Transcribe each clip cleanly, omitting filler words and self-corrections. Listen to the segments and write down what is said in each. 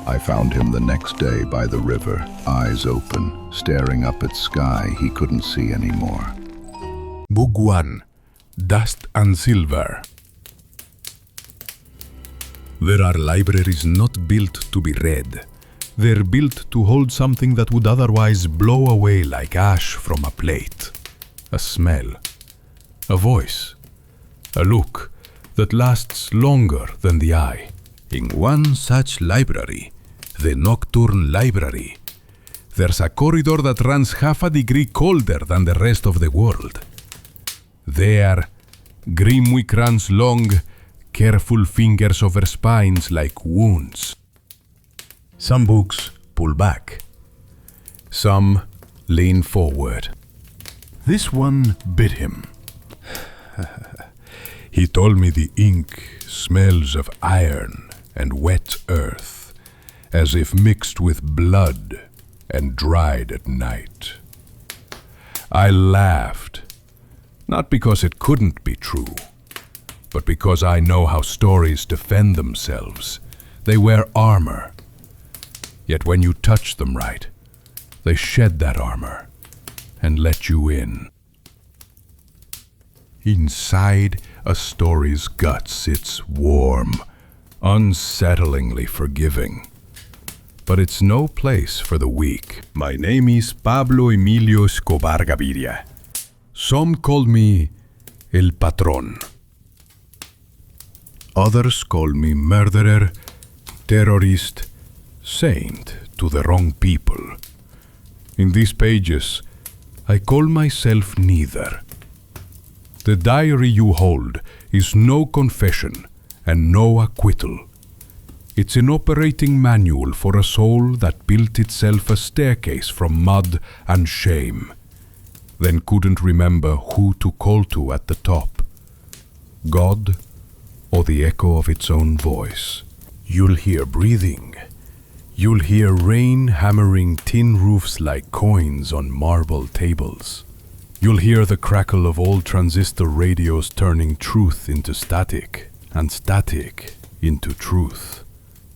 I found him the next day by the river, eyes open, staring up at sky he couldn't see anymore. Book 1. Dust and Silver. There are libraries not built to be read. They're built to hold something that would otherwise blow away like ash from a plate. A smell. A voice. A look that lasts longer than the eye. In one such library, the Nocturne Library, there's a corridor that runs half a degree colder than the rest of the world. There, Grimwick runs long, careful fingers over spines like wounds. Some books pull back. Some lean forward. This one bit him. He told me the ink smells of iron and wet earth, as if mixed with blood and dried at night. I laughed, not because it couldn't be true, but because I know how stories defend themselves. They wear armor. Yet when you touch them right, they shed that armor and let you in. Inside a story's guts, it's warm, unsettlingly forgiving. But it's no place for the weak. My name is Pablo Emilio Escobar Gaviria. Some call me El Patron. Others call me murderer, terrorist, saint to the wrong people. In these pages, I call myself neither. The diary you hold is no confession and no acquittal. It's an operating manual for a soul that built itself a staircase from mud and shame, then couldn't remember who to call to at the top, God or the echo of its own voice. You'll hear breathing. You'll hear rain hammering tin roofs like coins on marble tables. You'll hear the crackle of old transistor radios turning truth into static, and static into truth.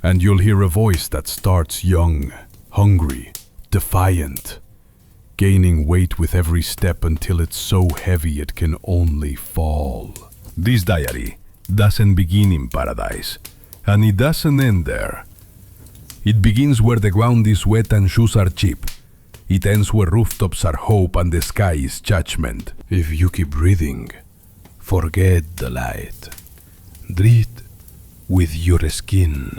And you'll hear a voice that starts young, hungry, defiant, gaining weight with every step until it's so heavy it can only fall. This diary doesn't begin in paradise, and it doesn't end there. It begins where the ground is wet and shoes are cheap. It ends where rooftops are hope and the sky is judgment. If you keep breathing, forget the light. Breathe with your skin.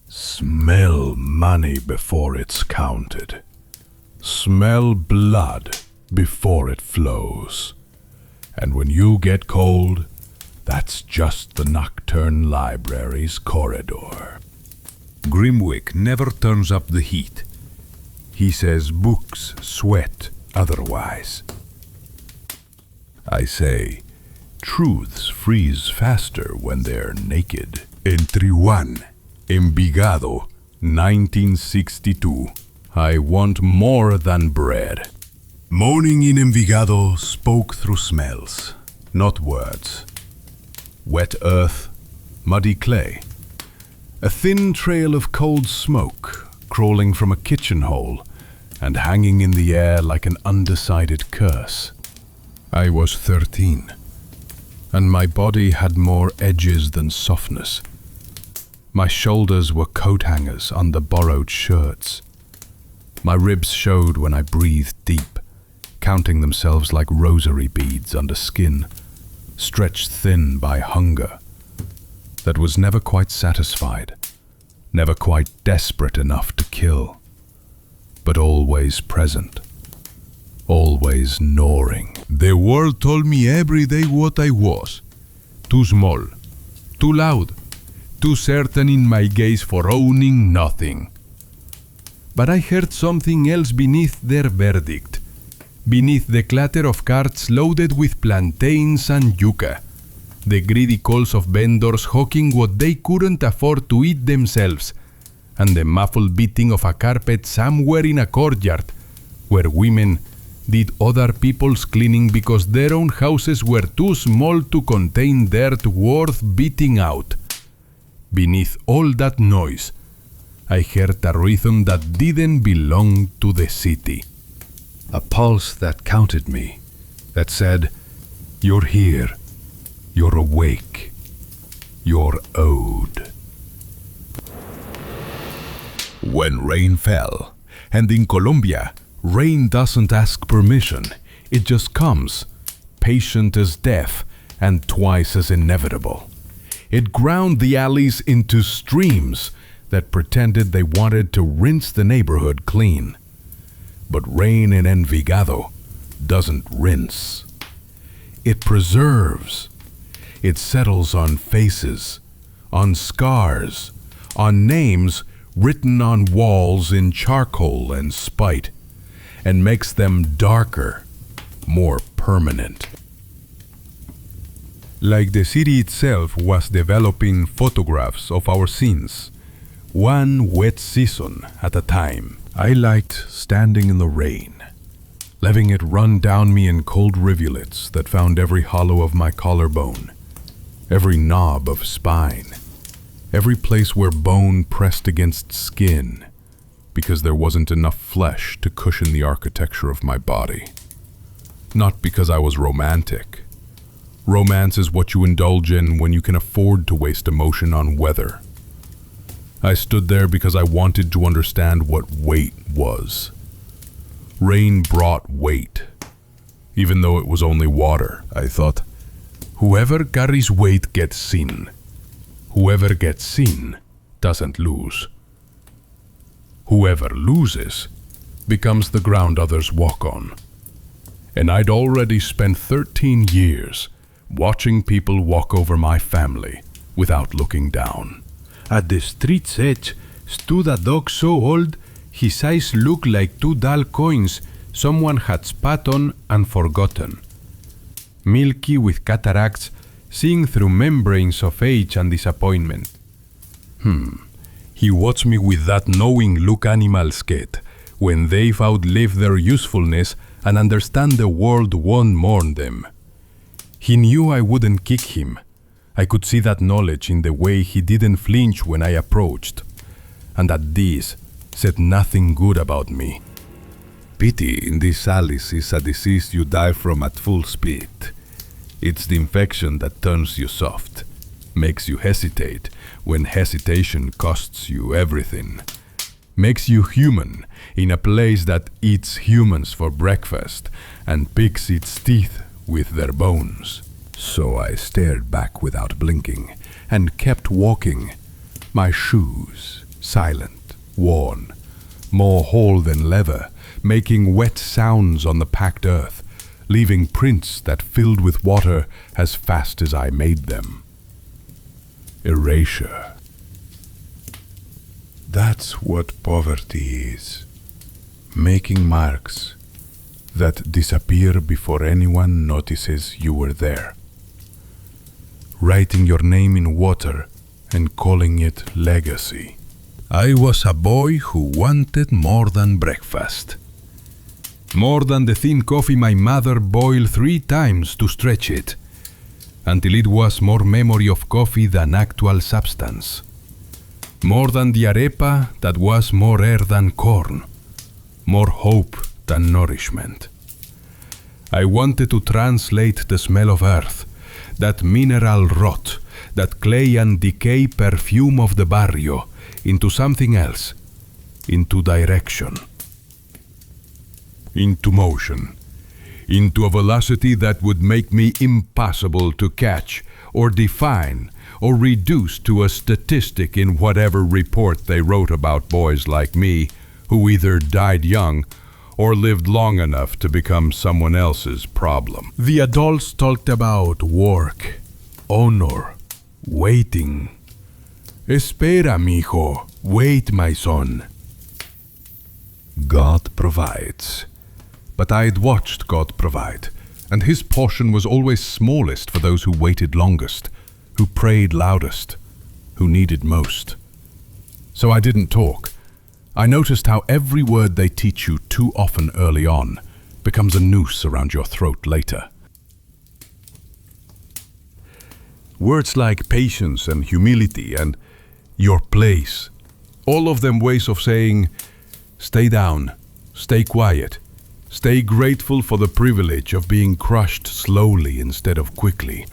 Smell money before it's counted. Smell blood before it flows. And when you get cold, that's just the Nocturne Library's corridor. Grimwick never turns up the heat. He says books sweat otherwise. I say, truths freeze faster when they're naked. Entry 1, Envigado, 1962. I want more than bread. Morning in Envigado spoke through smells, not words. Wet earth, muddy clay. A thin trail of cold smoke crawling from a kitchen hole and hanging in the air like an undecided curse. I was 13, and my body had more edges than softness. My shoulders were coat hangers under borrowed shirts. My ribs showed when I breathed deep, counting themselves like rosary beads under skin, stretched thin by hunger that was never quite satisfied, never quite desperate enough to kill, but always present, always gnawing. The world told me every day what I was. Too small, too loud, too certain in my gaze for owning nothing. But I heard something else beneath their verdict, beneath the clatter of carts loaded with plantains and yucca, the greedy calls of vendors hawking what they couldn't afford to eat themselves, and the muffled beating of a carpet somewhere in a courtyard where women did other people's cleaning because their own houses were too small to contain dirt worth beating out. beneath all that noise, I heard a rhythm that didn't belong to the city. A pulse that counted me, that said, "You're here, you're awake, you're owed." When rain fell, and in Colombia, rain doesn't ask permission, it just comes, patient as death and twice as inevitable. It ground the alleys into streams that pretended they wanted to rinse the neighborhood clean. But rain in Envigado doesn't rinse. It preserves. It settles on faces, on scars, on names written on walls in charcoal and spite, and makes them darker, more permanent. Like the city itself was developing photographs of our scenes, one wet season at a time. I liked standing in the rain, letting it run down me in cold rivulets that found every hollow of my collarbone, every knob of spine, every place where bone pressed against skin, because there wasn't enough flesh to cushion the architecture of my body. Not because I was romantic. Romance is what you indulge in when you can afford to waste emotion on weather. I stood there because I wanted to understand what weight was. Rain brought weight, even though it was only water. I thought, whoever carries weight gets seen. Whoever gets seen doesn't lose. Whoever loses becomes the ground others walk on. And I'd already spent 13 years watching people walk over my family without looking down. At the street's edge stood a dog so old his eyes looked like two dull coins someone had spat on and forgotten. Milky with cataracts, seeing through membranes of age and disappointment. He watched me with that knowing look animals get when they've outlived their usefulness and understand the world won't mourn them. He knew I wouldn't kick him. I could see that knowledge in the way he didn't flinch when I approached, and that this said nothing good about me. Pity in these alleys is a disease you die from at full speed. It's the infection that turns you soft, makes you hesitate when hesitation costs you everything, makes you human in a place that eats humans for breakfast and picks its teeth with their bones. So I stared back without blinking and kept walking, my shoes silent, worn, more whole than leather, making wet sounds on the packed earth, leaving prints that filled with water as fast as I made them. Erasure. That's what poverty is. Making marks that disappear before anyone notices you were there. Writing your name in water and calling it legacy. I was a boy who wanted more than breakfast. More than the thin coffee my mother boiled 3 times to stretch it, until it was more memory of coffee than actual substance. More than the arepa that was more air than corn, more hope than nourishment. I wanted to translate the smell of earth, that mineral rot, that clay and decay perfume of the barrio, into something else, into direction, into motion, into a velocity that would make me impossible to catch or define or reduce to a statistic in whatever report they wrote about boys like me who either died young or lived long enough to become someone else's problem. The adults talked about work, honor, waiting. Espera, mijo. Wait, my son. God provides. But I'd watched God provide, and his portion was always smallest for those who waited longest, who prayed loudest, who needed most. So I didn't talk. I noticed how every word they teach you too often early on becomes a noose around your throat later. Words like patience and humility and your place. All of them ways of saying, stay down, stay quiet, stay grateful for the privilege of being crushed slowly instead of quickly.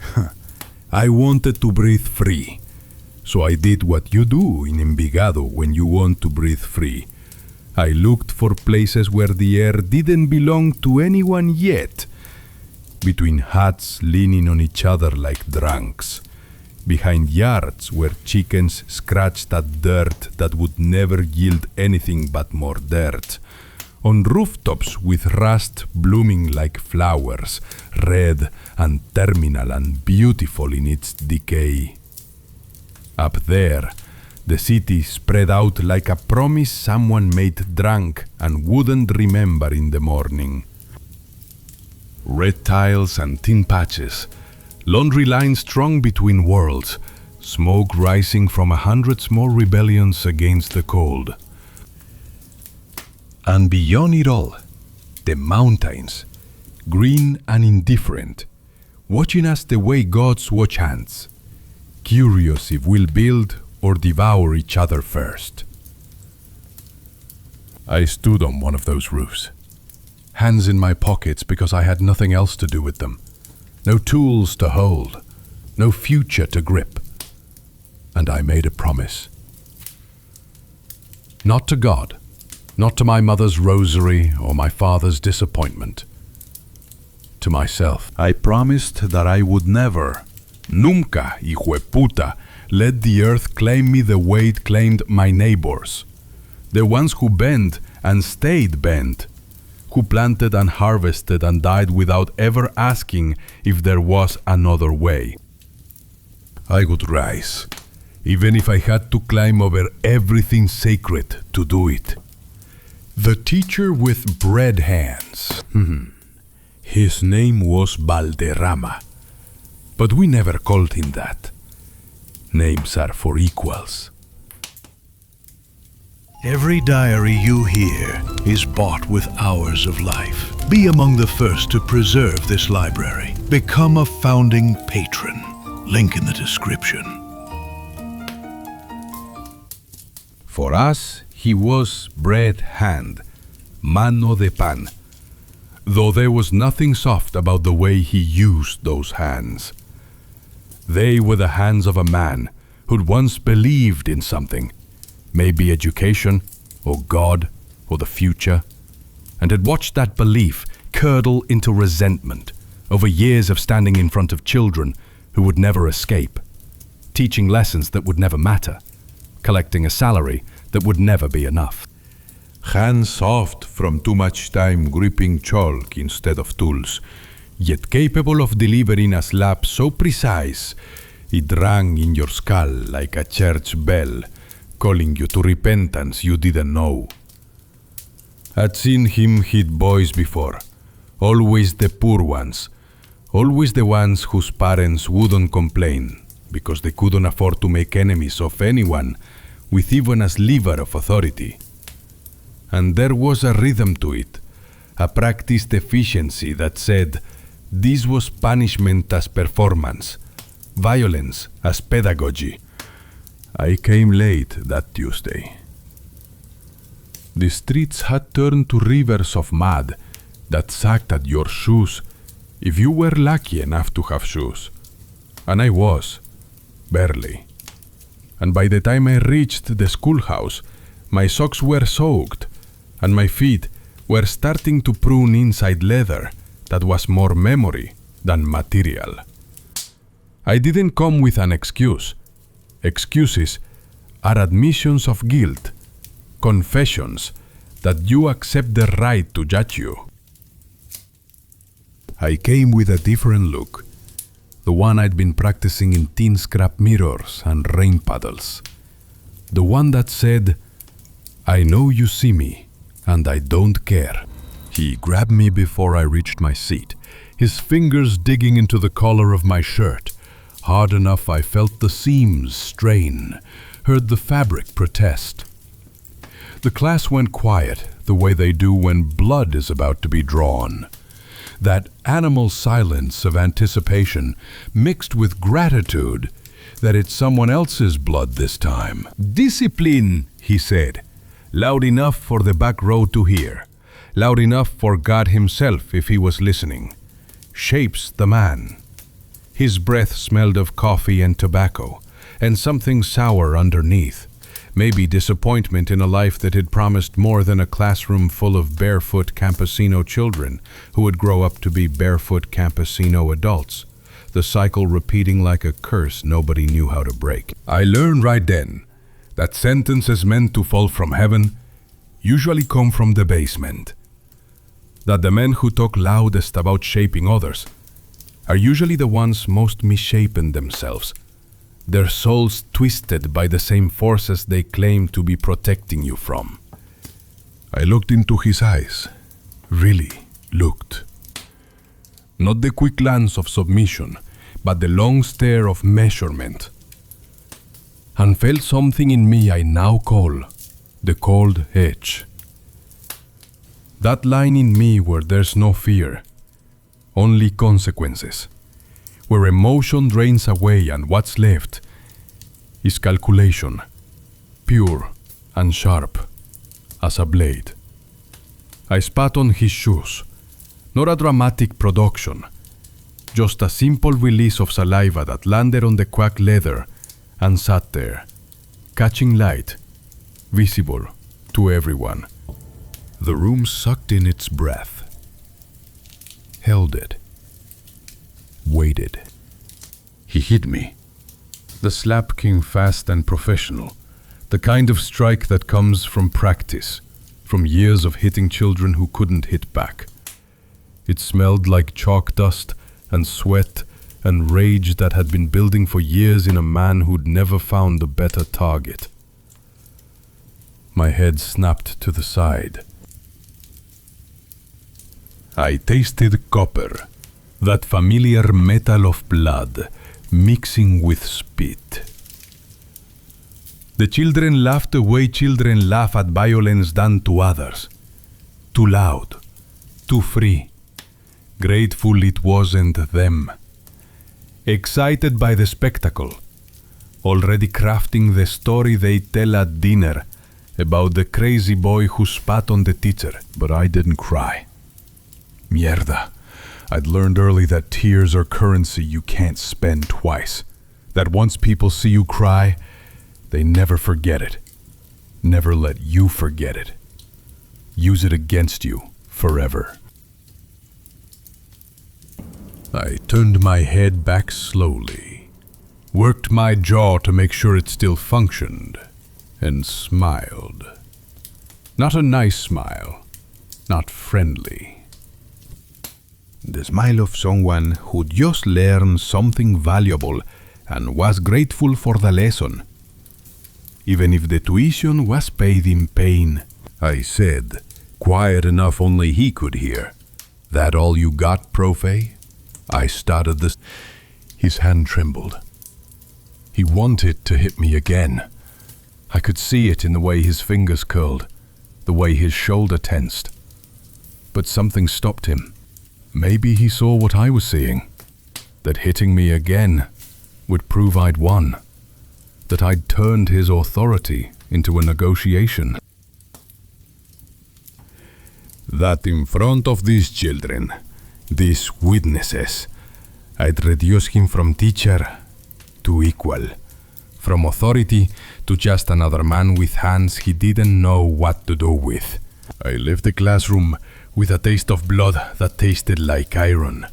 I wanted to breathe free, so I did what you do in Envigado when you want to breathe free. I looked for places where the air didn't belong to anyone yet, between huts leaning on each other like drunks, behind yards where chickens scratched at dirt that would never yield anything but more dirt, on rooftops with rust blooming like flowers, red and terminal and beautiful in its decay. Up there, the city spread out like a promise someone made drunk and wouldn't remember in the morning. Red tiles and tin patches, laundry lines strung between worlds, smoke rising from 100 small rebellions against the cold. And beyond it all, the mountains, green and indifferent, watching us the way gods watch ants, curious if we'll build or devour each other first. I stood on one of those roofs, hands in my pockets because I had nothing else to do with them, no tools to hold, no future to grip. And I made a promise. Not to God, not to my mother's rosary or my father's disappointment. To myself, I promised that I would never, nunca, hijo de puta, let the earth claim me the way it claimed my neighbors, the ones who bent and stayed bent, who planted and harvested and died without ever asking if there was another way. I would rise, even if I had to climb over everything sacred to do it. The teacher with bread hands. His name was Valderrama, but we never called him that. Names are for equals. Every diary you hear is bought with hours of life. Be among the first to preserve this library. Become a founding patron. Link in the description. For us, he was bread hand, mano de pan, though there was nothing soft about the way he used those hands. They were the hands of a man who'd once believed in something, maybe education, or God, or the future, and had watched that belief curdle into resentment over years of standing in front of children who would never escape, teaching lessons that would never matter, collecting a salary that would never be enough. Hands soft from too much time gripping chalk instead of tools, yet capable of delivering a slap so precise it rang in your skull like a church bell, calling you to repentance you didn't know. I'd seen him hit boys before, always the poor ones, always the ones whose parents wouldn't complain because they couldn't afford to make enemies of anyone with even a sliver of authority. And there was a rhythm to it, a practiced efficiency that said this was punishment as performance, violence as pedagogy. I came late that Tuesday. The streets had turned to rivers of mud that sucked at your shoes if you were lucky enough to have shoes. And I was, barely. And by the time I reached the schoolhouse, my socks were soaked, and my feet were starting to prune inside leather that was more memory than material. I didn't come with an excuse. Excuses are admissions of guilt, confessions that you accept the right to judge you. I came with a different look, the one I'd been practicing in tin scrap mirrors and rain puddles. The one that said, I know you see me, and I don't care. He grabbed me before I reached my seat, his fingers digging into the collar of my shirt. Hard enough I felt the seams strain, heard the fabric protest. The class went quiet, the way they do when blood is about to be drawn. That animal silence of anticipation mixed with gratitude that it's someone else's blood this time. "Discipline," he said, loud enough for the back row to hear, loud enough for God himself if he was listening. "Shapes the man." His breath smelled of coffee and tobacco, and something sour underneath. Maybe disappointment in a life that had promised more than a classroom full of barefoot campesino children who would grow up to be barefoot campesino adults, the cycle repeating like a curse nobody knew how to break. I learned right then that sentences meant to fall from heaven usually come from the basement. That the men who talk loudest about shaping others are usually the ones most misshapen themselves, their souls twisted by the same forces they claim to be protecting you from. I looked into his eyes, really looked. Not the quick glance of submission, but the long stare of measurement. And felt something in me I now call the cold edge. That line in me where there's no fear, only consequences. Where emotion drains away and what's left is calculation, pure and sharp as a blade. I spat on his shoes, not a dramatic production, just a simple release of saliva that landed on the cracked leather and sat there, catching light, visible to everyone. The room sucked in its breath, held it, waited. He hit me. The slap came fast and professional, the kind of strike that comes from practice, from years of hitting children who couldn't hit back. It smelled like chalk dust and sweat and rage that had been building for years in a man who'd never found a better target. My head snapped to the side. I tasted copper, that familiar metal of blood, mixing with spit. The children laughed the way children laugh at violence done to others. Too loud, too free. Grateful it wasn't them. Excited by the spectacle, already crafting the story they tell at dinner about the crazy boy who spat on the teacher. But I didn't cry. Mierda. I'd learned early that tears are currency you can't spend twice. That once people see you cry, they never forget it. Never let you forget it. Use it against you forever. I turned my head back slowly, worked my jaw to make sure it still functioned, and smiled. Not a nice smile, not friendly. The smile of someone who just learned something valuable and was grateful for the lesson. Even if the tuition was paid in pain, I said, quiet enough only he could hear. That all you got, Profe? I started this. His hand trembled. He wanted to hit me again. I could see it in the way his fingers curled, the way his shoulder tensed. But something stopped him. Maybe he saw what I was seeing, that hitting me again would prove I'd won, that I'd turned his authority into a negotiation. That in front of these children, these witnesses, I'd reduce him from teacher to equal, from authority to just another man with hands he didn't know what to do with. I left the classroom with a taste of blood that tasted like iron,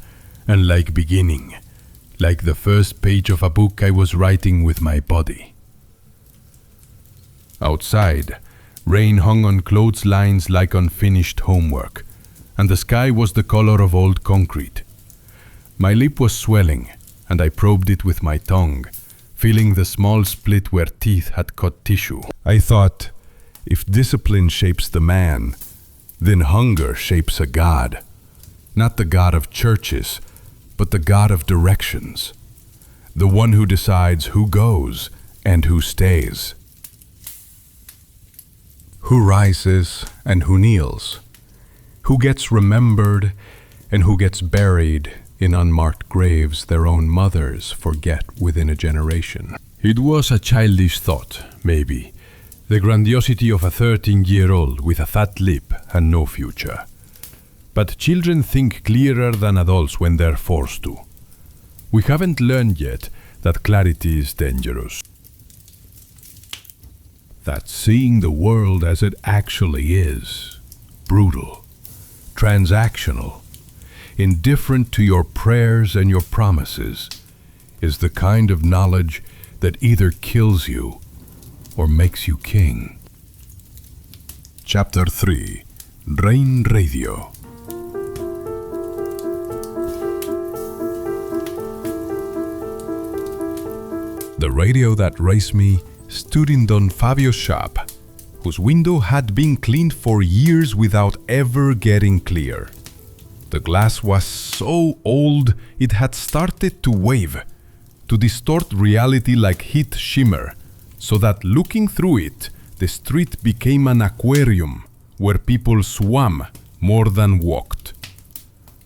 and like beginning, like the first page of a book I was writing with my body. Outside, rain hung on clotheslines like unfinished homework, and the sky was the color of old concrete. My lip was swelling, and I probed it with my tongue, feeling the small split where teeth had cut tissue. I thought, if discipline shapes the man, then hunger shapes a God. Not the God of churches, but the God of directions. The one who decides who goes and who stays. Who rises and who kneels. Who gets remembered and who gets buried In unmarked graves, their own mothers forget within a generation. It was a childish thought, maybe. The grandiosity of a 13-year-old with a fat lip and no future. But children think clearer than adults when they're forced to. We haven't learned yet that clarity is dangerous. That seeing the world as it actually is, brutal, transactional, indifferent to your prayers and your promises, is the kind of knowledge that either kills you or makes you king. Chapter 3. Rain Radio. The radio that raised me stood in Don Fabio's shop, whose window had been cleaned for years without ever getting clear. The glass was so old it had started to wave, to distort reality like heat shimmer, so that looking through it, the street became an aquarium where people swam more than walked.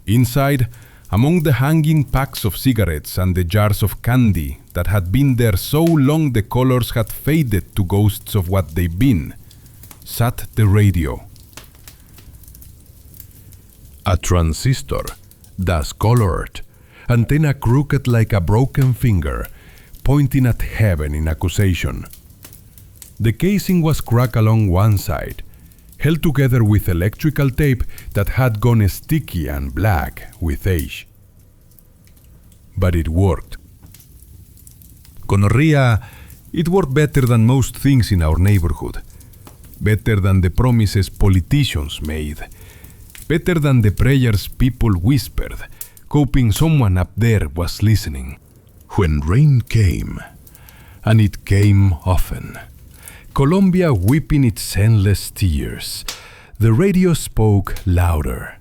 Inside, among the hanging packs of cigarettes and the jars of candy that had been there so long the colors had faded to ghosts of what they'd been, sat the radio. A transistor, dust-colored, antenna crooked like a broken finger, pointing at heaven in accusation. The casing was cracked along one side, held together with electrical tape that had gone sticky and black with age. But it worked. Gonorrhea, it worked better than most things in our neighborhood. Better than the promises politicians made. Better than the prayers people whispered, hoping someone up there was listening. When rain came, and it came often, Colombia weeping its endless tears, the radio spoke louder,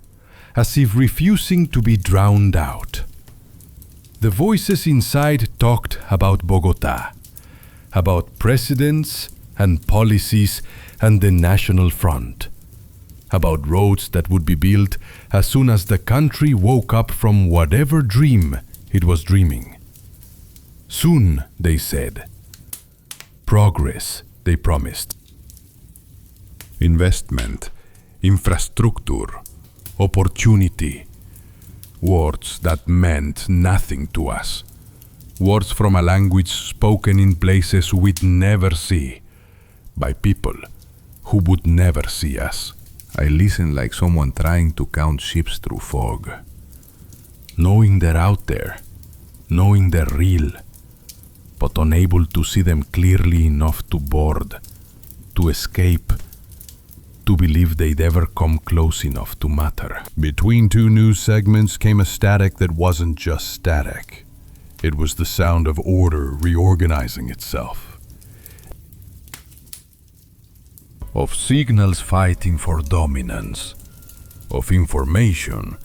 as if refusing to be drowned out. The voices inside talked about Bogotá, about presidents and policies and the National Front, about roads that would be built as soon as the country woke up from whatever dream it was dreaming. Soon, they said. Progress, they promised. Investment, infrastructure, opportunity. Words that meant nothing to us. Words from a language spoken in places we'd never see, by people who would never see us. I listened like someone trying to count ships through fog. Knowing they're out there, knowing they're real, but unable to see them clearly enough to board, to escape, to believe they'd ever come close enough to matter. Between two news segments came a static that wasn't just static. It was the sound of order reorganizing itself. Of signals fighting for dominance. Of information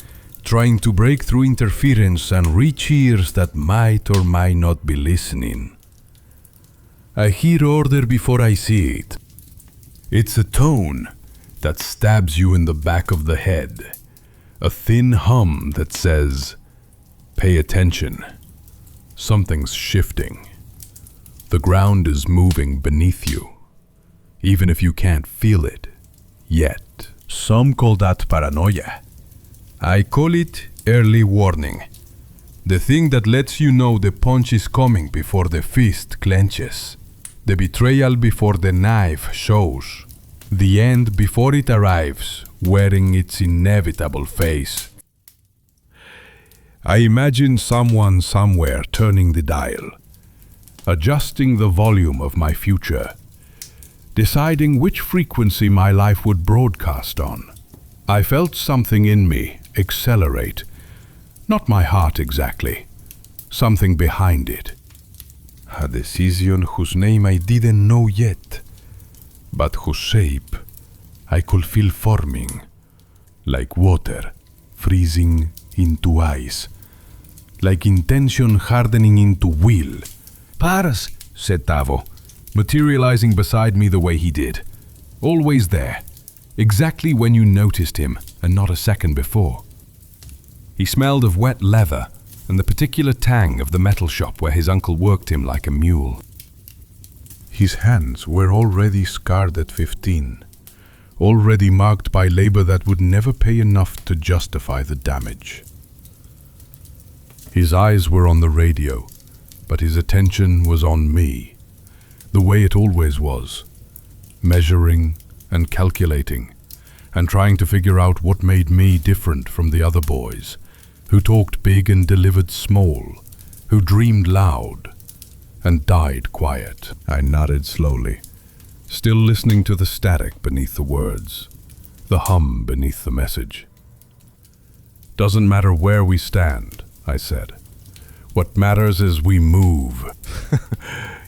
trying to break through interference and reach ears that might or might not be listening. I hear order before I see it. It's a tone that stabs you in the back of the head. A thin hum that says, pay attention. Something's shifting. The ground is moving beneath you, even if you can't feel it yet. Some call that paranoia. I call it early warning. The thing that lets you know the punch is coming before the fist clenches. The betrayal before the knife shows. The end before it arrives, wearing its inevitable face. I imagine someone somewhere turning the dial, adjusting the volume of my future, deciding which frequency my life would broadcast on. I felt something in me accelerate, not my heart exactly, something behind it. A decision whose name I didn't know yet, but whose shape I could feel forming, like water freezing into ice, like intention hardening into will. Paras, said Tavo, materializing beside me the way he did. Always there, exactly when you noticed him and not a second before. He smelled of wet leather and the particular tang of the metal shop where his uncle worked him like a mule. His hands were already scarred at 15, already marked by labor that would never pay enough to justify the damage. His eyes were on the radio, but his attention was on me, the way it always was, measuring and calculating, and trying to figure out what made me different from the other boys, who talked big and delivered small, who dreamed loud and died quiet. I nodded slowly, still listening to the static beneath the words, the hum beneath the message. "Doesn't matter where we stand," I said. "What matters is we move."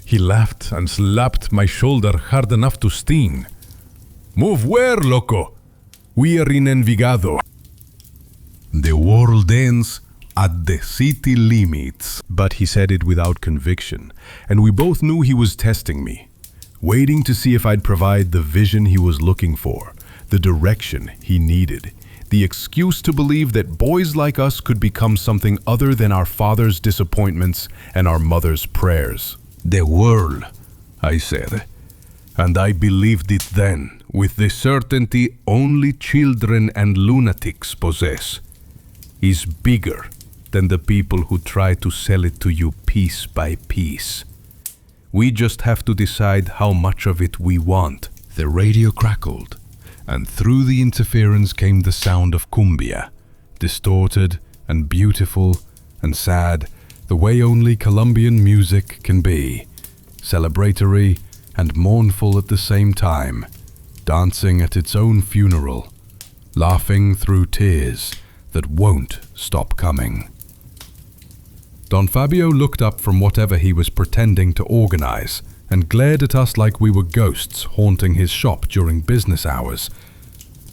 He laughed and slapped my shoulder hard enough to sting. "Move where, loco? We are in Envigado. The world ends at the city limits." But he said it without conviction, and we both knew he was testing me, waiting to see if I'd provide the vision he was looking for, the direction he needed, the excuse to believe that boys like us could become something other than our father's disappointments and our mother's prayers. "The world," I said, and I believed it then, with the certainty only children and lunatics possess, is bigger than the people who try to sell it to you piece by piece. We just have to decide how much of it we want. The radio crackled, and through the interference came the sound of cumbia, distorted and beautiful and sad, the way only Colombian music can be, celebratory and mournful at the same time, dancing at its own funeral, laughing through tears that won't stop coming. Don Fabio looked up from whatever he was pretending to organize and glared at us like we were ghosts haunting his shop during business hours.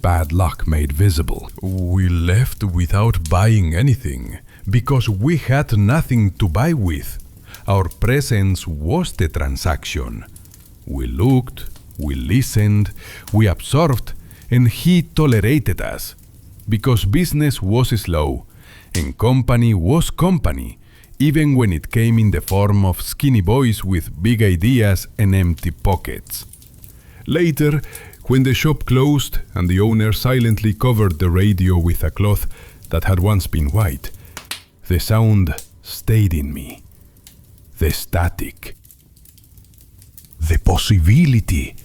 Bad luck made visible. "We left without buying anything, because we had nothing to buy with. Our presence was the transaction. We looked, we listened, we absorbed, and he tolerated us, because business was slow, and company was company, even when it came in the form of skinny boys with big ideas and empty pockets. Later, when the shop closed and the owner silently covered the radio with a cloth that had once been white, the sound stayed in me. The static. The possibility.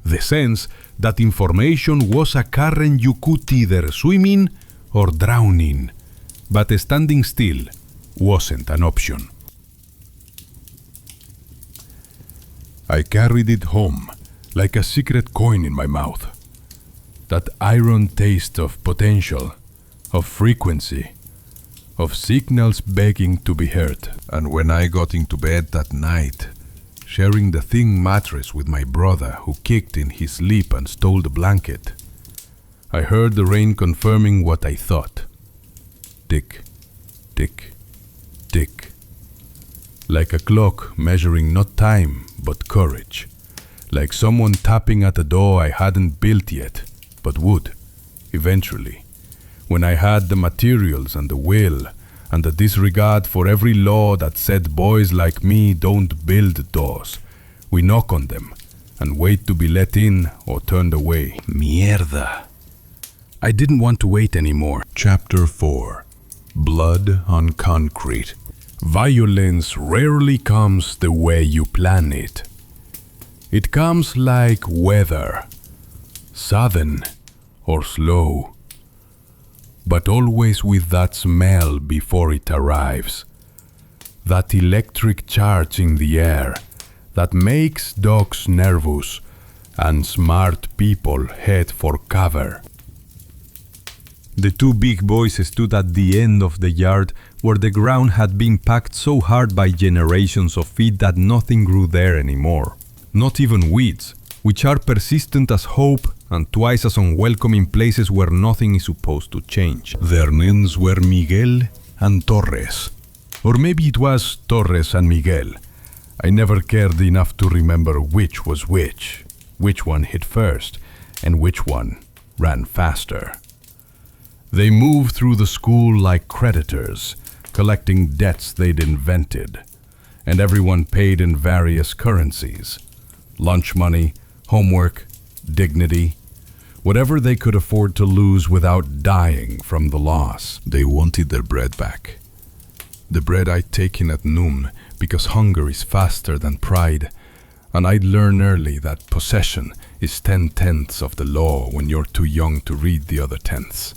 The sense that information was a current you could either swim in or drown in, but standing still wasn't an option. I carried it home like a secret coin in my mouth. That iron taste of potential, of frequency, of signals begging to be heard. And when I got into bed that night, sharing the thin mattress with my brother who kicked in his sleep and stole the blanket, I heard the rain confirming what I thought. Tick, tick, tick. Like a clock measuring not time but courage. Like someone tapping at a door I hadn't built yet, but would, eventually. When I had the materials and the will, and the disregard for every law that said boys like me don't build doors. We knock on them, and wait to be let in or turned away. Mierda. I didn't want to wait anymore. Chapter 4. Blood on Concrete. Violence rarely comes the way you plan it. It comes like weather, sudden or slow, but always with that smell before it arrives. That electric charge in the air that makes dogs nervous and smart people head for cover. The two big boys stood at the end of the yard where the ground had been packed so hard by generations of feet that nothing grew there anymore. Not even weeds, which are persistent as hope and twice as unwelcome in places where nothing is supposed to change. Their names were Miguel and Torres. Or maybe it was Torres and Miguel. I never cared enough to remember which was which one hit first, and which one ran faster. They move through the school like creditors, collecting debts they'd invented, and everyone paid in various currencies: lunch money, homework, dignity, whatever they could afford to lose without dying from the loss. They wanted their bread back. The bread I'd taken at noon, because hunger is faster than pride, and I'd learned early that possession is 10/10ths of the law when you're too young to read the other tenths.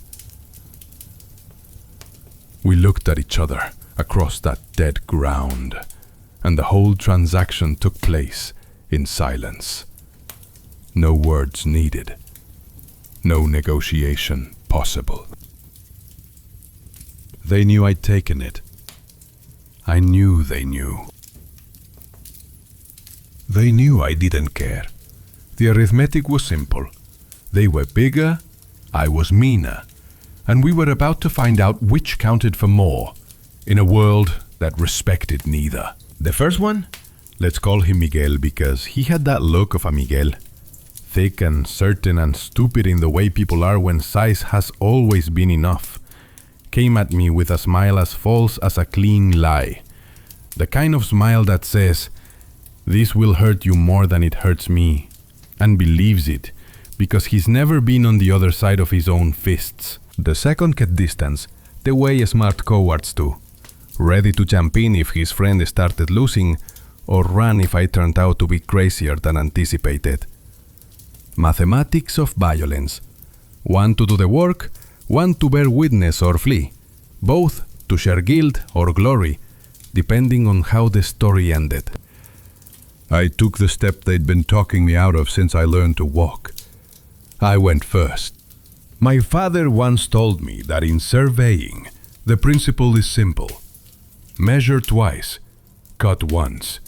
We looked at each other across that dead ground, and the whole transaction took place in silence. No words needed. No negotiation possible. They knew I'd taken it. I knew they knew. They knew I didn't care. The arithmetic was simple. They were bigger, I was meaner, and we were about to find out which counted for more in a world that respected neither. The first one? Let's call him Miguel because he had that look of a Miguel. Thick and certain and stupid in the way people are when size has always been enough. Came at me with a smile as false as a clean lie. The kind of smile that says, "This will hurt you more than it hurts me," and believes it because he's never been on the other side of his own fists. The second kept distance, the way smart cowards do. Ready to jump in if his friend started losing, or run if I turned out to be crazier than anticipated. Mathematics of violence. One to do the work, one to bear witness or flee. Both to share guilt or glory, depending on how the story ended. I took the step they'd been talking me out of since I learned to walk. I went first. My father once told me that in surveying, the principle is simple. Measure twice, cut once.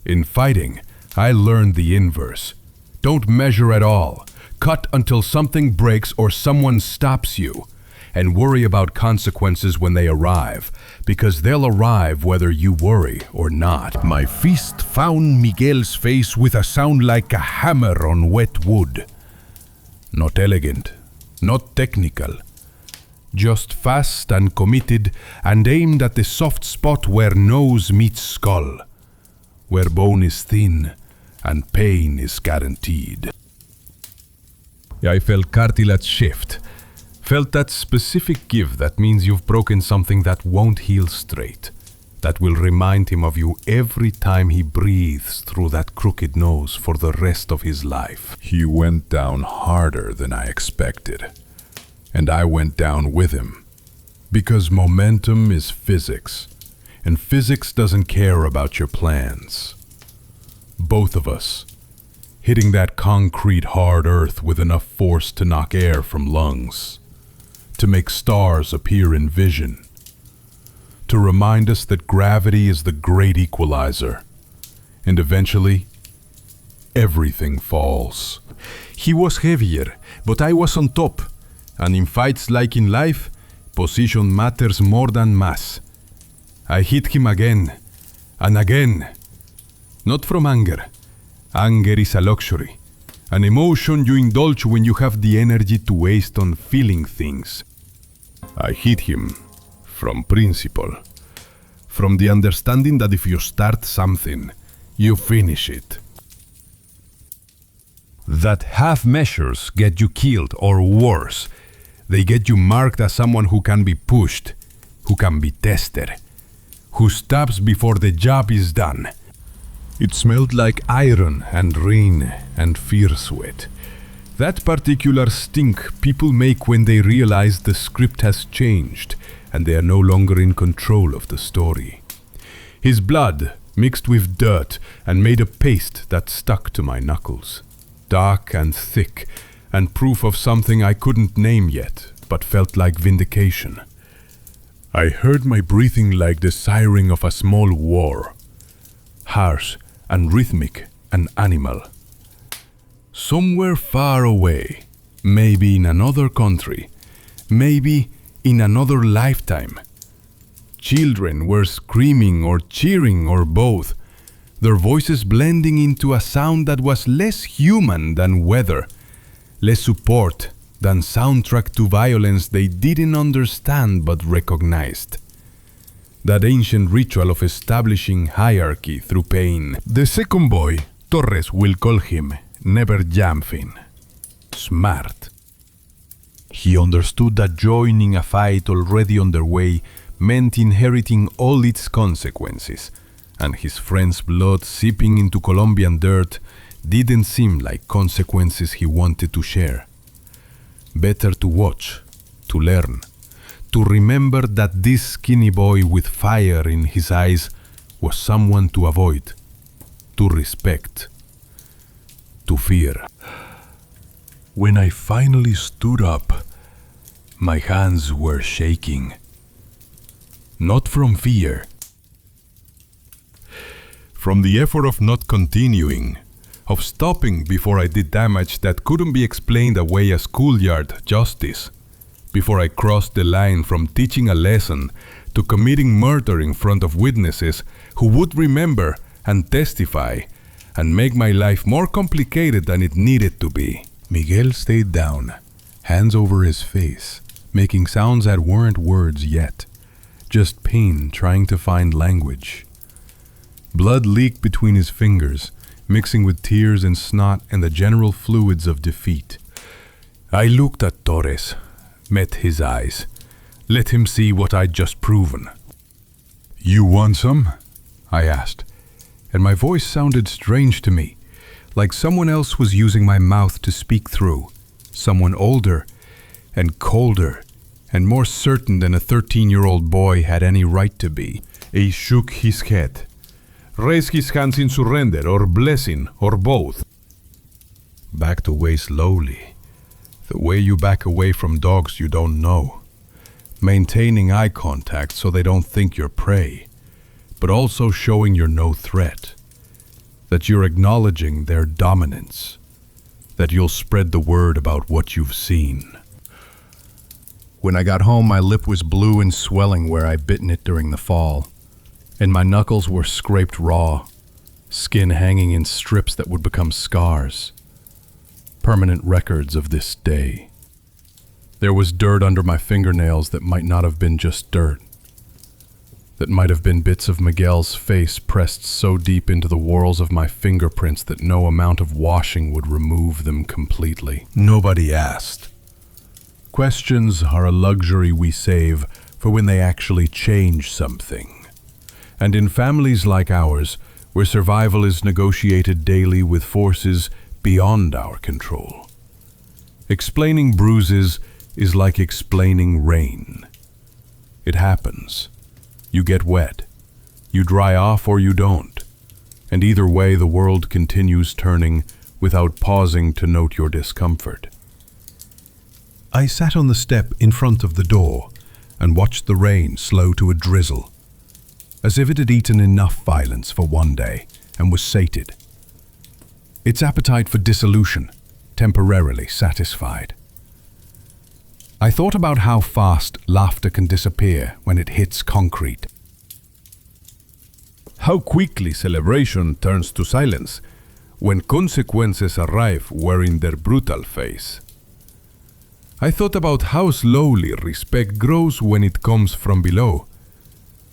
In fighting, I learned the inverse. Don't measure at all. Cut until something breaks or someone stops you. And worry about consequences when they arrive, because they'll arrive whether you worry or not. My fist found Miguel's face with a sound like a hammer on wet wood. Not elegant, not technical. Just fast and committed and aimed at the soft spot where nose meets skull, where bone is thin and pain is guaranteed. I felt cartilage shift, felt that specific give that means you've broken something that won't heal straight, that will remind him of you every time he breathes through that crooked nose for the rest of his life. He went down harder than I expected, and I went down with him, because momentum is physics, and physics doesn't care about your plans. Both of us, hitting that concrete hard earth with enough force to knock air from lungs, to make stars appear in vision, to remind us that gravity is the great equalizer, and eventually, everything falls. He was heavier, but I was on top, and in fights like in life, position matters more than mass. I hit him again, and again. Not from anger. Anger is a luxury, an emotion you indulge when you have the energy to waste on feeling things. I hit him from principle, from the understanding that if you start something, you finish it. That half measures get you killed or worse. They get you marked as someone who can be pushed, who can be tested, who stops before the job is done. It smelled like iron and rain and fear sweat. That particular stink people make when they realize the script has changed and they are no longer in control of the story. His blood mixed with dirt and made a paste that stuck to my knuckles. Dark and thick, and proof of something I couldn't name yet, but felt like vindication. I heard my breathing like the siren of a small war. Harsh and rhythmic and animal. Somewhere far away, maybe in another country, maybe in another lifetime. Children were screaming or cheering or both, their voices blending into a sound that was less human than weather, less support than soundtrack to violence they didn't understand but recognized. That ancient ritual of establishing hierarchy through pain. The second boy, Torres will call him never jumping. Smart. He understood that joining a fight already underway meant inheriting all its consequences, and his friend's blood seeping into Colombian dirt didn't seem like consequences he wanted to share. Better to watch, to learn, to remember that this skinny boy with fire in his eyes was someone to avoid, to respect, to fear. When I finally stood up, my hands were shaking. Not from fear. From the effort of not continuing, of stopping before I did damage that couldn't be explained away as schoolyard justice, before I crossed the line from teaching a lesson to committing murder in front of witnesses who would remember and testify and make my life more complicated than it needed to be. Miguel stayed down, hands over his face, making sounds that weren't words yet, just pain trying to find language. Blood leaked between his fingers, mixing with tears and snot and the general fluids of defeat. I looked at Torres, met his eyes, let him see what I'd just proven. "You want some?" I asked, and my voice sounded strange to me, like someone else was using my mouth to speak through, someone older and colder and more certain than a 13-year-old boy had any right to be. He shook his head, raised his hands in surrender or blessing or both. Backed away slowly, the way you back away from dogs you don't know, maintaining eye contact so they don't think you're prey, but also showing you're no threat, that you're acknowledging their dominance, that you'll spread the word about what you've seen. When I got home, my lip was blue and swelling where I'd bitten it during the fall, and my knuckles were scraped raw, skin hanging in strips that would become scars, permanent records of this day. There was dirt under my fingernails that might not have been just dirt, that might have been bits of Miguel's face pressed so deep into the whorls of my fingerprints that no amount of washing would remove them completely. Nobody asked. Questions are a luxury we save for when they actually change something. And in families like ours, where survival is negotiated daily with forces beyond our control, explaining bruises is like explaining rain. It happens. You get wet. You dry off or you don't. And either way, the world continues turning without pausing to note your discomfort. I sat on the step in front of the door and watched the rain slow to a drizzle, as if it had eaten enough violence for one day and was sated. Its appetite for dissolution, temporarily satisfied. I thought about how fast laughter can disappear when it hits concrete. How quickly celebration turns to silence when consequences arrive wearing their brutal face. I thought about how slowly respect grows when it comes from below,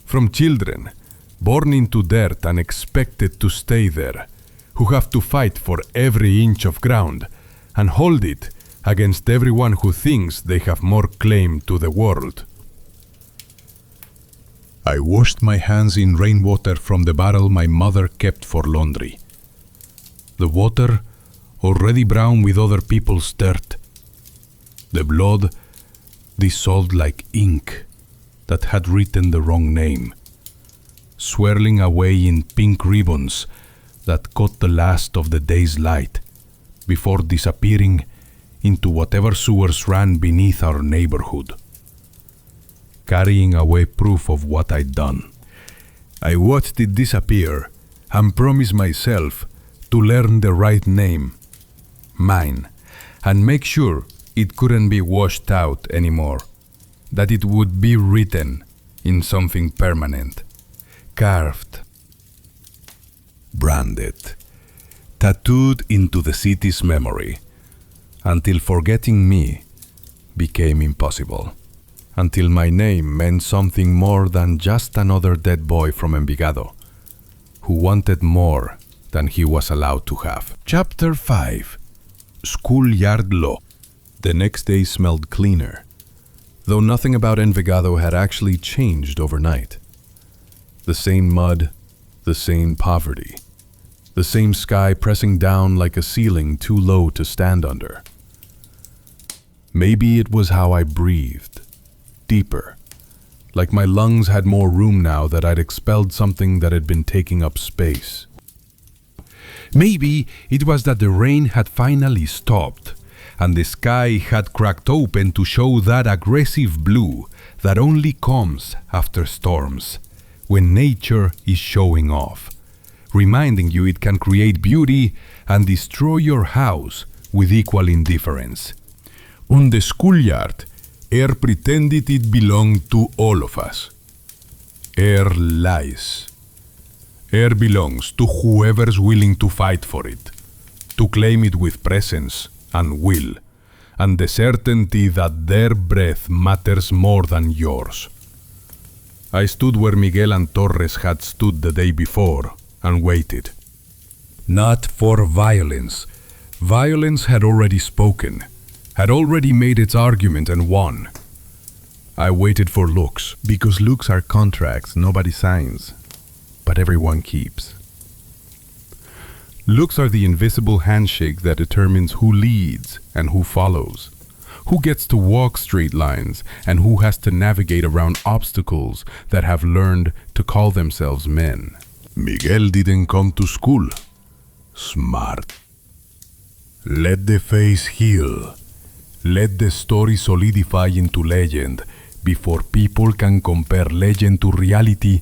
from children born into dirt and expected to stay there, who have to fight for every inch of ground and hold it against everyone who thinks they have more claim to the world. I washed my hands in rainwater from the barrel my mother kept for laundry. The water, already brown with other people's dirt. The blood, dissolved like ink that had written the wrong name, swirling away in pink ribbons that caught the last of the day's light before disappearing into whatever sewers ran beneath our neighborhood, carrying away proof of what I'd done. I watched it disappear and promised myself to learn the right name, mine, and make sure it couldn't be washed out anymore, that it would be written in something permanent, carved, branded, tattooed into the city's memory, until forgetting me became impossible, until my name meant something more than just another dead boy from Envigado, who wanted more than he was allowed to have. Chapter 5. Schoolyard Law. The next day smelled cleaner, though nothing about Envigado had actually changed overnight. The same mud, the same poverty, the same sky pressing down like a ceiling too low to stand under. Maybe it was how I breathed, deeper, like my lungs had more room now that I'd expelled something that had been taking up space. Maybe it was that the rain had finally stopped, and the sky had cracked open to show that aggressive blue that only comes after storms, when nature is showing off, reminding you it can create beauty and destroy your house with equal indifference. On the schoolyard, air pretended it belonged to all of us. Air lies. Air belongs to whoever's willing to fight for it, to claim it with presence and will, and the certainty that their breath matters more than yours. I stood where Miguel and Torres had stood the day before and waited. Not for violence. Violence had already spoken, had already made its argument and won. I waited for looks, because looks are contracts nobody signs, but everyone keeps. Looks are the invisible handshake that determines who leads and who follows, who gets to walk straight lines and who has to navigate around obstacles that have learned to call themselves men. Miguel didn't come to school. Smart. Let the face heal. Let the story solidify into legend before people can compare legend to reality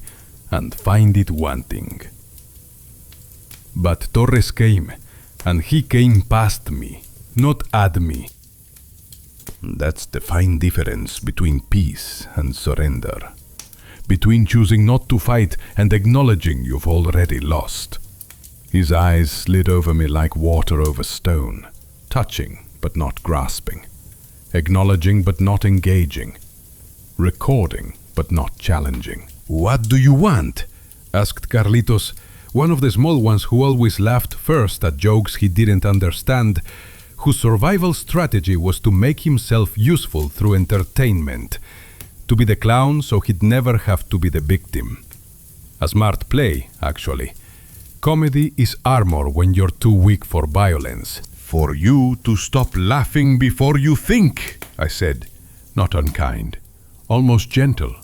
and find it wanting. But Torres came, and he came past me, not at me. That's the fine difference between peace and surrender, between choosing not to fight and acknowledging you've already lost. His eyes slid over me like water over stone, touching but not grasping, acknowledging but not engaging, recording but not challenging. "What do you want?" asked Carlitos, one of the small ones who always laughed first at jokes he didn't understand, whose survival strategy was to make himself useful through entertainment, to be the clown so he'd never have to be the victim. A smart play, actually. Comedy is armor when you're too weak for violence. "For you to stop laughing before you think," I said, not unkind, almost gentle,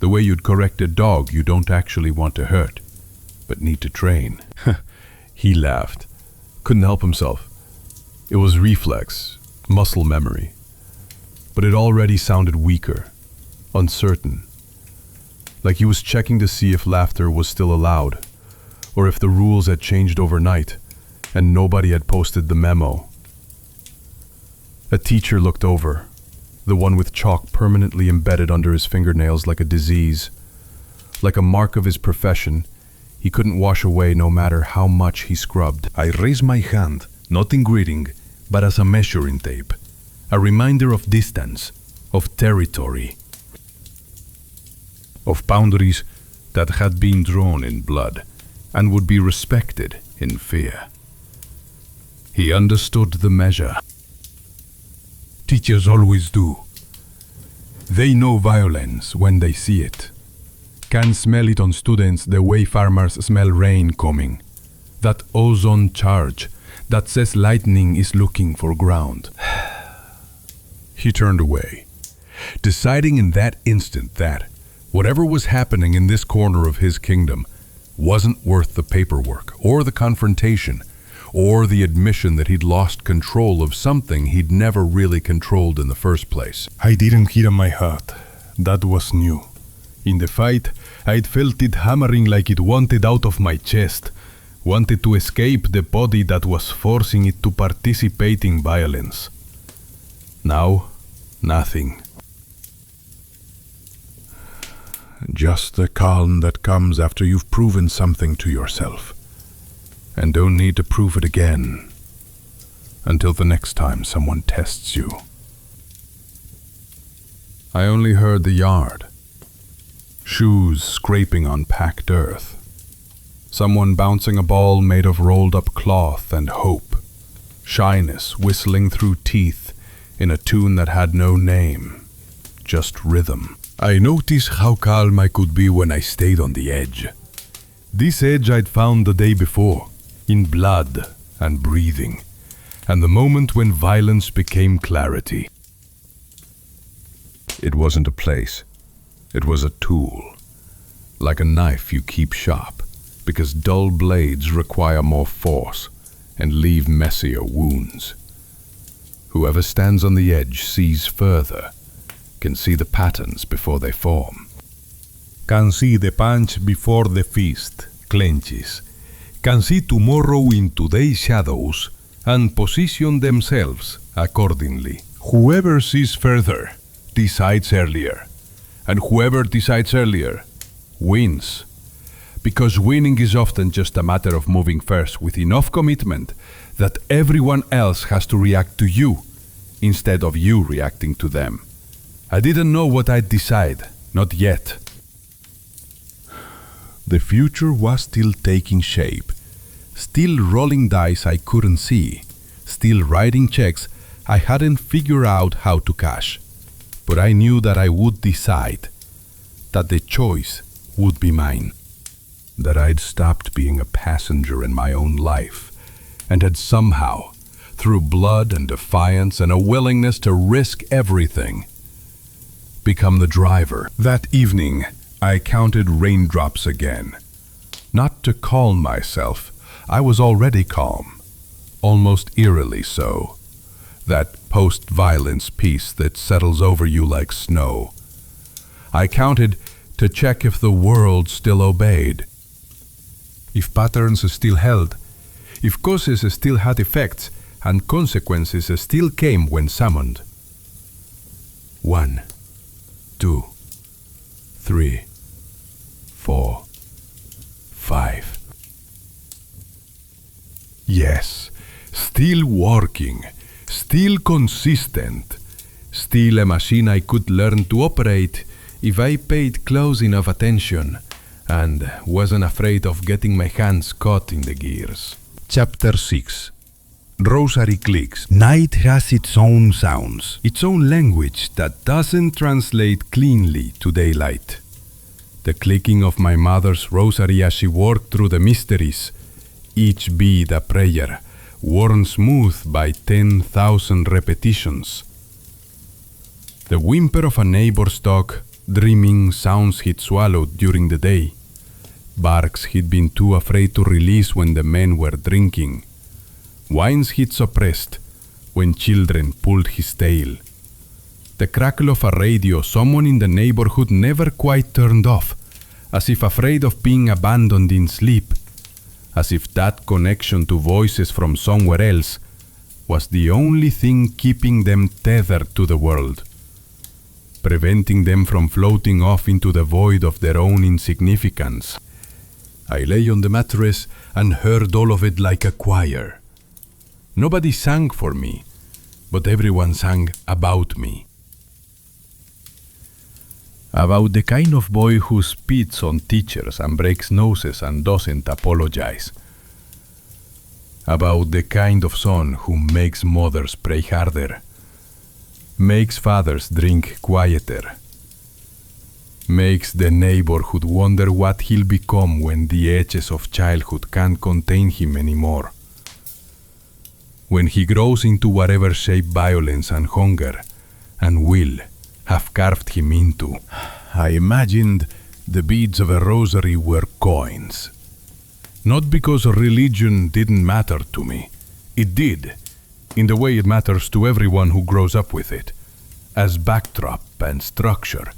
the way you'd correct a dog you don't actually want to hurt, but need to train. He laughed, couldn't help himself. It was reflex, muscle memory, but it already sounded weaker, uncertain, like he was checking to see if laughter was still allowed, or if the rules had changed overnight and nobody had posted the memo. A teacher looked over, the one with chalk permanently embedded under his fingernails like a disease, like a mark of his profession he couldn't wash away no matter how much he scrubbed. I raised my hand, not in greeting, but as a measuring tape, a reminder of distance, of territory, of boundaries that had been drawn in blood and would be respected in fear. He understood the measure. Teachers always do. They know violence when they see it. Can smell it on students the way farmers smell rain coming. That ozone charge that says lightning is looking for ground. He turned away, deciding in that instant that whatever was happening in this corner of his kingdom wasn't worth the paperwork or the confrontation or the admission that he'd lost control of something he'd never really controlled in the first place. I didn't hear my heart. That was new. In the fight, I'd felt it hammering like it wanted out of my chest, wanted to escape the body that was forcing it to participate in violence. Now, nothing. Just the calm that comes after you've proven something to yourself, and don't need to prove it again until the next time someone tests you. I only heard the yard. Shoes scraping on packed earth. Someone bouncing a ball made of rolled-up cloth and hope. Shyness whistling through teeth in a tune that had no name, just rhythm. I noticed how calm I could be when I stayed on the edge. This edge I'd found the day before, in blood and breathing, and the moment when violence became clarity. It wasn't a place. It was a tool. Like a knife you keep sharp, because dull blades require more force and leave messier wounds. Whoever stands on the edge sees further, can see the patterns before they form. Can see the punch before the fist clenches, can see tomorrow in today's shadows and position themselves accordingly. Whoever sees further decides earlier, and whoever decides earlier wins. Because winning is often just a matter of moving first with enough commitment that everyone else has to react to you instead of you reacting to them. I didn't know what I'd decide, not yet. The future was still taking shape, still rolling dice I couldn't see, still writing checks I hadn't figured out how to cash. But I knew that I would decide, that the choice would be mine, that I'd stopped being a passenger in my own life and had somehow, through blood and defiance and a willingness to risk everything, become the driver. That evening, I counted raindrops again. Not to calm myself, I was already calm, almost eerily so. That post-violence peace that settles over you like snow. I counted to check if the world still obeyed, if patterns still held, if causes still had effects and consequences still came when summoned. 1, 2, 3, 4, 5. Yes, still working, still consistent, still a machine I could learn to operate if I paid close enough attention and wasn't afraid of getting my hands caught in the gears. Chapter 6. Rosary clicks. Night has its own sounds, its own language that doesn't translate cleanly to daylight. The clicking of my mother's rosary as she worked through the mysteries, each bead a prayer, worn smooth by 10,000 repetitions. The whimper of a neighbor's dog, dreaming sounds he'd swallowed during the day, barks he'd been too afraid to release when the men were drinking, whines he'd suppressed when children pulled his tail. The crackle of a radio someone in the neighborhood never quite turned off, as if afraid of being abandoned in sleep, as if that connection to voices from somewhere else was the only thing keeping them tethered to the world, preventing them from floating off into the void of their own insignificance. I lay on the mattress and heard all of it like a choir. Nobody sang for me, but everyone sang about me. About the kind of boy who spits on teachers and breaks noses and doesn't apologize. About the kind of son who makes mothers pray harder, makes fathers drink quieter, makes the neighborhood wonder what he'll become when the edges of childhood can't contain him anymore. When he grows into whatever shape violence and hunger and will have carved him into. I imagined the beads of a rosary were coins. Not because religion didn't matter to me. It did, in the way it matters to everyone who grows up with it, as backdrop and structure,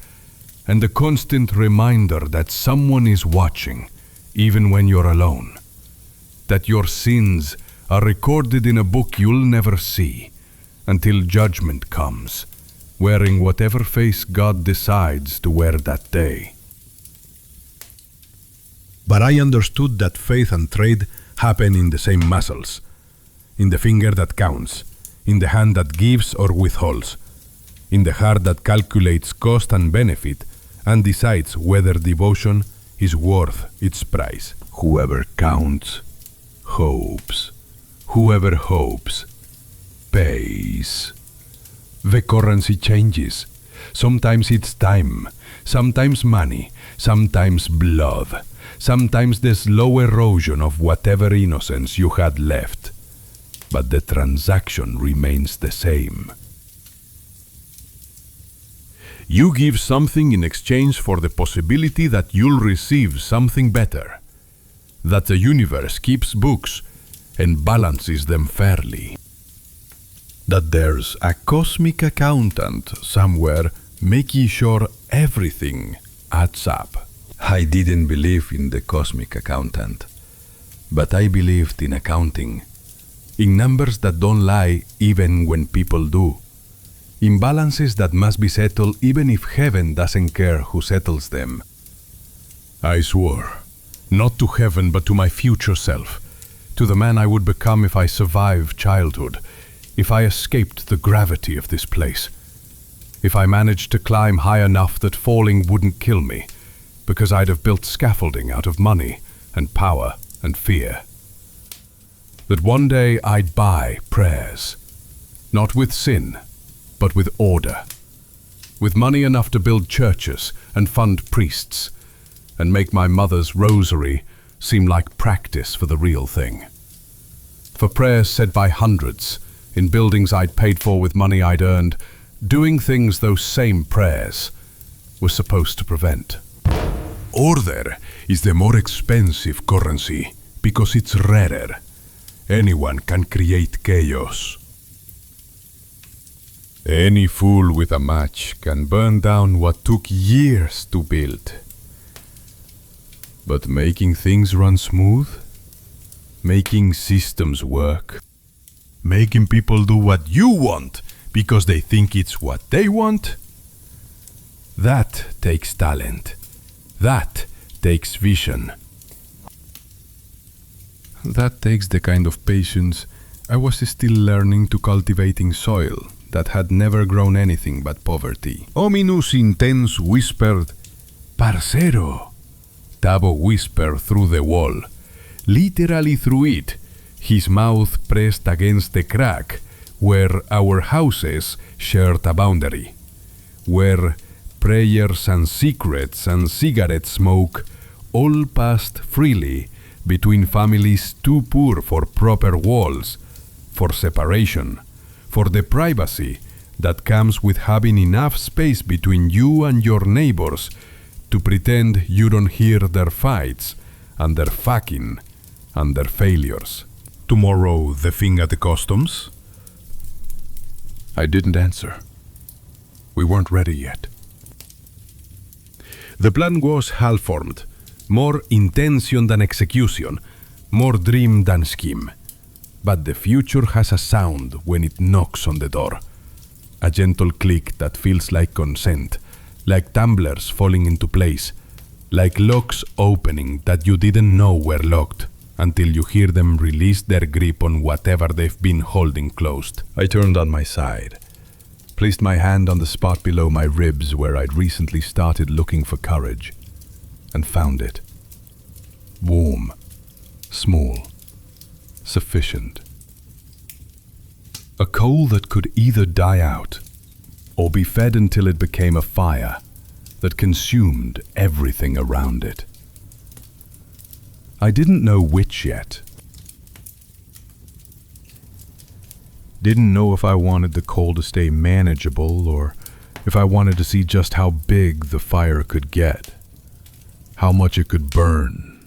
and the constant reminder that someone is watching, even when you're alone. That your sins are recorded in a book you'll never see, until judgment comes, wearing whatever face God decides to wear that day. But I understood that faith and trade happen in the same muscles, in the finger that counts, in the hand that gives or withholds, in the heart that calculates cost and benefit and decides whether devotion is worth its price. Whoever counts, hopes. Whoever hopes, pays. The currency changes. Sometimes it's time, sometimes money, sometimes blood, sometimes the slow erosion of whatever innocence you had left. But the transaction remains the same. You give something in exchange for the possibility that you'll receive something better, that the universe keeps books and balances them fairly, that there's a cosmic accountant somewhere making sure everything adds up. I didn't believe in the cosmic accountant, but I believed in accounting, in numbers that don't lie even when people do, in balances that must be settled even if heaven doesn't care who settles them. I swore, not to heaven but to my future self, to the man I would become if I survived childhood, if I escaped the gravity of this place, if I managed to climb high enough that falling wouldn't kill me, because I'd have built scaffolding out of money and power and fear. That one day I'd buy prayers, not with sin, but with order, with money enough to build churches and fund priests, and make my mother's rosary seem like practice for the real thing. For prayers said by hundreds, in buildings I'd paid for with money I'd earned, doing things those same prayers were supposed to prevent. Order is the more expensive currency because it's rarer. Anyone can create chaos. Any fool with a match can burn down what took years to build. But making things run smooth, making systems work, making people do what you want because they think it's what they want, that takes talent. That takes vision. That takes the kind of patience I was still learning to cultivating soil that had never grown anything but poverty. Ominous intense whispered, "Parcero." Tabo whispered through the wall, literally through it, his mouth pressed against the crack where our houses shared a boundary, where prayers and secrets and cigarette smoke all passed freely between families too poor for proper walls, for separation, for the privacy that comes with having enough space between you and your neighbors to pretend you don't hear their fights and their fucking and their failures. Tomorrow the thing at the customs? I didn't answer. We weren't ready yet. The plan was half-formed, more intention than execution, more dream than scheme. But the future has a sound when it knocks on the door. A gentle click that feels like consent, like tumblers falling into place, like locks opening that you didn't know were locked until you hear them release their grip on whatever they've been holding closed. I turned on my side, placed my hand on the spot below my ribs where I'd recently started looking for courage, and found it. Warm, small, sufficient. A coal that could either die out or be fed until it became a fire that consumed everything around it. I didn't know which yet. Didn't know if I wanted the coal to stay manageable or if I wanted to see just how big the fire could get, how much it could burn,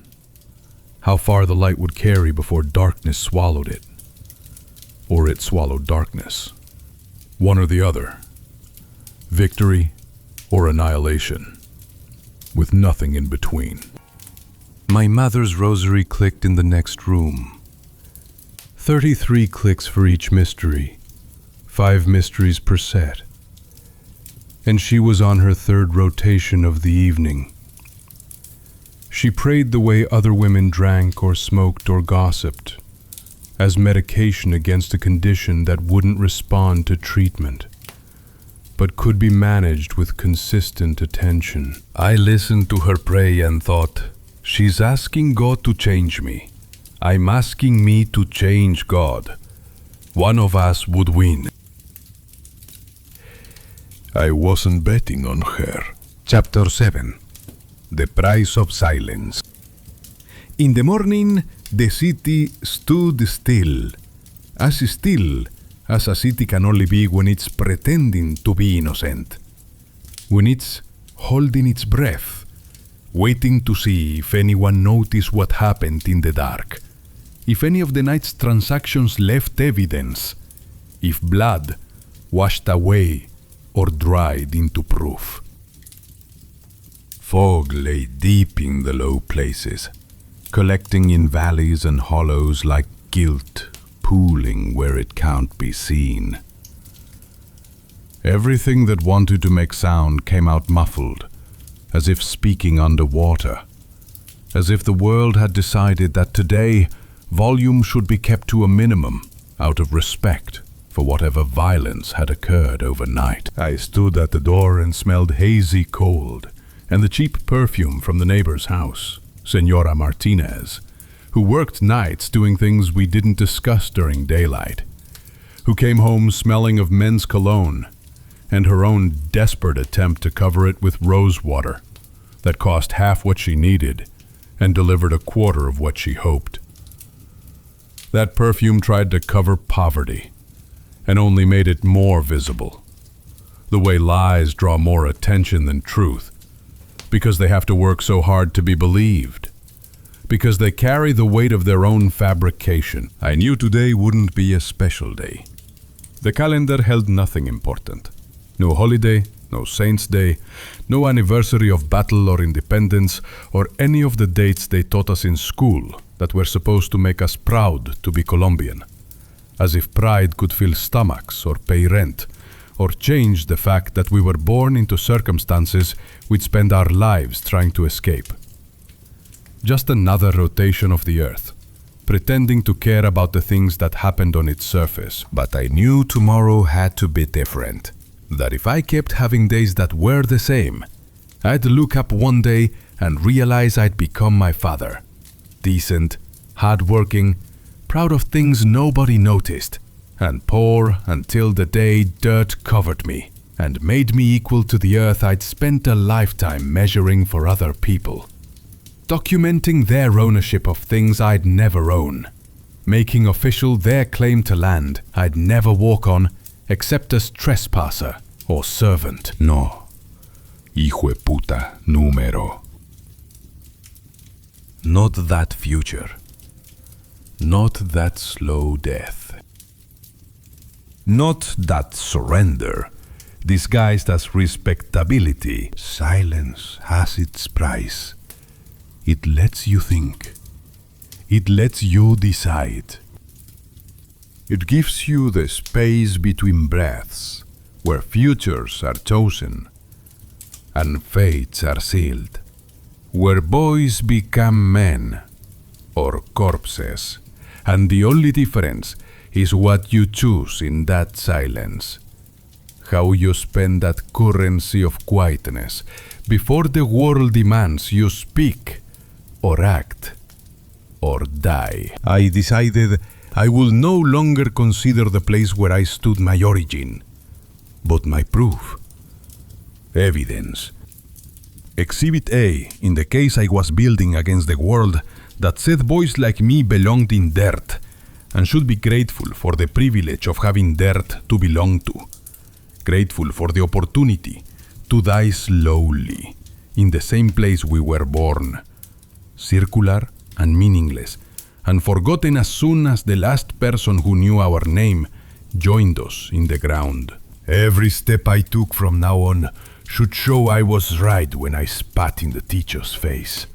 how far the light would carry before darkness swallowed it, or it swallowed darkness. One or the other. Victory or annihilation, with nothing in between. My mother's rosary clicked in the next room. 33 clicks for each mystery, 5 mysteries per set. And she was on her third rotation of the evening. She prayed the way other women drank or smoked or gossiped, as medication against a condition that wouldn't respond to treatment. but could be managed with consistent attention. I listened to her pray and thought, she's asking God to change me. I'm asking me to change God. One of us would win. I wasn't betting on her. Chapter 7. The Price of Silence. In the morning, the city stood still as a city can only be when it's pretending to be innocent. When it's holding its breath, waiting to see if anyone noticed what happened in the dark, if any of the night's transactions left evidence, if blood washed away or dried into proof. Fog lay deep in the low places, collecting in valleys and hollows like guilt, pooling where it can't be seen. Everything that wanted to make sound came out muffled, as if speaking underwater, as if the world had decided that today volume should be kept to a minimum out of respect for whatever violence had occurred overnight. I stood at the door and smelled hazy cold and the cheap perfume from the neighbor's house, Senora Martinez, who worked nights doing things we didn't discuss during daylight, who came home smelling of men's cologne and her own desperate attempt to cover it with rose water that cost half what she needed and delivered a quarter of what she hoped. That perfume tried to cover poverty and only made it more visible, the way lies draw more attention than truth, because they have to work so hard to be believed, because they carry the weight of their own fabrication. I knew today wouldn't be a special day. The calendar held nothing important. No holiday, no Saints' Day, no anniversary of battle or independence, or any of the dates they taught us in school that were supposed to make us proud to be Colombian. As if pride could fill stomachs or pay rent, or change the fact that we were born into circumstances we'd spend our lives trying to escape. Just another rotation of the earth, pretending to care about the things that happened on its surface. But I knew tomorrow had to be different. That if I kept having days that were the same, I'd look up one day and realize I'd become my father. Decent, hardworking, proud of things nobody noticed, and poor until the day dirt covered me and made me equal to the earth I'd spent a lifetime measuring for other people. Documenting their ownership of things I'd never own, making official their claim to land I'd never walk on except as trespasser or servant. No, hijo de puta número. Not that future. Not that slow death. Not that surrender, disguised as respectability. Silence has its price. It lets you think. It lets you decide. It gives you the space between breaths, where futures are chosen and fates are sealed, where boys become men or corpses, and the only difference is what you choose in that silence, how you spend that currency of quietness before the world demands you speak or act or die. I decided I will no longer consider the place where I stood my origin, but my proof, evidence. Exhibit A in the case I was building against the world that said boys like me belonged in dirt and should be grateful for the privilege of having dirt to belong to, grateful for the opportunity to die slowly in the same place we were born, circular and meaningless, and forgotten as soon as the last person who knew our name joined us in the ground. Every step I took from now on should show I was right when I spat in the teacher's face.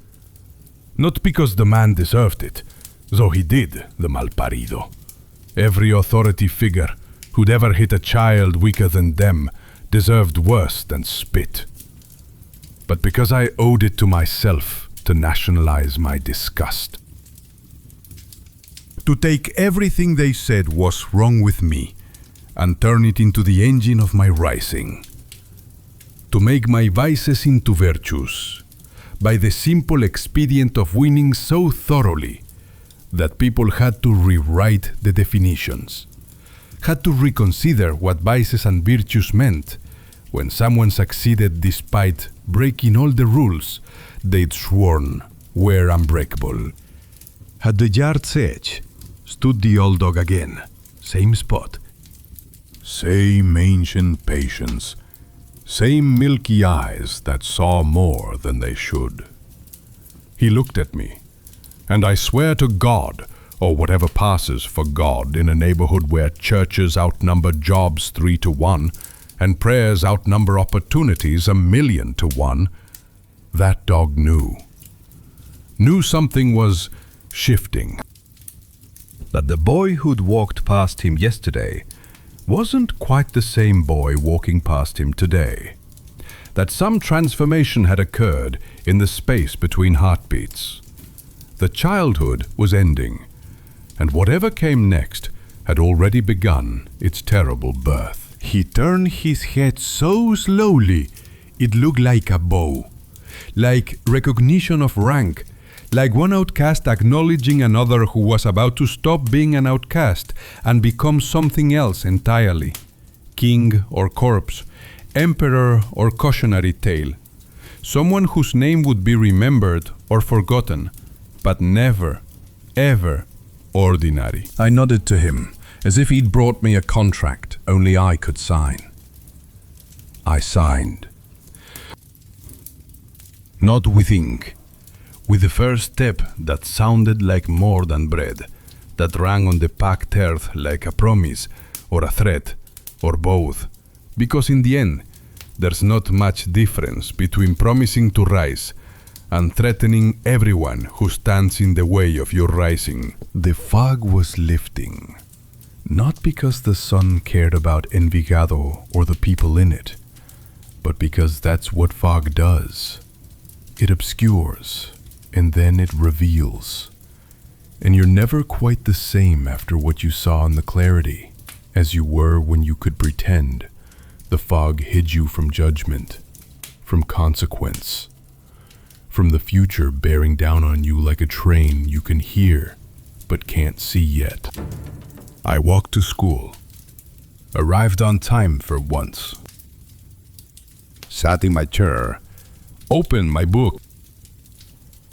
Not because the man deserved it, though he did, the malparido. Every authority figure who'd ever hit a child weaker than them deserved worse than spit. But because I owed it to myself to nationalize my disgust. To take everything they said was wrong with me and turn it into the engine of my rising. to make my vices into virtues, by the simple expedient of winning so thoroughly that people had to rewrite the definitions, had to reconsider what vices and virtues meant when someone succeeded despite breaking all the rules they'd sworn were unbreakable. At the yard's edge stood the old dog again, same spot. Same ancient patience, same milky eyes that saw more than they should. He looked at me, and I swear to God, or whatever passes for God in a neighborhood where churches outnumber jobs 3 to 1, and prayers outnumber opportunities 1,000,000 to 1, that dog knew. Knew something was shifting. That the boy who'd walked past him yesterday wasn't quite the same boy walking past him today. That some transformation had occurred in the space between heartbeats. The childhood was ending, and whatever came next had already begun its terrible birth. He turned his head so slowly it looked like a bow, like recognition of rank, like one outcast acknowledging another who was about to stop being an outcast and become something else entirely. King or corpse, emperor or cautionary tale. Someone whose name would be remembered or forgotten, but never, ever ordinary. I nodded to him, as if he'd brought me a contract only I could sign. I signed. Not with ink. With the first step that sounded like more than bread, that rang on the packed earth like a promise or a threat or both, because in the end, there's not much difference between promising to rise and threatening everyone who stands in the way of your rising. The fog was lifting, not because the sun cared about Envigado or the people in it, but because that's what fog does. It obscures, and then it reveals. And you're never quite the same after what you saw in the clarity as you were when you could pretend the fog hid you from judgment, from consequence, from the future bearing down on you like a train you can hear but can't see yet. I walked to school, arrived on time for once, sat in my chair, opened my book,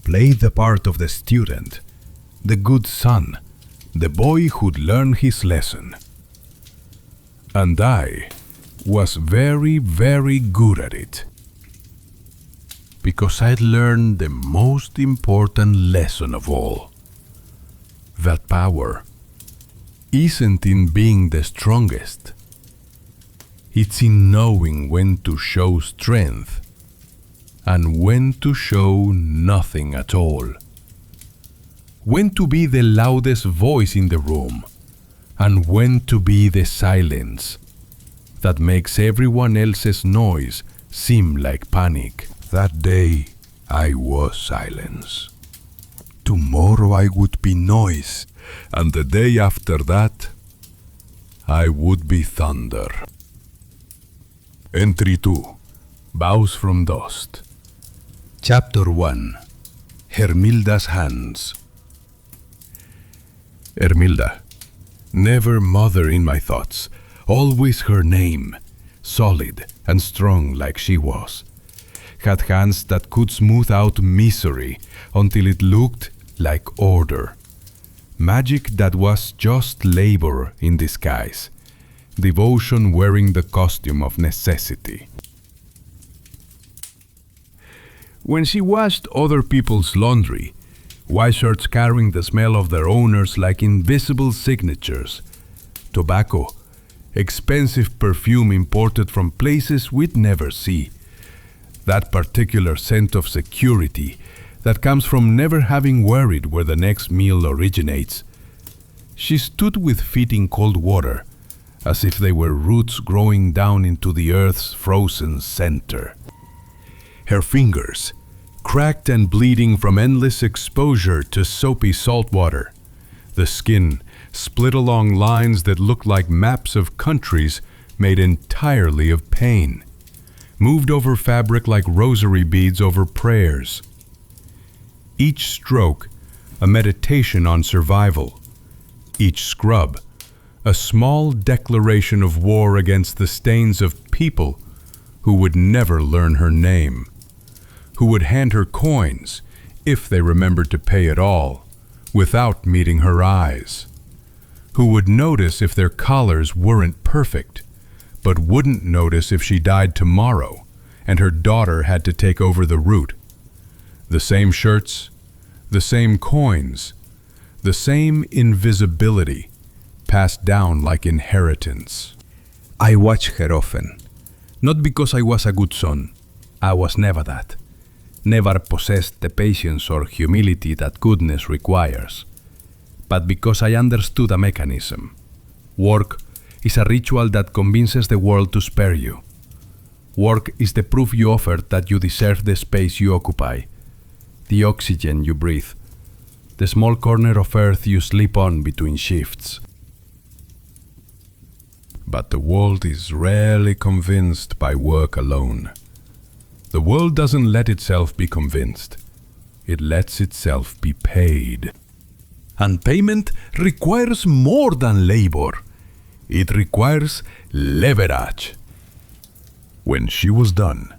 played the part of the student, the good son, the boy who'd learned his lesson. And I was very, very good at it. Because I'd learned the most important lesson of all. That power isn't in being the strongest. It's in knowing when to show strength and when to show nothing at all. When to be the loudest voice in the room, and when to be the silence that makes everyone else's noise seem like panic. That day, I was silence. Tomorrow I would be noise, and the day after that, I would be thunder. Entry 2. Vows from Dust. Chapter 1. Hermilda's Hands. Hermilda. Never mother in my thoughts. Always her name. Solid and strong like she was. Had hands that could smooth out misery until it looked like order. Magic that was just labor in disguise. Devotion wearing the costume of necessity. When she washed other people's laundry, white shirts carrying the smell of their owners like invisible signatures, tobacco, expensive perfume imported from places we'd never see, that particular scent of security that comes from never having worried where the next meal originates. She stood with feet in cold water, as if they were roots growing down into the earth's frozen center. Her fingers, cracked and bleeding from endless exposure to soapy salt water. The skin, split along lines that looked like maps of countries made entirely of pain. moved over fabric like rosary beads over prayers. Each stroke, a meditation on survival. Each scrub, a small declaration of war against the stains of people who would never learn her name, who would hand her coins, if they remembered to pay at all, without meeting her eyes, who would notice if their collars weren't perfect, but wouldn't notice if she died tomorrow and her daughter had to take over the route. The same shirts, the same coins, the same invisibility, passed down like inheritance. I watched her often, not because I was a good son. I was never that. Never possessed the patience or humility that goodness requires, but because I understood a mechanism. Work is a ritual that convinces the world to spare you. Work is the proof you offered that you deserve the space you occupy, the oxygen you breathe, the small corner of earth you sleep on between shifts. But the world is rarely convinced by work alone. The world doesn't let itself be convinced. It lets itself be paid. And payment requires more than labor. It requires leverage. When she was done,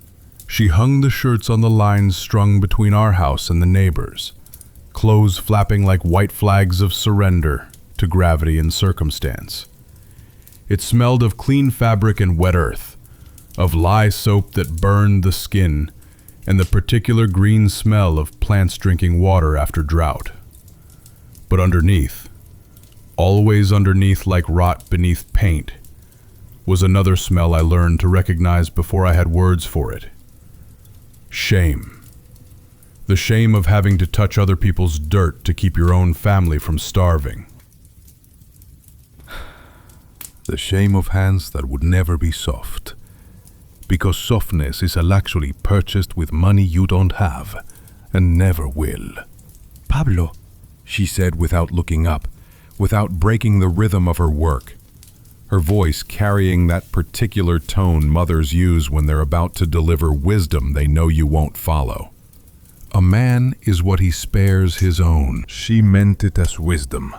she hung the shirts on the lines strung between our house and the neighbors, clothes flapping like white flags of surrender to gravity and circumstance. It smelled of clean fabric and wet earth, of lye soap that burned the skin, and the particular green smell of plants drinking water after drought. But underneath, always underneath like rot beneath paint, was another smell I learned to recognize before I had words for it. Shame. The shame of having to touch other people's dirt to keep your own family from starving. The shame of hands that would never be soft, because softness is a luxury purchased with money you don't have and never will. Pablo, she said without looking up, without breaking the rhythm of her work, her voice carrying that particular tone mothers use when they're about to deliver wisdom they know you won't follow. A man is what he spares his own. She meant it as wisdom,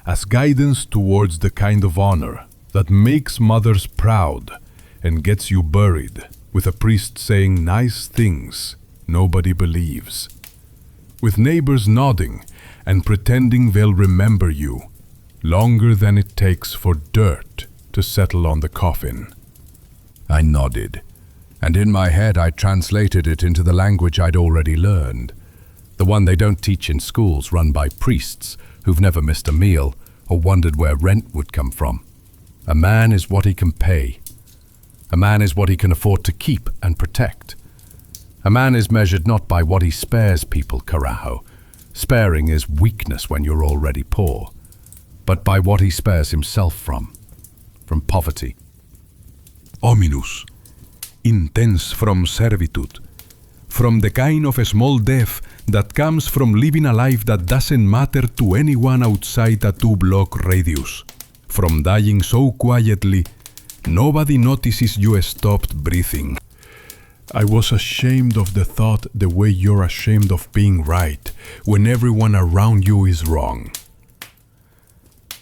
as guidance towards the kind of honor that makes mothers proud and gets you buried with a priest saying nice things nobody believes, with neighbors nodding and pretending they'll remember you longer than it takes for dirt to settle on the coffin. I nodded, and in my head I translated it into the language I'd already learned, the one they don't teach in schools run by priests who've never missed a meal or wondered where rent would come from. A man is what he can pay. A man is what he can afford to keep and protect. A man is measured not by what he spares people, carajo. Sparing is weakness when you're already poor, but by what he spares himself from poverty. Ominous, intense from servitude, from the kind of a small death that comes from living a life that doesn't matter to anyone outside a 2-block radius, from dying so quietly nobody notices you stopped breathing. I was ashamed of the thought the way you're ashamed of being right when everyone around you is wrong.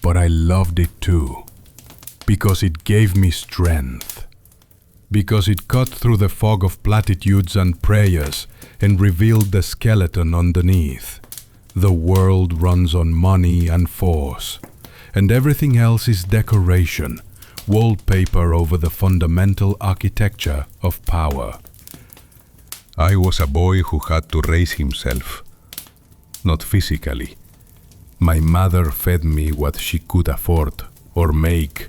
But I loved it too, because it gave me strength, because it cut through the fog of platitudes and prayers and revealed the skeleton underneath. The world runs on money and force, and everything else is decoration, wallpaper over the fundamental architecture of power. I was a boy who had to raise himself, not physically. My mother fed me what she could afford, or make,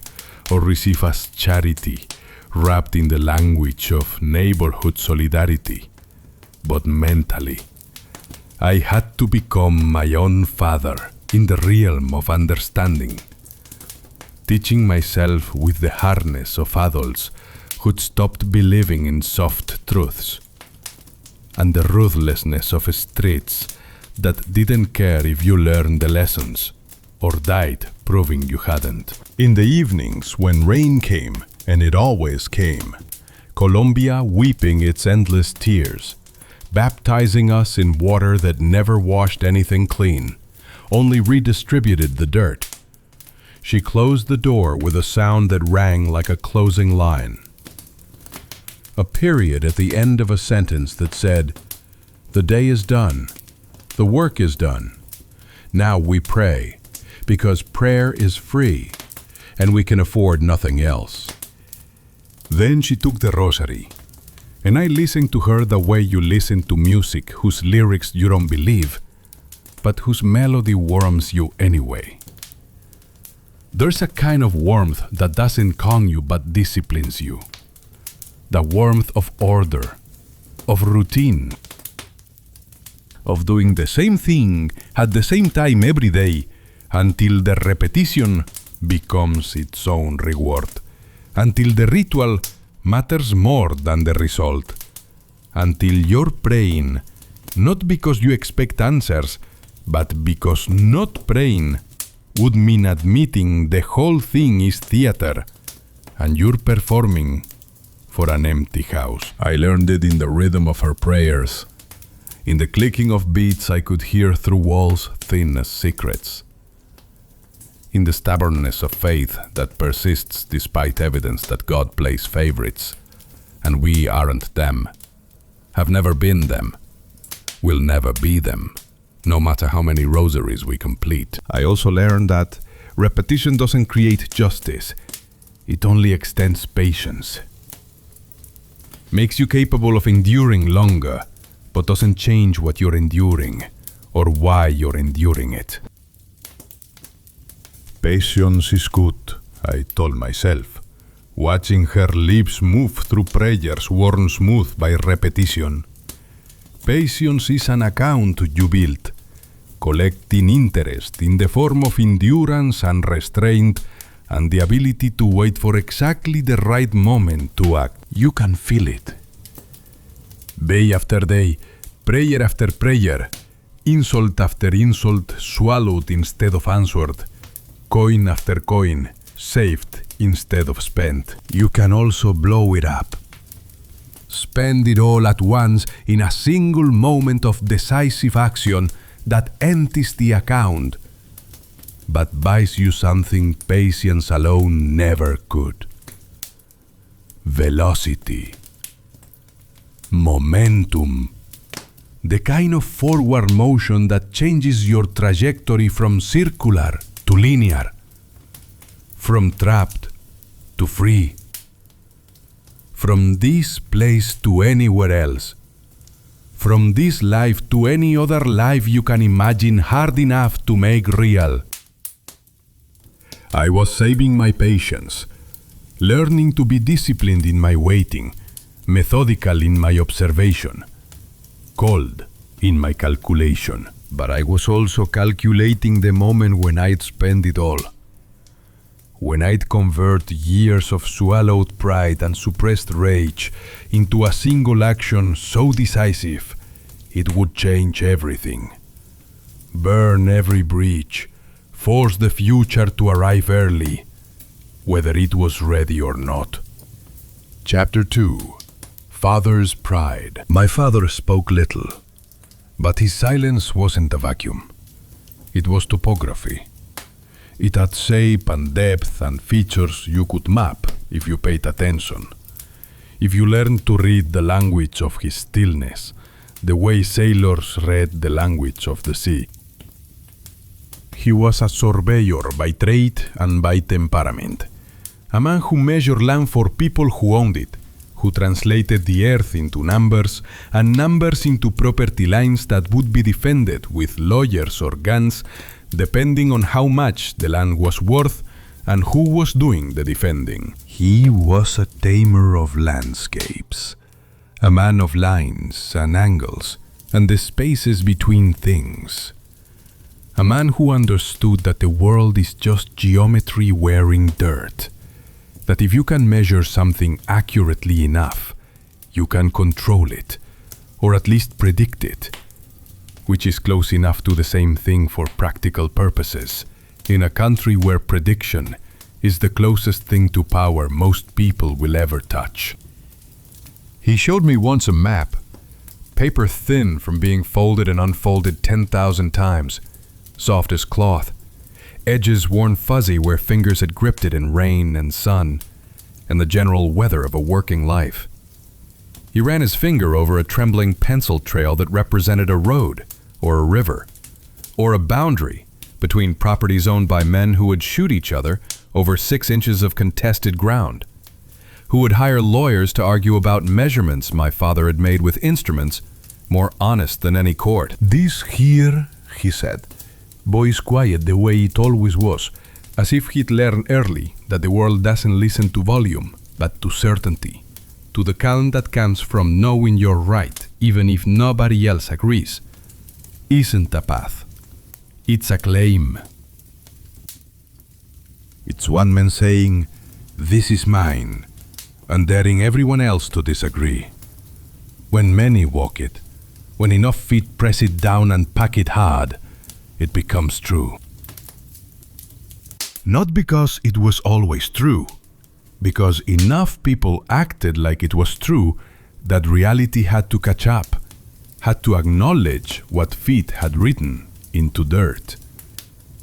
or receive as charity, wrapped in the language of neighborhood solidarity. But mentally, I had to become my own father in the realm of understanding, teaching myself with the hardness of adults who'd stopped believing in soft truths, and the ruthlessness of streets that didn't care if you learned the lessons or died proving you hadn't. In the evenings when rain came, and it always came, Colombia weeping its endless tears, baptizing us in water that never washed anything clean, only redistributed the dirt. She closed the door with a sound that rang like a closing line. A period at the end of a sentence that said, "The day is done. The work is done. Now we pray, because prayer is free, and we can afford nothing else." Then she took the rosary, and I listened to her the way you listen to music whose lyrics you don't believe, but whose melody warms you anyway. There's a kind of warmth that doesn't calm you but disciplines you. The warmth of order, of routine, of doing the same thing at the same time every day until the repetition becomes its own reward, until the ritual matters more than the result, until you're praying not because you expect answers, but because not praying would mean admitting the whole thing is theater and you're performing for an empty house. I learned it in the rhythm of her prayers. In the clicking of beats I could hear through walls thin as secrets. In the stubbornness of faith that persists despite evidence that God plays favorites, and we aren't them, have never been them, will never be them, no matter how many rosaries we complete. I also learned that repetition doesn't create justice, it only extends patience. Makes you capable of enduring longer, but doesn't change what you're enduring, or why you're enduring it. Patience is good, I told myself, watching her lips move through prayers worn smooth by repetition. Patience is an account you build, collecting interest in the form of endurance and restraint and the ability to wait for exactly the right moment to act. You can feel it. Day after day, prayer after prayer, insult after insult swallowed instead of answered, coin after coin saved instead of spent. You can also blow it up. Spend it all at once in a single moment of decisive action that empties the account, but buys you something patience alone never could. Velocity. Momentum. The kind of forward motion that changes your trajectory from circular to linear, from trapped to free, from this place to anywhere else, from this life to any other life you can imagine hard enough to make real. I was saving my patience, learning to be disciplined in my waiting, methodical in my observation, cold in my calculation. But I was also calculating the moment when I'd spend it all. When I'd convert years of swallowed pride and suppressed rage into a single action so decisive, it would change everything. Burn every breach, force the future to arrive early, whether it was ready or not. Chapter 2. Father's Pride. My father spoke little, but his silence wasn't a vacuum. It was topography. It had shape and depth and features you could map if you paid attention. If you learned to read the language of his stillness, the way sailors read the language of the sea. He was a surveyor by trade and by temperament, a man who measured land for people who owned it, who translated the earth into numbers and numbers into property lines that would be defended with lawyers or guns, depending on how much the land was worth and who was doing the defending. He was a tamer of landscapes, a man of lines and angles and the spaces between things. A man who understood that the world is just geometry wearing dirt, that if you can measure something accurately enough, you can control it, or at least predict it, which is close enough to the same thing for practical purposes, in a country where prediction is the closest thing to power most people will ever touch. He showed me once a map, paper thin from being folded and unfolded 10,000 times, soft as cloth, edges worn fuzzy where fingers had gripped it in rain and sun, and the general weather of a working life. He ran his finger over a trembling pencil trail that represented a road, or a river, or a boundary between properties owned by men who would shoot each other over 6 inches of contested ground, who would hire lawyers to argue about measurements my father had made with instruments more honest than any court. "This here," he said, "boy's quiet the way it always was, as if he'd learned early that the world doesn't listen to volume, but to certainty, to the calm that comes from knowing you're right, even if nobody else agrees. Isn't a path. It's a claim. It's one man saying, 'This is mine,' and daring everyone else to disagree. When many walk it, when enough feet press it down and pack it hard, it becomes true." Not because it was always true, because enough people acted like it was true that reality had to catch up, had to acknowledge what feet had written into dirt.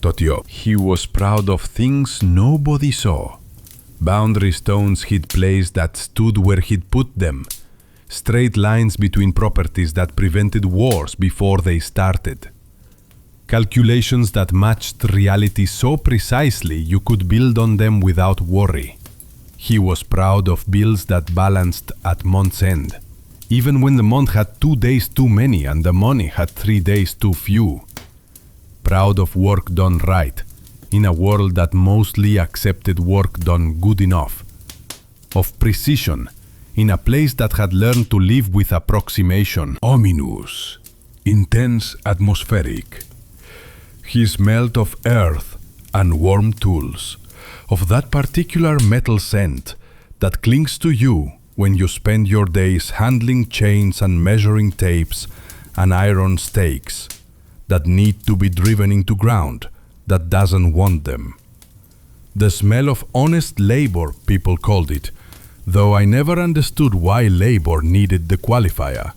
Totio, he was proud of things nobody saw. Boundary stones he'd placed that stood where he'd put them. Straight lines between properties that prevented wars before they started. Calculations that matched reality so precisely you could build on them without worry. He was proud of bills that balanced at month's end, even when the month had 2 days too many and the money had 3 days too few. Proud of work done right, in a world that mostly accepted work done good enough. Of precision, in a place that had learned to live with approximation. Ominous, intense, atmospheric. He smelled of earth and warm tools, of that particular metal scent that clings to you when you spend your days handling chains and measuring tapes and iron stakes that need to be driven into ground that doesn't want them. The smell of honest labor, people called it, though I never understood why labor needed the qualifier,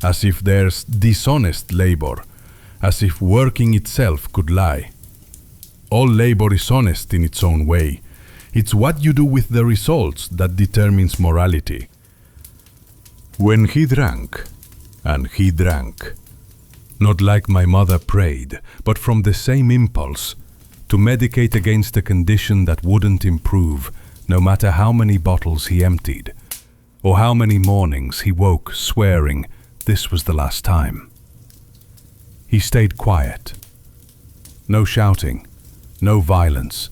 as if there's dishonest labor, as if working itself could lie. All labor is honest in its own way. It's what you do with the results that determines morality. When he drank, and he drank, not like my mother prayed, but from the same impulse, to medicate against a condition that wouldn't improve, no matter how many bottles he emptied, or how many mornings he woke swearing this was the last time. He stayed quiet. No shouting, no violence,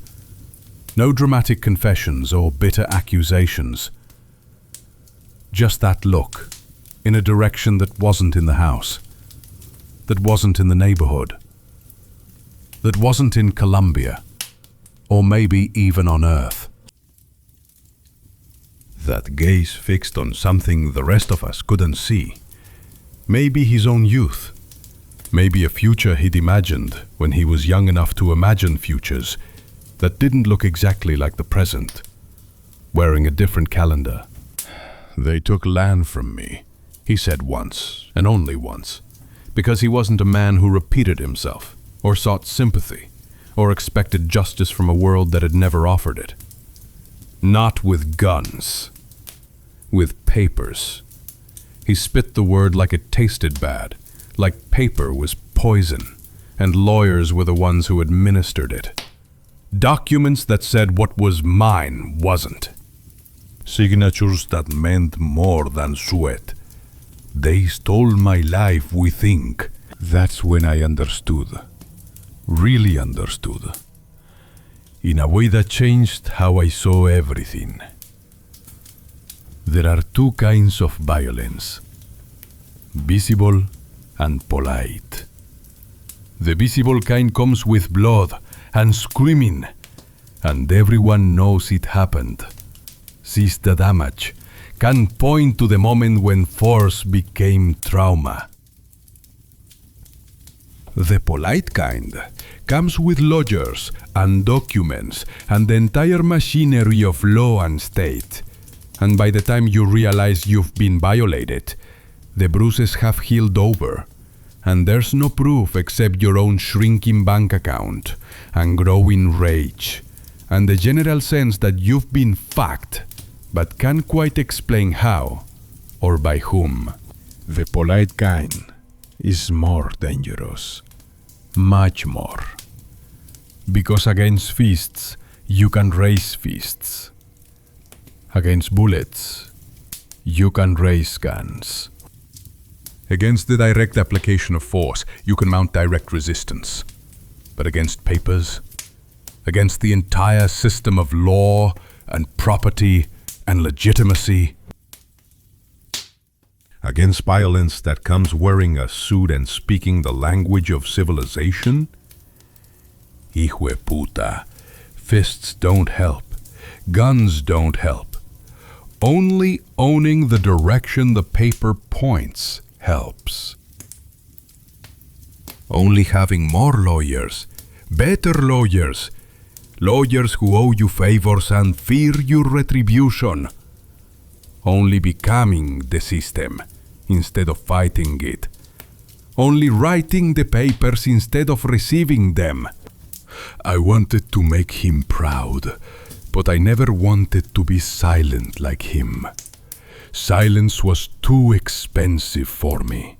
no dramatic confessions or bitter accusations. Just that look, in a direction that wasn't in the house, that wasn't in the neighborhood, that wasn't in Colombia, or maybe even on Earth. That gaze fixed on something the rest of us couldn't see. Maybe his own youth. Maybe a future he'd imagined when he was young enough to imagine futures that didn't look exactly like the present, wearing a different calendar. "They took land from me," he said once, and only once, because he wasn't a man who repeated himself, or sought sympathy, or expected justice from a world that had never offered it. Not with guns, with papers. He spit the word like it tasted bad, like paper was poison, and lawyers were the ones who administered it. Documents that said what was mine wasn't. Signatures that meant more than sweat. They stole my life, we think. That's when I understood. Really understood. In a way that changed how I saw everything. There are 2 kinds of violence. Visible and polite. The visible kind comes with blood and screaming, and everyone knows it happened, sees the damage, can point to the moment when force became trauma. The polite kind comes with lawyers and documents and the entire machinery of law and state, And by the time you realize you've been violated, the bruises have healed over, and there's no proof except your own shrinking bank account and growing rage, and the general sense that you've been fucked, but can't quite explain how or by whom. The polite kind is more dangerous. Much more. Because against fists, you can raise fists. Against bullets, you can raise guns. Against the direct application of force, you can mount direct resistance. But against papers, against the entire system of law and property and legitimacy, Against violence that comes wearing a suit and speaking the language of civilization? Hijo de puta, fists don't help. Guns don't help. Only owning the direction the paper points helps. Only having more lawyers, better lawyers, lawyers who owe you favors and fear your retribution. Only becoming the system instead of fighting it. Only writing the papers instead of receiving them. I wanted to make him proud, but I never wanted to be silent like him. Silence was too expensive for me.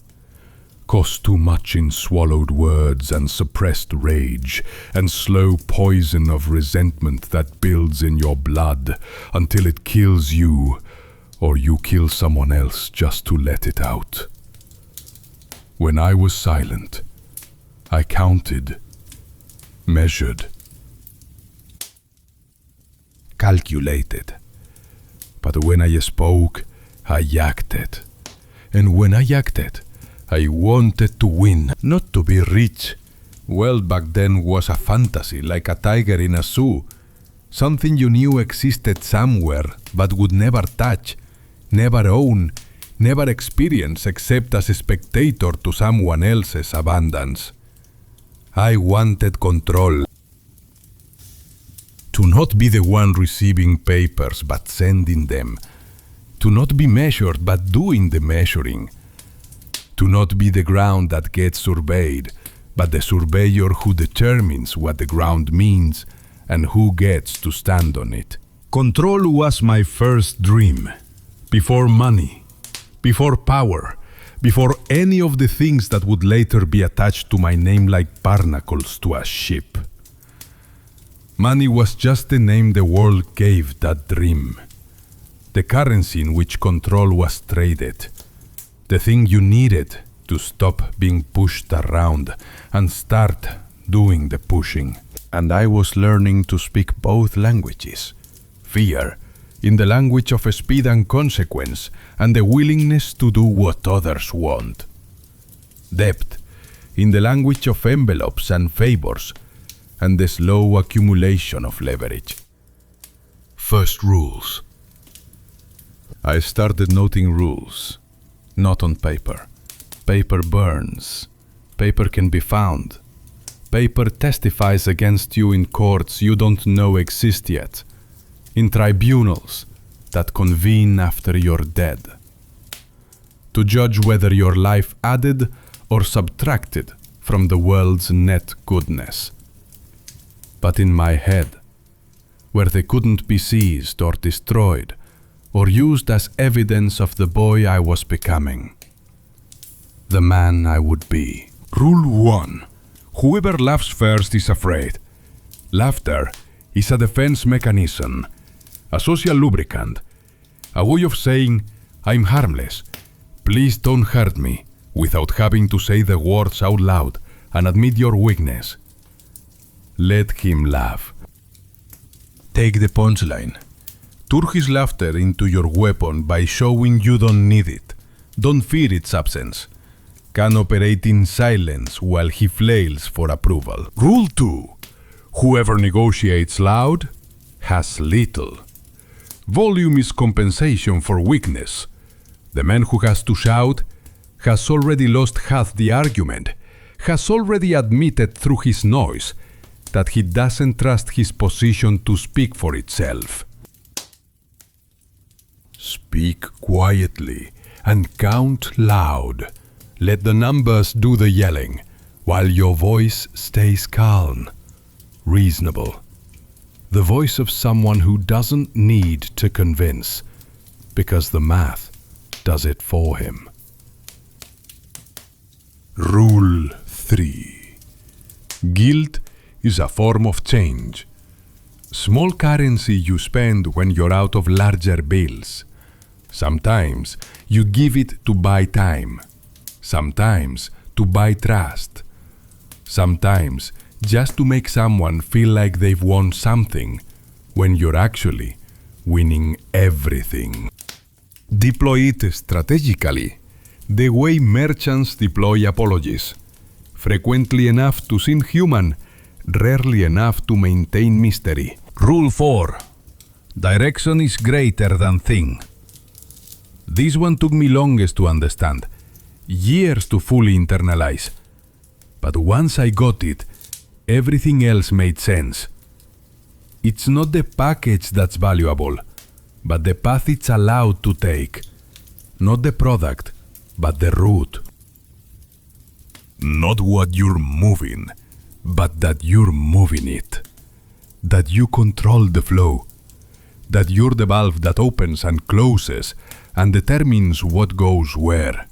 Cost too much in swallowed words and suppressed rage and slow poison of resentment that builds in your blood until it kills you, or you kill someone else just to let it out. When I was silent, I counted, measured, calculated. But when I spoke, I acted. And when I acted, I wanted to win, not to be rich. Well, back then was a fantasy, like a tiger in a zoo. Something you knew existed somewhere, but would never touch, never own, never experience except as a spectator to someone else's abundance. I wanted control. To not be the one receiving papers but sending them. To not be measured but doing the measuring. To not be the ground that gets surveyed, but the surveyor who determines what the ground means and who gets to stand on it. Control was my first dream. Before money, before power, before any of the things that would later be attached to my name like barnacles to a ship. Money was just the name the world gave that dream. The currency in which control was traded. The thing you needed to stop being pushed around and start doing the pushing. And I was learning to speak both languages. Fear, in the language of speed and consequence, and the willingness to do what others want. Depth, in the language of envelopes and favors, and the slow accumulation of leverage. First rules. I started noting rules, not on paper. Paper burns. Paper can be found. Paper testifies against you in courts you don't know exist yet. In tribunals that convene after you're dead. To judge whether your life added or subtracted from the world's net goodness. But in my head, where they couldn't be seized or destroyed, or used as evidence of the boy I was becoming. The man I would be. Rule 1. Whoever laughs first is afraid. Laughter is a defense mechanism, a social lubricant, a way of saying, I'm harmless, please don't hurt me, without having to say the words out loud and admit your weakness. Let him laugh. Take the punchline. Turn his laughter into your weapon by showing you don't need it, don't fear its absence. Can operate in silence while he flails for approval. Rule 2. Whoever negotiates loud has little. Volume is compensation for weakness. The man who has to shout has already lost half the argument, has already admitted through his noise that he doesn't trust his position to speak for itself. Speak quietly and count loud. Let the numbers do the yelling, while your voice stays calm, reasonable. The voice of someone who doesn't need to convince, because the math does it for him. Rule 3. Guilt is a form of change. Small currency you spend when you're out of larger bills. Sometimes you give it to buy time. Sometimes to buy trust. Sometimes just to make someone feel like they've won something when you're actually winning everything. Deploy it strategically, the way merchants deploy apologies. Frequently enough to seem human, rarely enough to maintain mystery. Rule 4. Direction is greater than thing. This one took me longest to understand, years to fully internalize. But once I got it, everything else made sense. It's not the package that's valuable, but the path it's allowed to take. Not the product, but the route. Not what you're moving, but that you're moving it. That you control the flow. That you're the valve that opens and closes and determines what goes where,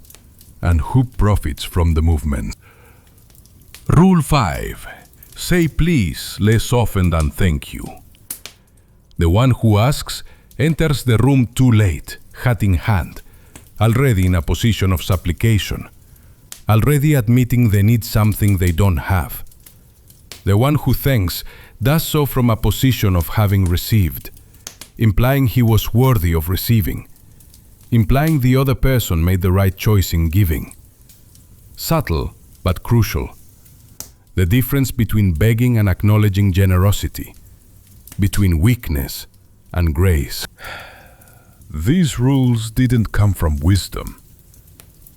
and who profits from the movement. Rule 5. Say please less often than thank you. The one who asks enters the room too late, hat in hand, already in a position of supplication, already admitting they need something they don't have. The one who thanks does so from a position of having received, implying he was worthy of receiving, implying the other person made the right choice in giving. Subtle, but crucial. The difference between begging and acknowledging generosity, between weakness and grace. These rules didn't come from wisdom.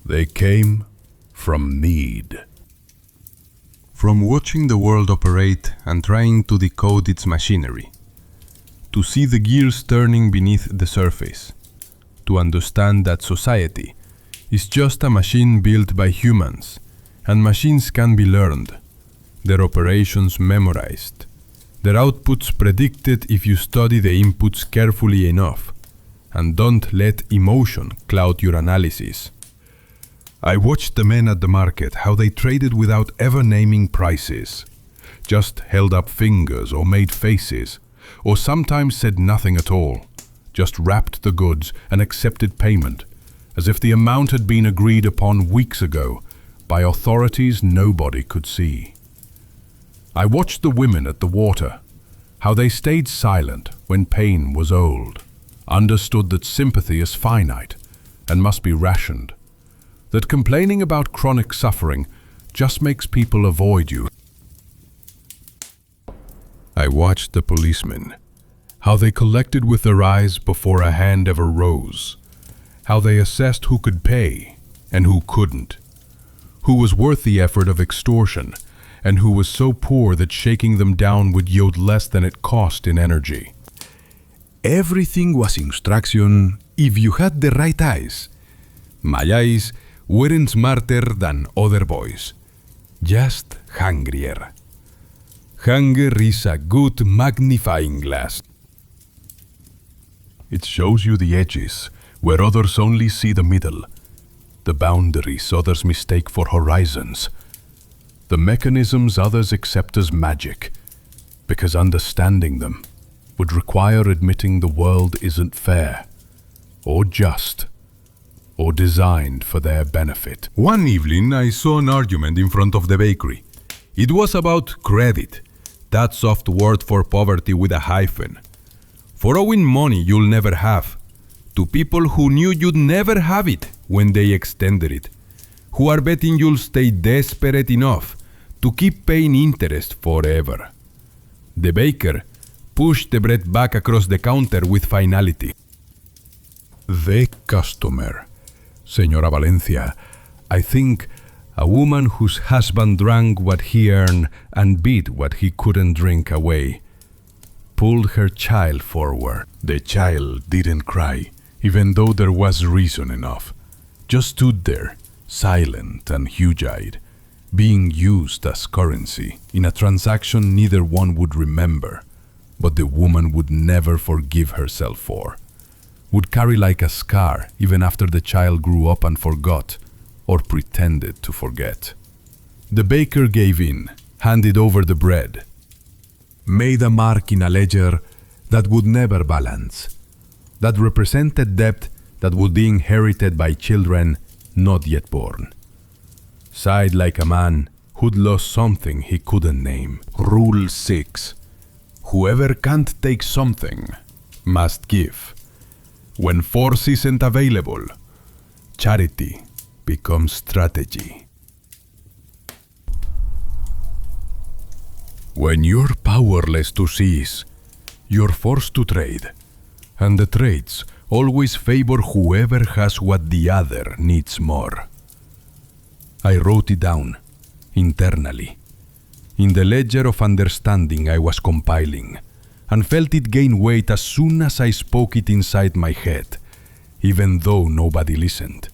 They came from need. From watching the world operate and trying to decode its machinery, to see the gears turning beneath the surface, to understand that society is just a machine built by humans, and machines can be learned, their operations memorized, their outputs predicted if you study the inputs carefully enough, and don't let emotion cloud your analysis. I watched the men at the market, how they traded without ever naming prices, just held up fingers or made faces, or sometimes said nothing at all, just wrapped the goods and accepted payment, as if the amount had been agreed upon weeks ago by authorities nobody could see. I watched the women at the water, how they stayed silent when pain was old, understood that sympathy is finite and must be rationed, that complaining about chronic suffering just makes people avoid you. I watched the policemen, how they collected with their eyes before a hand ever rose, how they assessed who could pay and who couldn't, who was worth the effort of extortion, and who was so poor that shaking them down would yield less than it cost in energy. Everything was instruction if you had the right eyes. My eyes weren't smarter than other boys, just hungrier. Hunger is a good magnifying glass. It shows you the edges, where others only see the middle, the boundaries others mistake for horizons, the mechanisms others accept as magic, because understanding them would require admitting the world isn't fair, or just, or designed for their benefit. One evening I saw an argument in front of the bakery. It was about credit, that soft word for poverty with a hyphen. For owing money you'll never have, to people who knew you'd never have it when they extended it, who are betting you'll stay desperate enough to keep paying interest forever. The baker pushed the bread back across the counter with finality. The customer, Señora Valencia, I think a woman whose husband drank what he earned and beat what he couldn't drink away, pulled her child forward. The child didn't cry. even though there was reason enough, just stood there, silent and huge-eyed, being used as currency in a transaction neither one would remember, but the woman would never forgive herself for, would carry like a scar even after the child grew up and forgot, or pretended to forget. The baker gave in, handed over the bread, made a mark in a ledger that would never balance, that represented debt that would be inherited by children not yet born. Sighed like a man who'd lost something he couldn't name. Rule 6. Whoever can't take something must give. When force isn't available, charity becomes strategy. When you're powerless to seize, you're forced to trade, and the trades always favor whoever has what the other needs more. I wrote it down, internally, in the ledger of understanding I was compiling, and felt it gain weight as soon as I spoke it inside my head, even though nobody listened.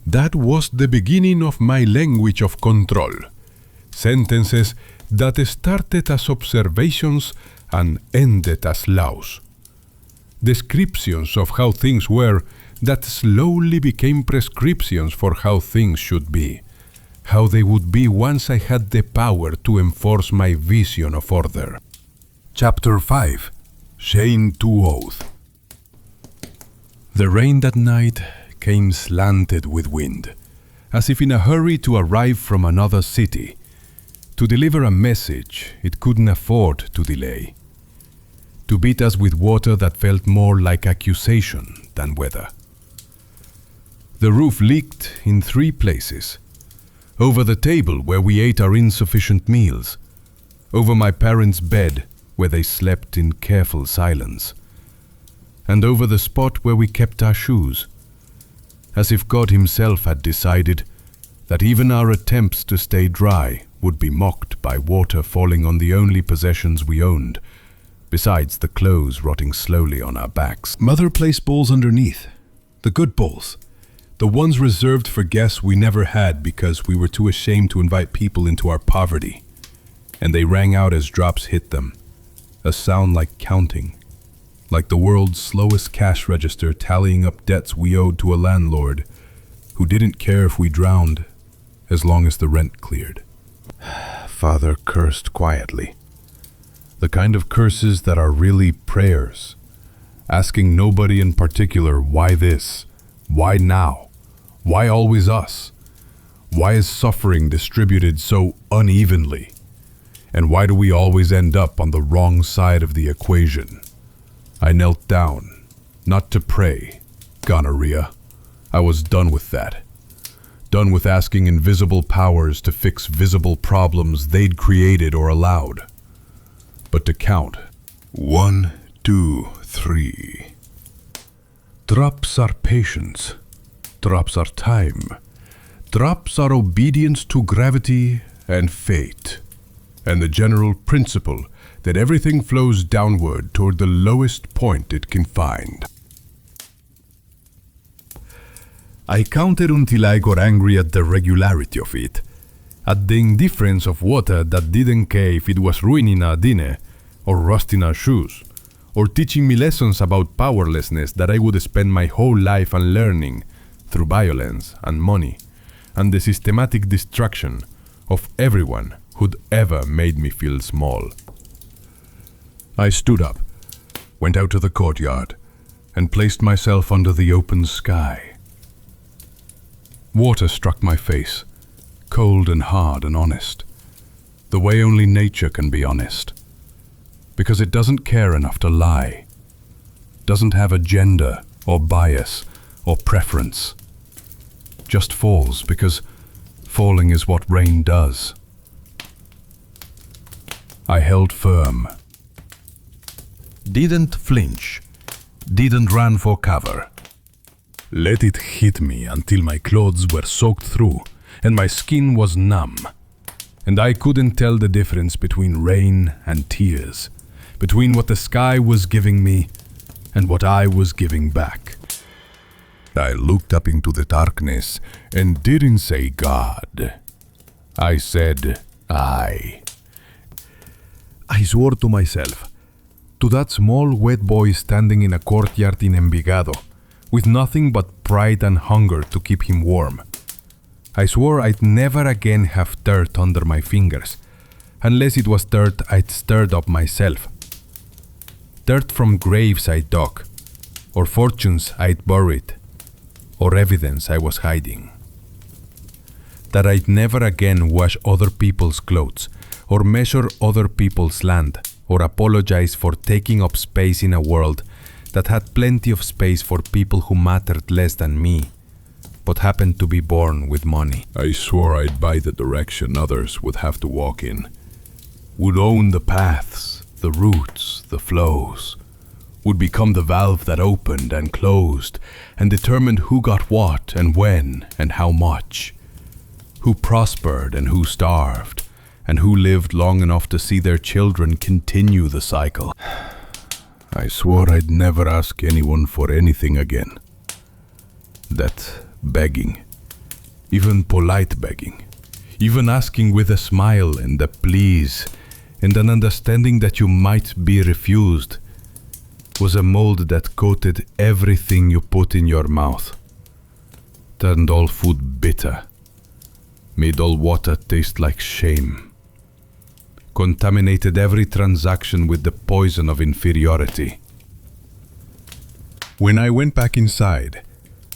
That was the beginning of my language of control. Sentences that started as observations and ended as laws. Descriptions of how things were that slowly became prescriptions for how things should be, how they would be once I had the power to enforce my vision of order. Chapter 5. Chain to Oath. The rain that night came slanted with wind, as if in a hurry to arrive from another city, to deliver a message it couldn't afford to delay, to beat us with water that felt more like accusation than weather. The roof leaked in 3 places, over the table where we ate our insufficient meals, over my parents' bed where they slept in careful silence, and over the spot where we kept our shoes, as if God himself had decided that even our attempts to stay dry would be mocked by water falling on the only possessions we owned, besides the clothes rotting slowly on our backs. Mother placed bowls underneath, the good bowls, the ones reserved for guests we never had because we were too ashamed to invite people into our poverty, and they rang out as drops hit them, a sound like counting, like the world's slowest cash register tallying up debts we owed to a landlord who didn't care if we drowned as long as the rent cleared. Father cursed quietly, the kind of curses that are really prayers, asking nobody in particular why this, why now, why always us, why is suffering distributed so unevenly, and why do we always end up on the wrong side of the equation? I knelt down, not to pray, gonorrhea. I was done with that. Done with asking invisible powers to fix visible problems they'd created or allowed, but to count. 1, 2, 3. Drops are patience. Drops are time. Drops are obedience to gravity and fate, and the general principle that everything flows downward toward the lowest point it can find. I counted until I got angry at the regularity of it, at the indifference of water that didn't care if it was ruining our dinner, or rusting our shoes, or teaching me lessons about powerlessness that I would spend my whole life unlearning through violence and money, and the systematic destruction of everyone who'd ever made me feel small. I stood up, went out to the courtyard, and placed myself under the open sky. Water struck my face, cold and hard and honest, the way only nature can be honest, because it doesn't care enough to lie, doesn't have agenda or bias or preference, just falls because falling is what rain does. I held firm, didn't flinch, didn't run for cover. Let it hit me until my clothes were soaked through and my skin was numb, and I couldn't tell the difference between rain and tears, between what the sky was giving me and what I was giving back. I looked up into the darkness and didn't say God. I said I. I swore to myself, to that small wet boy standing in a courtyard in Envigado, with nothing but pride and hunger to keep him warm. I swore I'd never again have dirt under my fingers, unless it was dirt I'd stirred up myself. Dirt from graves I dug, or fortunes I'd buried, or evidence I was hiding. That I'd never again wash other people's clothes, or measure other people's land, or apologize for taking up space in a world that had plenty of space for people who mattered less than me, but happened to be born with money. I swore I'd buy the direction others would have to walk in, would own the paths, the routes, the flows, would become the valve that opened and closed and determined who got what and when and how much, who prospered and who starved, and who lived long enough to see their children continue the cycle. I swore I'd never ask anyone for anything again. That begging, even polite begging, even asking with a smile and a please, and an understanding that you might be refused, was a mold that coated everything you put in your mouth, turned all food bitter, made all water taste like shame, contaminated every transaction with the poison of inferiority. When I went back inside,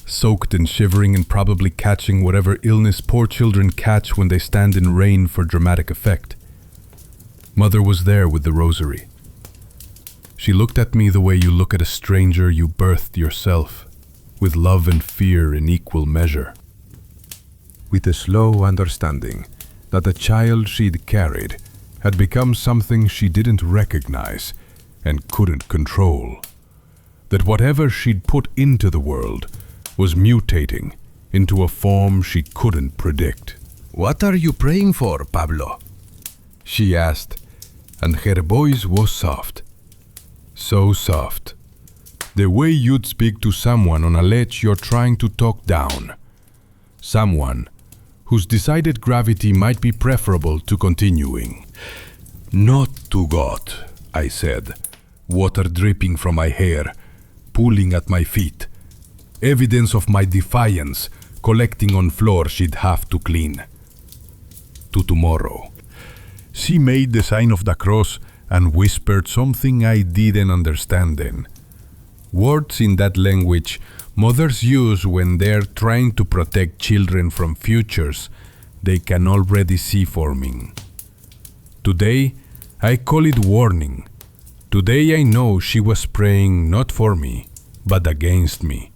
soaked and shivering and probably catching whatever illness poor children catch when they stand in rain for dramatic effect, Mother was there with the rosary. She looked at me the way you look at a stranger you birthed yourself, with love and fear in equal measure. With a slow understanding that the child she'd carried had become something she didn't recognize and couldn't control. That whatever she'd put into the world was mutating into a form she couldn't predict. "What are you praying for, Pablo?" she asked, and her voice was soft. So soft. The way you'd speak to someone on a ledge you're trying to talk down. Someone whose decided gravity might be preferable to continuing. "Not to God," I said, water dripping from my hair, pooling at my feet. Evidence of my defiance collecting on floor she'd have to clean. To tomorrow. She made the sign of the cross and whispered something I didn't understand then. Words in that language mothers use when they're trying to protect children from futures they can already see forming. Today, I call it warning. Today I know she was praying not for me, but against me.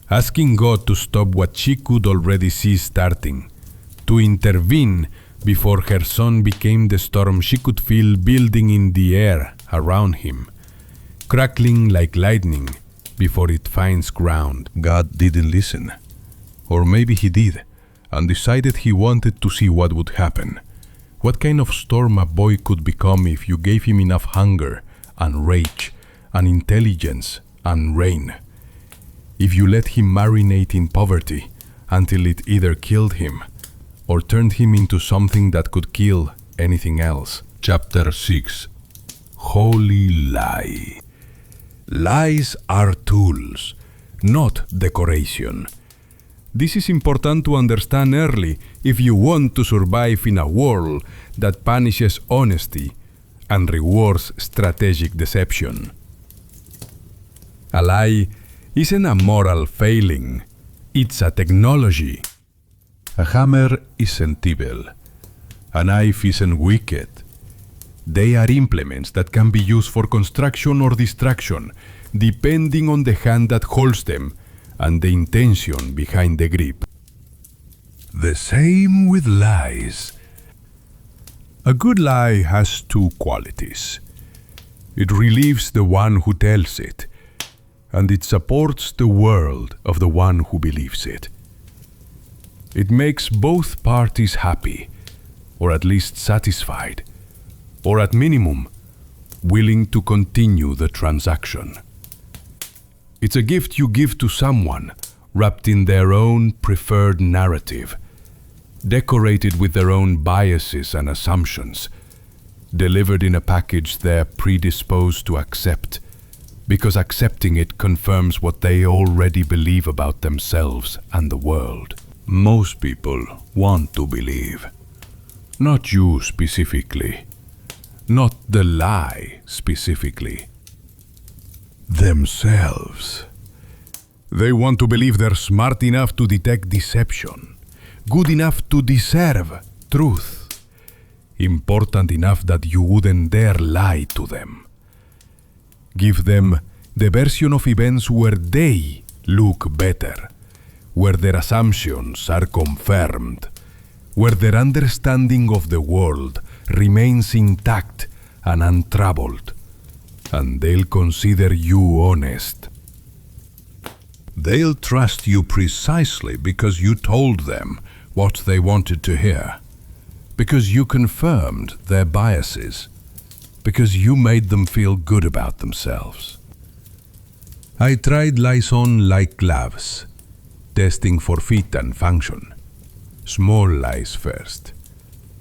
Asking God to stop what she could already see starting, to intervene before her son became the storm she could feel building in the air around him, crackling like lightning before it finds ground. God didn't listen. Or maybe he did, and decided he wanted to see what would happen. What kind of storm a boy could become if you gave him enough hunger and rage and intelligence and rain. If you let him marinate in poverty until it either killed him or turned him into something that could kill anything else. Chapter 6. Holy Lie. Lies are tools, not decoration. This is important to understand early if you want to survive in a world that punishes honesty and rewards strategic deception. A lie isn't a moral failing, it's a technology. A hammer isn't evil. A knife isn't wicked. They are implements that can be used for construction or distraction, depending on the hand that holds them and the intention behind the grip. The same with lies. A good lie has two qualities. It relieves the one who tells it, and it supports the world of the one who believes it. It makes both parties happy, or at least satisfied, or at minimum, willing to continue the transaction. It's a gift you give to someone wrapped in their own preferred narrative, decorated with their own biases and assumptions, delivered in a package they're predisposed to accept, because accepting it confirms what they already believe about themselves and the world. Most people want to believe. Not you specifically. Not the lie specifically. Themselves. They want to believe they're smart enough to detect deception, good enough to deserve truth, important enough that you wouldn't dare lie to them. Give them the version of events where they look better, where their assumptions are confirmed, where their understanding of the world remains intact and untroubled, and they'll consider you honest. They'll trust you precisely because you told them what they wanted to hear, because you confirmed their biases, because you made them feel good about themselves. I tried lies on like gloves, testing for fit and function. Small lies first.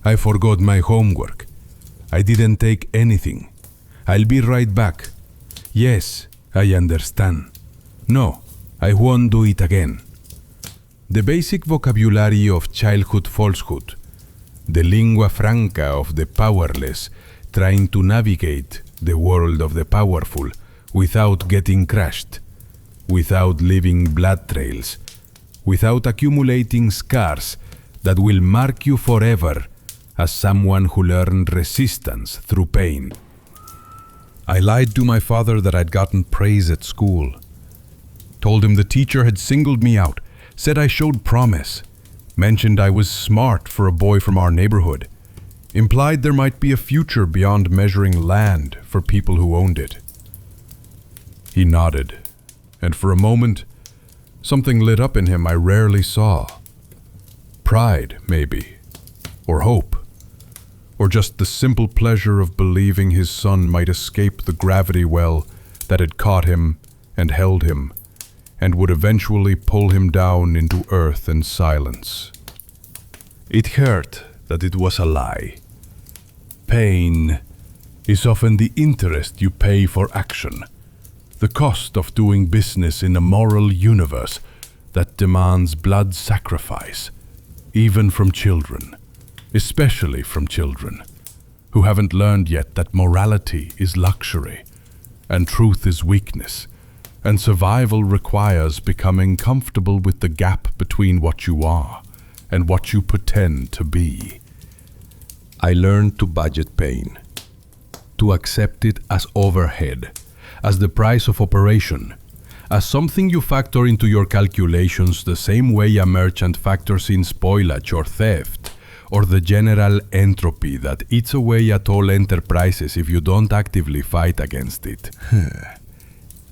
I forgot my homework. I didn't take anything. I'll be right back. Yes, I understand. No, I won't do it again. The basic vocabulary of childhood falsehood, the lingua franca of the powerless trying to navigate the world of the powerful without getting crushed, without leaving blood trails, without accumulating scars that will mark you forever as someone who learned resistance through pain. I lied to my father that I'd gotten praise at school. Told him the teacher had singled me out, said I showed promise, mentioned I was smart for a boy from our neighborhood, implied there might be a future beyond measuring land for people who owned it. He nodded, and for a moment, something lit up in him I rarely saw. Pride, maybe, or hope, or just the simple pleasure of believing his son might escape the gravity well that had caught him and held him, and would eventually pull him down into earth and silence. It hurt that it was a lie. Pain is often the interest you pay for action, the cost of doing business in a moral universe that demands blood sacrifice, even from children, especially from children, who haven't learned yet that morality is luxury, and truth is weakness, and survival requires becoming comfortable with the gap between what you are and what you pretend to be. I learned to budget pain, to accept it as overhead, as the price of operation, as something you factor into your calculations the same way a merchant factors in spoilage or theft, or the general entropy that eats away at all enterprises if you don't actively fight against it.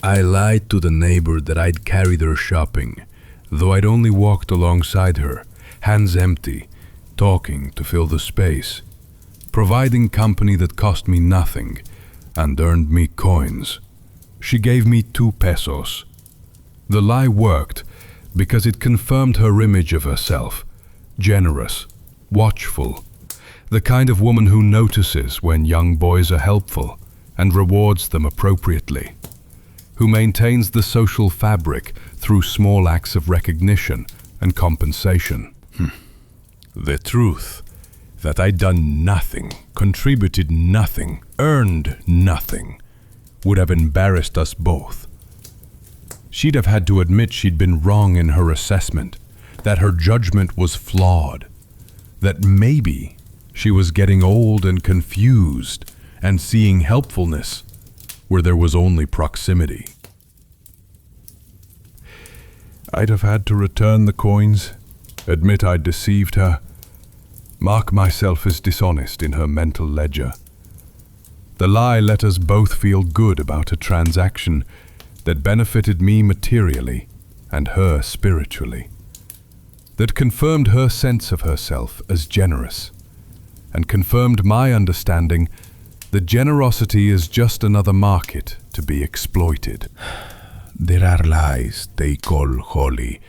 I lied to the neighbor that I'd carried her shopping, though I'd only walked alongside her, hands empty, talking to fill the space, providing company that cost me nothing and earned me coins. She gave me 2 pesos. The lie worked because it confirmed her image of herself, generous, watchful, the kind of woman who notices when young boys are helpful and rewards them appropriately, who maintains the social fabric through small acts of recognition and compensation. The truth that I'd done nothing, contributed nothing, earned nothing, would have embarrassed us both. She'd have had to admit she'd been wrong in her assessment, that her judgment was flawed, that maybe she was getting old and confused and seeing helpfulness where there was only proximity. I'd have had to return the coins, admit I'd deceived her, mark myself as dishonest in her mental ledger. The lie let us both feel good about a transaction that benefited me materially and her spiritually, that confirmed her sense of herself as generous, and confirmed my understanding that generosity is just another market to be exploited. there are lies they call holy,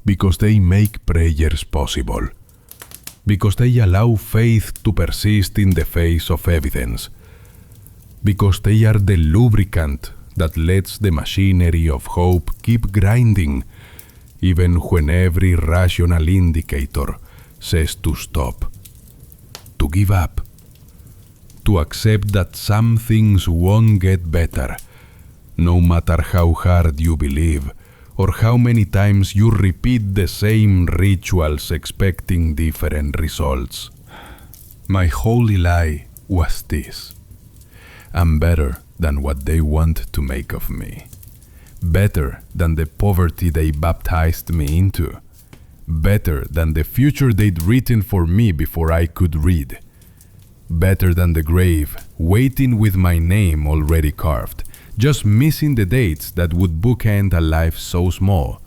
because they make prayers possible, because they allow faith to persist in the face of evidence, because they are the lubricant that lets the machinery of hope keep grinding, even when every rational indicator says to stop, to give up, to accept that some things won't get better, no matter how hard you believe, or how many times you repeat the same rituals expecting different results. My holy lie was this: I'm better than what they want to make of me. Better than the poverty they baptized me into. Better than the future they'd written for me before I could read. Better than the grave, waiting with my name already carved, just missing the dates that would bookend a life so small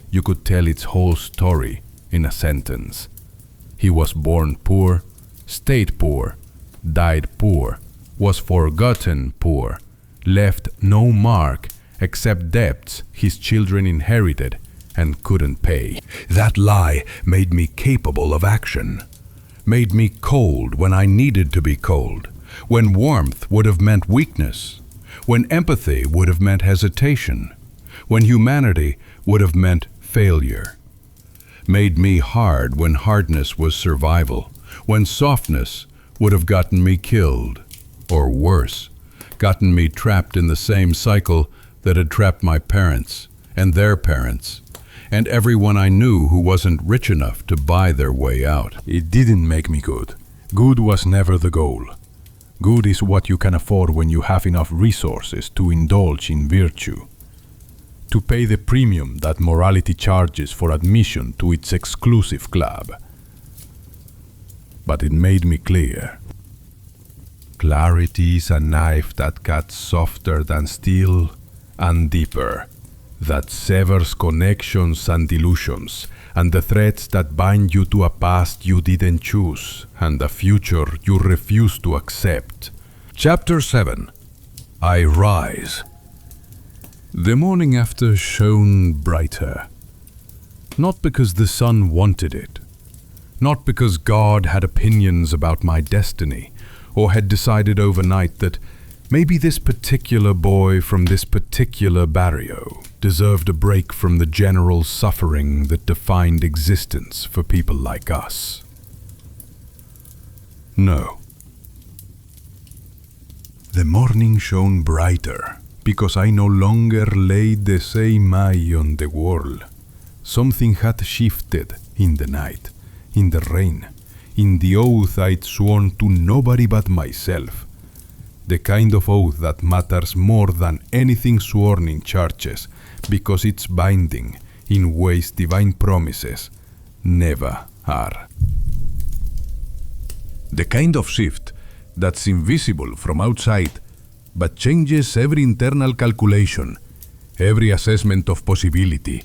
you could tell its whole story in a sentence. He was born poor, stayed poor, died poor, was forgotten poor, left no mark except debts his children inherited and couldn't pay. That lie made me capable of action, made me cold when I needed to be cold, when warmth would have meant weakness, when empathy would have meant hesitation, when humanity would have meant failure. Made me hard when hardness was survival, when softness would have gotten me killed, or worse, gotten me trapped in the same cycle that had trapped my parents and their parents and everyone I knew who wasn't rich enough to buy their way out. It didn't make me good. Good was never the goal. Good is what you can afford when you have enough resources to indulge in virtue, to pay the premium that morality charges for admission to its exclusive club. But it made me clear. Clarity is a knife that cuts softer than steel and deeper, that severs connections and illusions, and the threads that bind you to a past you didn't choose, and a future you refuse to accept. Chapter 7. I Rise. The morning after shone brighter. Not because the sun wanted it, not because God had opinions about my destiny, or had decided overnight that maybe this particular boy from this particular barrio deserved a break from the general suffering that defined existence for people like us. No. The morning shone brighter because I no longer laid the same eye on the world. Something had shifted in the night, in the rain, in the oath I'd sworn to nobody but myself. The kind of oath that matters more than anything sworn in churches, because it's binding in ways divine promises never are. The kind of shift that's invisible from outside, but changes every internal calculation, every assessment of possibility,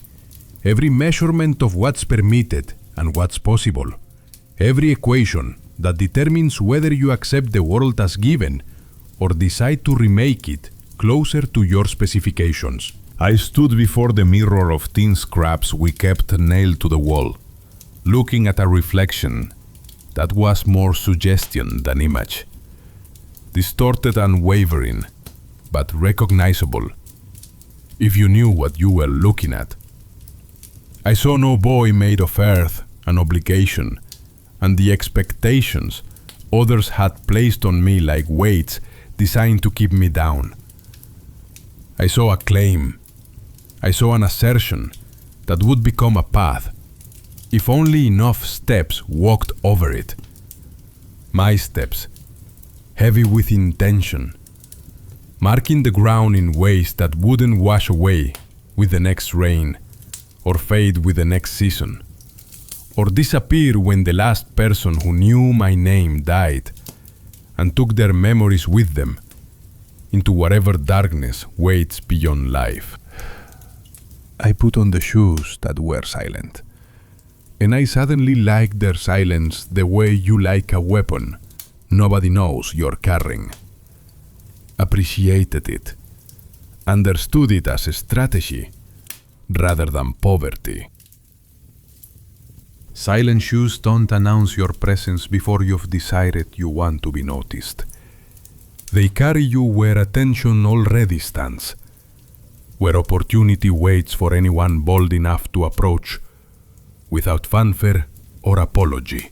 every measurement of what's permitted and what's possible, every equation that determines whether you accept the world as given or decide to remake it closer to your specifications. I stood before the mirror of tin scraps we kept nailed to the wall, looking at a reflection that was more suggestion than image. Distorted and wavering, but recognizable, if you knew what you were looking at. I saw no boy made of earth and obligation, and the expectations others had placed on me like weights designed to keep me down. I saw a claim. I saw an assertion that would become a path, if only enough steps walked over it. My steps, heavy with intention, marking the ground in ways that wouldn't wash away with the next rain, or fade with the next season, or disappear when the last person who knew my name died, and took their memories with them into whatever darkness waits beyond life. I put on the shoes that were silent, and I suddenly liked their silence the way you like a weapon nobody knows you're carrying. Appreciated it, understood it as a strategy rather than poverty. Silent shoes don't announce your presence before you've decided you want to be noticed. They carry you where attention already stands, where opportunity waits for anyone bold enough to approach, without fanfare or apology,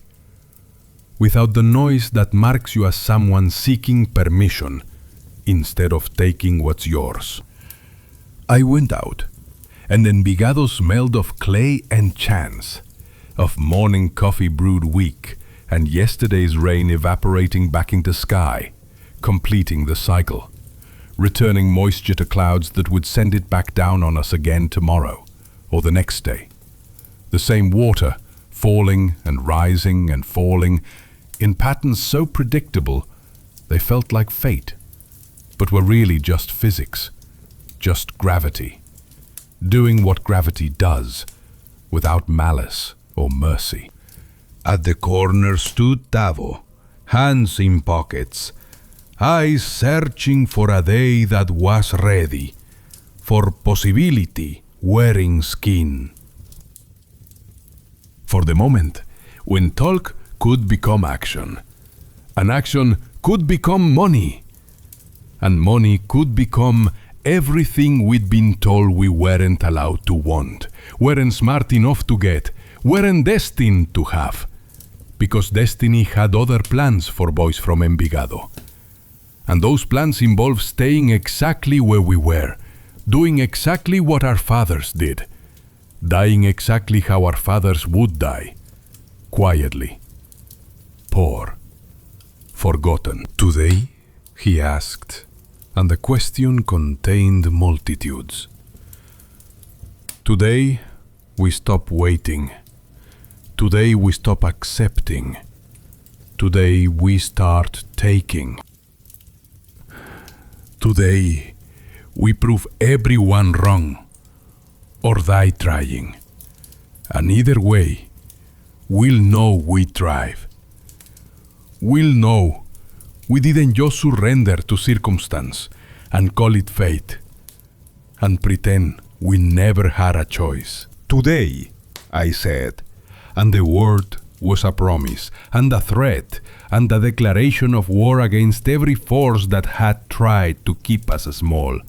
without the noise that marks you as someone seeking permission instead of taking what's yours. I went out, and Envigado smelled of clay and chance, of morning coffee brewed weak, and yesterday's rain evaporating back into sky, completing the cycle, returning moisture to clouds that would send it back down on us again tomorrow, or the next day. The same water, falling and rising and falling, in patterns so predictable they felt like fate, but were really just physics, just gravity, doing what gravity does, without malice or mercy. At the corner stood Tavo, hands in pockets, eyes searching for a day that was ready, for possibility wearing skin. For the moment, when talk could become action, and action could become money, and money could become everything we'd been told we weren't allowed to want, weren't smart enough to get, weren't destined to have, because destiny had other plans for boys from Envigado. And those plans involved staying exactly where we were, doing exactly what our fathers did, dying exactly how our fathers would die, quietly, poor, forgotten. Today, he asked, and the question contained multitudes. Today, we stop waiting. Today, we stop accepting. Today, we start taking. Today, we prove everyone wrong, or die trying. And either way, we'll know we thrive. We'll know we didn't just surrender to circumstance and call it fate, and pretend we never had a choice. Today, I said, and the word was a promise, and a threat, and a declaration of war against every force that had tried to keep us small,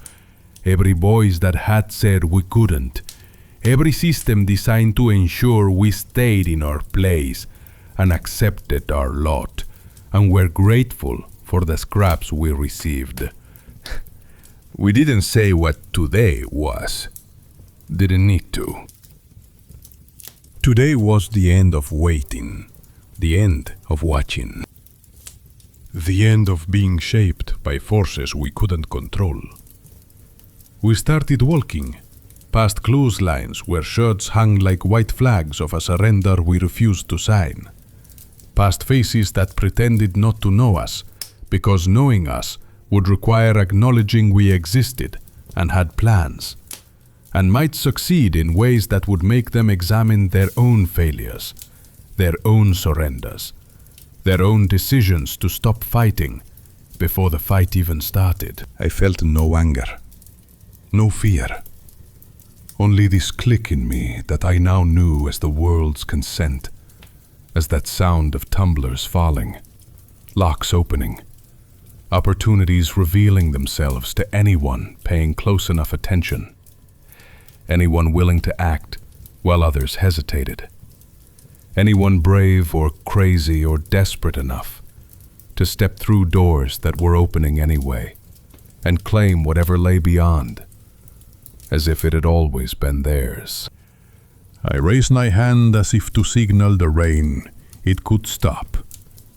every voice that had said we couldn't, every system designed to ensure we stayed in our place and accepted our lot, and were grateful for the scraps we received. We didn't say what today was. Didn't need to. Today was the end of waiting, the end of watching, the end of being shaped by forces we couldn't control. We started walking, past close lines where shirts hung like white flags of a surrender we refused to sign, past faces that pretended not to know us, because knowing us would require acknowledging we existed and had plans, and might succeed in ways that would make them examine their own failures, their own surrenders, their own decisions to stop fighting before the fight even started. I felt no anger, no fear, only this click in me that I now knew as the world's consent, as that sound of tumblers falling, locks opening, opportunities revealing themselves to anyone paying close enough attention, anyone willing to act while others hesitated, anyone brave or crazy or desperate enough to step through doors that were opening anyway and claim whatever lay beyond, as if it had always been theirs. I raised my hand as if to signal the rain it could stop,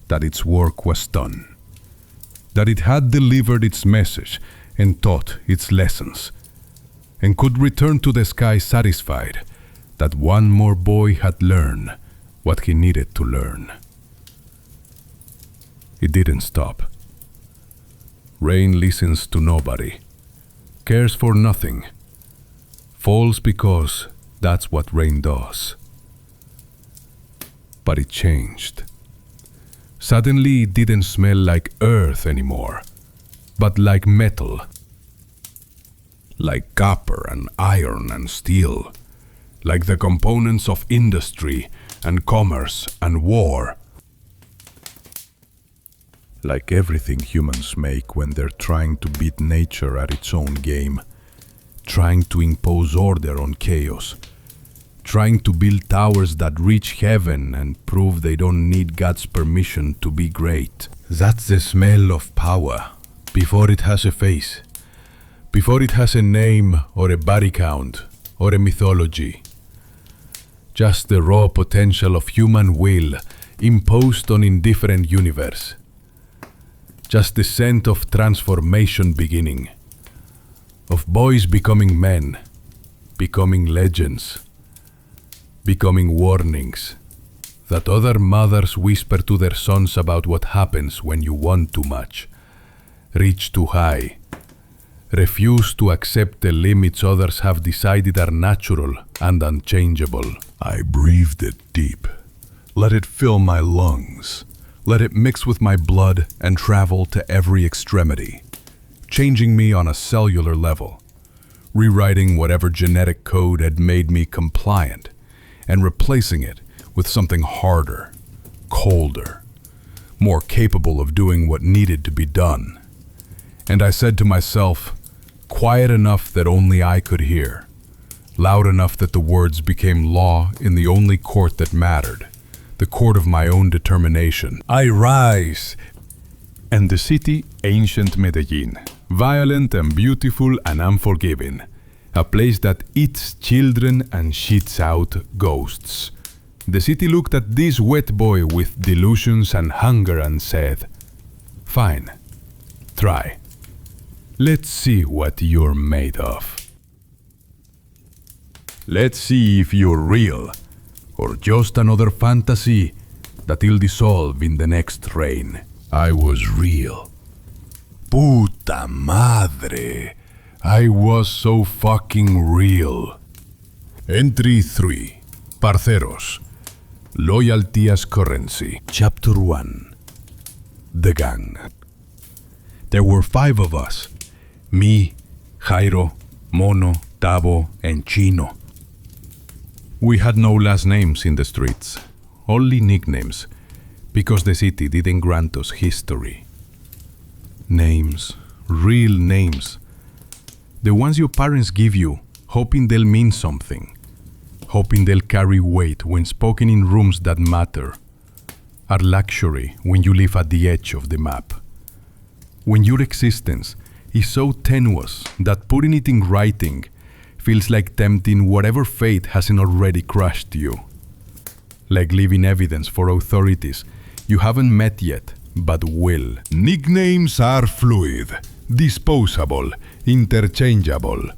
that its work was done, that it had delivered its message and taught its lessons, and could return to the sky satisfied that one more boy had learned what he needed to learn. It didn't stop. Rain listens to nobody, cares for nothing, falls because that's what rain does. But it changed. Suddenly it didn't smell like earth anymore, but like metal. like copper and iron and steel, like the components of industry and commerce and war. Like everything humans make when they're trying to beat nature at its own game, trying to impose order on chaos, trying to build towers that reach heaven and prove they don't need God's permission to be great. That's the smell of power, before it has a face, before it has a name or a body count or a mythology. Just the raw potential of human will imposed on indifferent universe. Just the scent of transformation beginning, of boys becoming men, becoming legends, becoming warnings that other mothers whisper to their sons about what happens when you want too much, reach too high, refuse to accept the limits others have decided are natural and unchangeable. I breathed it deep. Let it fill my lungs. Let it mix with my blood and travel to every extremity, changing me on a cellular level, rewriting whatever genetic code had made me compliant, and replacing it with something harder, colder, more capable of doing what needed to be done. And I said to myself, quiet enough that only I could hear, loud enough that the words became law in the only court that mattered, the court of my own determination. I rise! And the city, ancient Medellin, violent and beautiful and unforgiving, a place that eats children and shits out ghosts. The city looked at this wet boy with delusions and hunger and said, fine, try. Let's see what you're made of. Let's see if you're real, or just another fantasy that'll dissolve in the next rain. I was real. Puta madre. I was so fucking real. Entry 3. Parceros. Loyalty as currency. Chapter 1. The gang. There were 5 of us. Me, Jairo, Mono, Tabo, and Chino. We had no last names in the streets, only nicknames, because the city didn't grant us history. Names, real names. The ones your parents give you, hoping they'll mean something, hoping they'll carry weight when spoken in rooms that matter, are luxury when you live at the edge of the map. When your existence is so tenuous that putting it in writing feels like tempting whatever fate hasn't already crushed you. Like leaving evidence for authorities you haven't met yet, but will. Nicknames are fluid, disposable, interchangeable.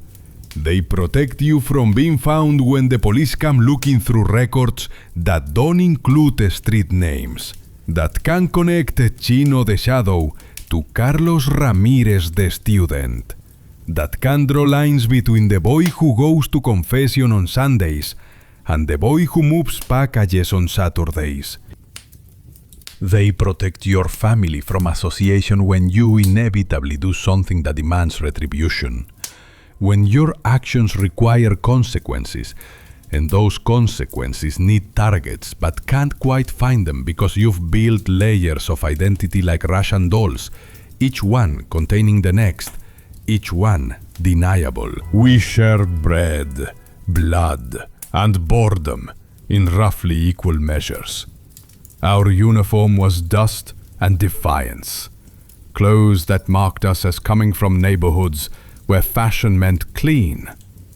They protect you from being found when the police come looking through records that don't include street names, that can connect Chino the Shadow to Carlos Ramirez the student, that can draw lines between the boy who goes to confession on Sundays and the boy who moves packages on Saturdays. They protect your family from association when you inevitably do something that demands retribution, when your actions require consequences, and those consequences need targets but can't quite find them because you've built layers of identity like Russian dolls, each one containing the next, each one deniable. We shared bread, blood, and boredom in roughly equal measures. Our uniform was dust and defiance, clothes that marked us as coming from neighborhoods where fashion meant clean,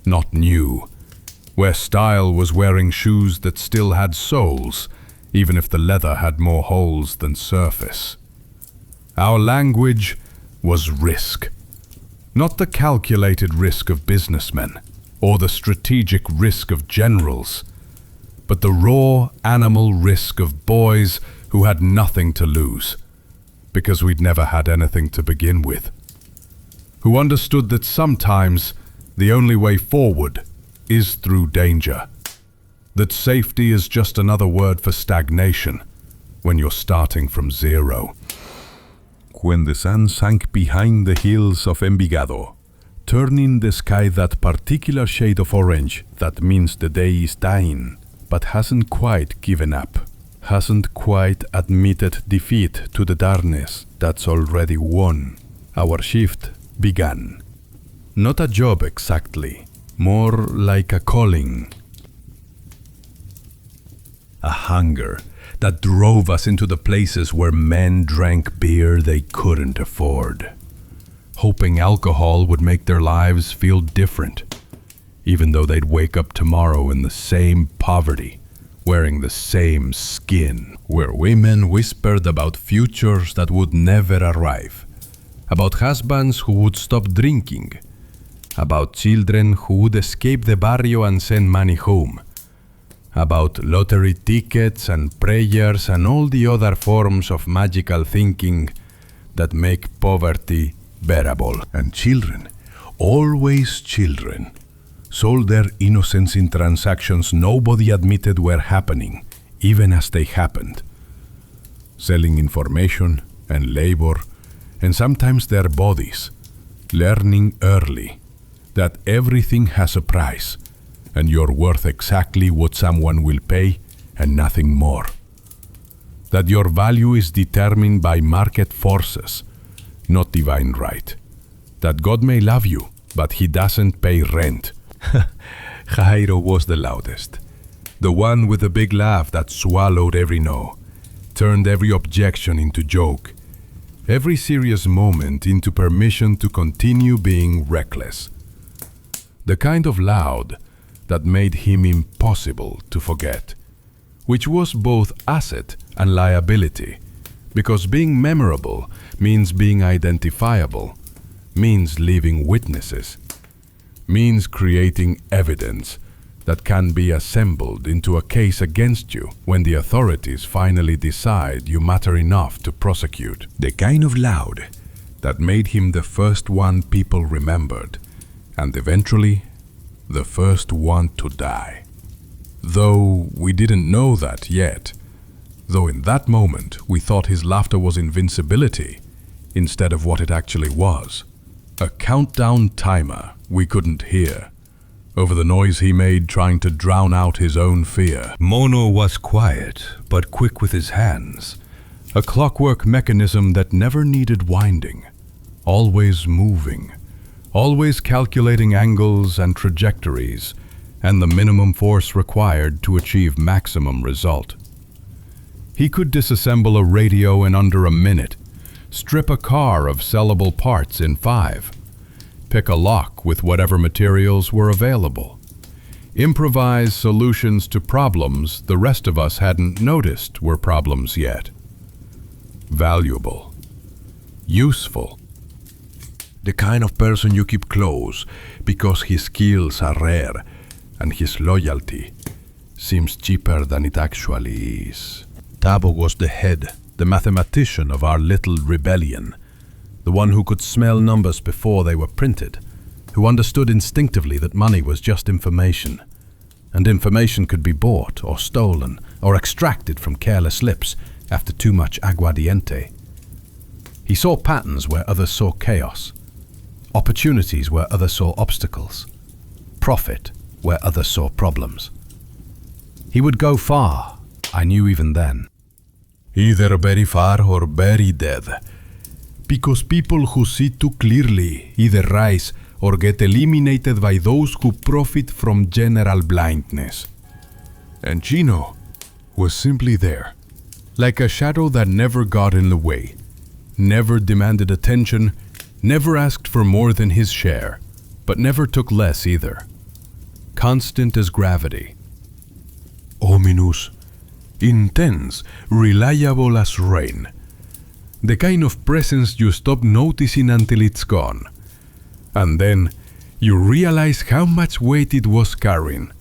not new, where style was wearing shoes that still had soles, even if the leather had more holes than surface. Our language was risk. Not the calculated risk of businessmen, or the strategic risk of generals, but the raw animal risk of boys who had nothing to lose, because we'd never had anything to begin with, who understood that sometimes the only way forward is through danger, that safety is just another word for stagnation when you're starting from zero. When the sun sank behind the hills of Envigado, turning the sky that particular shade of orange that means the day is dying, but hasn't quite given up, hasn't quite admitted defeat to the darkness that's already won. Our shift began. Not a job exactly, more like a calling. A hunger that drove us into the places where men drank beer they couldn't afford, hoping alcohol would make their lives feel different, even though they'd wake up tomorrow in the same poverty, wearing the same skin, where women whispered about futures that would never arrive, about husbands who would stop drinking, about children who would escape the barrio and send money home, about lottery tickets and prayers and all the other forms of magical thinking that make poverty bearable. And children, always children, sold their innocence in transactions nobody admitted were happening, even as they happened. Selling information and labor, and sometimes their bodies, learning early that everything has a price, and you're worth exactly what someone will pay and nothing more. That your value is determined by market forces, not divine right. That God may love you, but he doesn't pay rent. Jairo was the loudest. The one with the big laugh that swallowed every no, turned every objection into joke, every serious moment into permission to continue being reckless. The kind of loud that made him impossible to forget, which was both asset and liability, because being memorable means being identifiable, means leaving witnesses, means creating evidence that can be assembled into a case against you when the authorities finally decide you matter enough to prosecute. The kind of loud that made him the first one people remembered, and eventually the first one to die. Though we didn't know that yet, though in that moment we thought his laughter was invincibility instead of what it actually was. A countdown timer we couldn't hear, over the noise he made trying to drown out his own fear. Mono was quiet, but quick with his hands, a clockwork mechanism that never needed winding, always moving, always calculating angles and trajectories, and the minimum force required to achieve maximum result. He could disassemble a radio in under a minute, strip a car of sellable parts in 5, pick a lock with whatever materials were available, improvise solutions to problems the rest of us hadn't noticed were problems yet. Valuable. Useful. The kind of person you keep close because his skills are rare and his loyalty seems cheaper than it actually is. Tabo was the head, the mathematician of our little rebellion, the one who could smell numbers before they were printed, who understood instinctively that money was just information, and information could be bought or stolen or extracted from careless lips after too much aguardiente. He saw patterns where others saw chaos, opportunities where others saw obstacles, profit where others saw problems. He would go far, I knew even then. Either very far or very dead. Because people who see too clearly either rise or get eliminated by those who profit from general blindness. And Chino was simply there, like a shadow that never got in the way, never demanded attention, never asked for more than his share, but never took less either. Constant as gravity. Ominous, intense, reliable as rain. The kind of presence you stop noticing until it's gone. And then you realize how much weight it was carrying,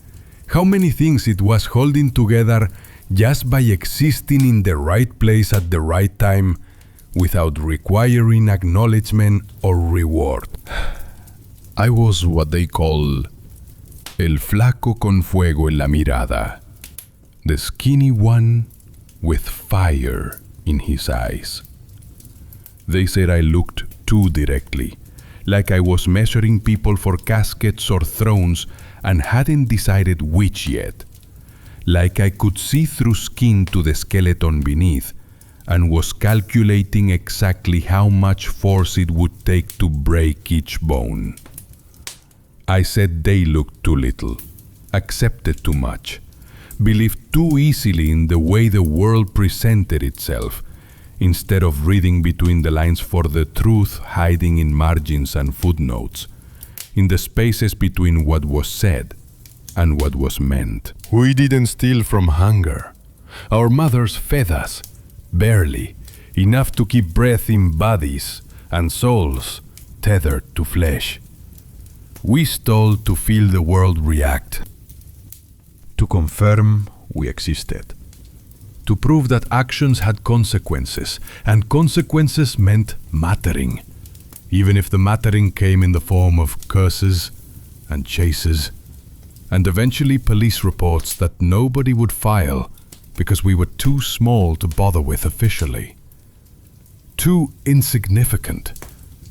how many things it was holding together just by existing in the right place at the right time, without requiring acknowledgement or reward. I was what they call el flaco con fuego en la mirada, the skinny one with fire in his eyes. They said I looked too directly, like I was measuring people for caskets or thrones and hadn't decided which yet. Like I could see through skin to the skeleton beneath and was calculating exactly how much force it would take to break each bone. I said they looked too little, accepted too much, believed too easily in the way the world presented itself, instead of reading between the lines for the truth hiding in margins and footnotes, in the spaces between what was said and what was meant. We didn't steal from hunger. Our mothers fed us, barely, enough to keep breath in bodies and souls tethered to flesh. We stole to feel the world react. To confirm we existed. To prove that actions had consequences, and consequences meant mattering, even if the mattering came in the form of curses and chases, and eventually police reports that nobody would file because we were too small to bother with officially. Too insignificant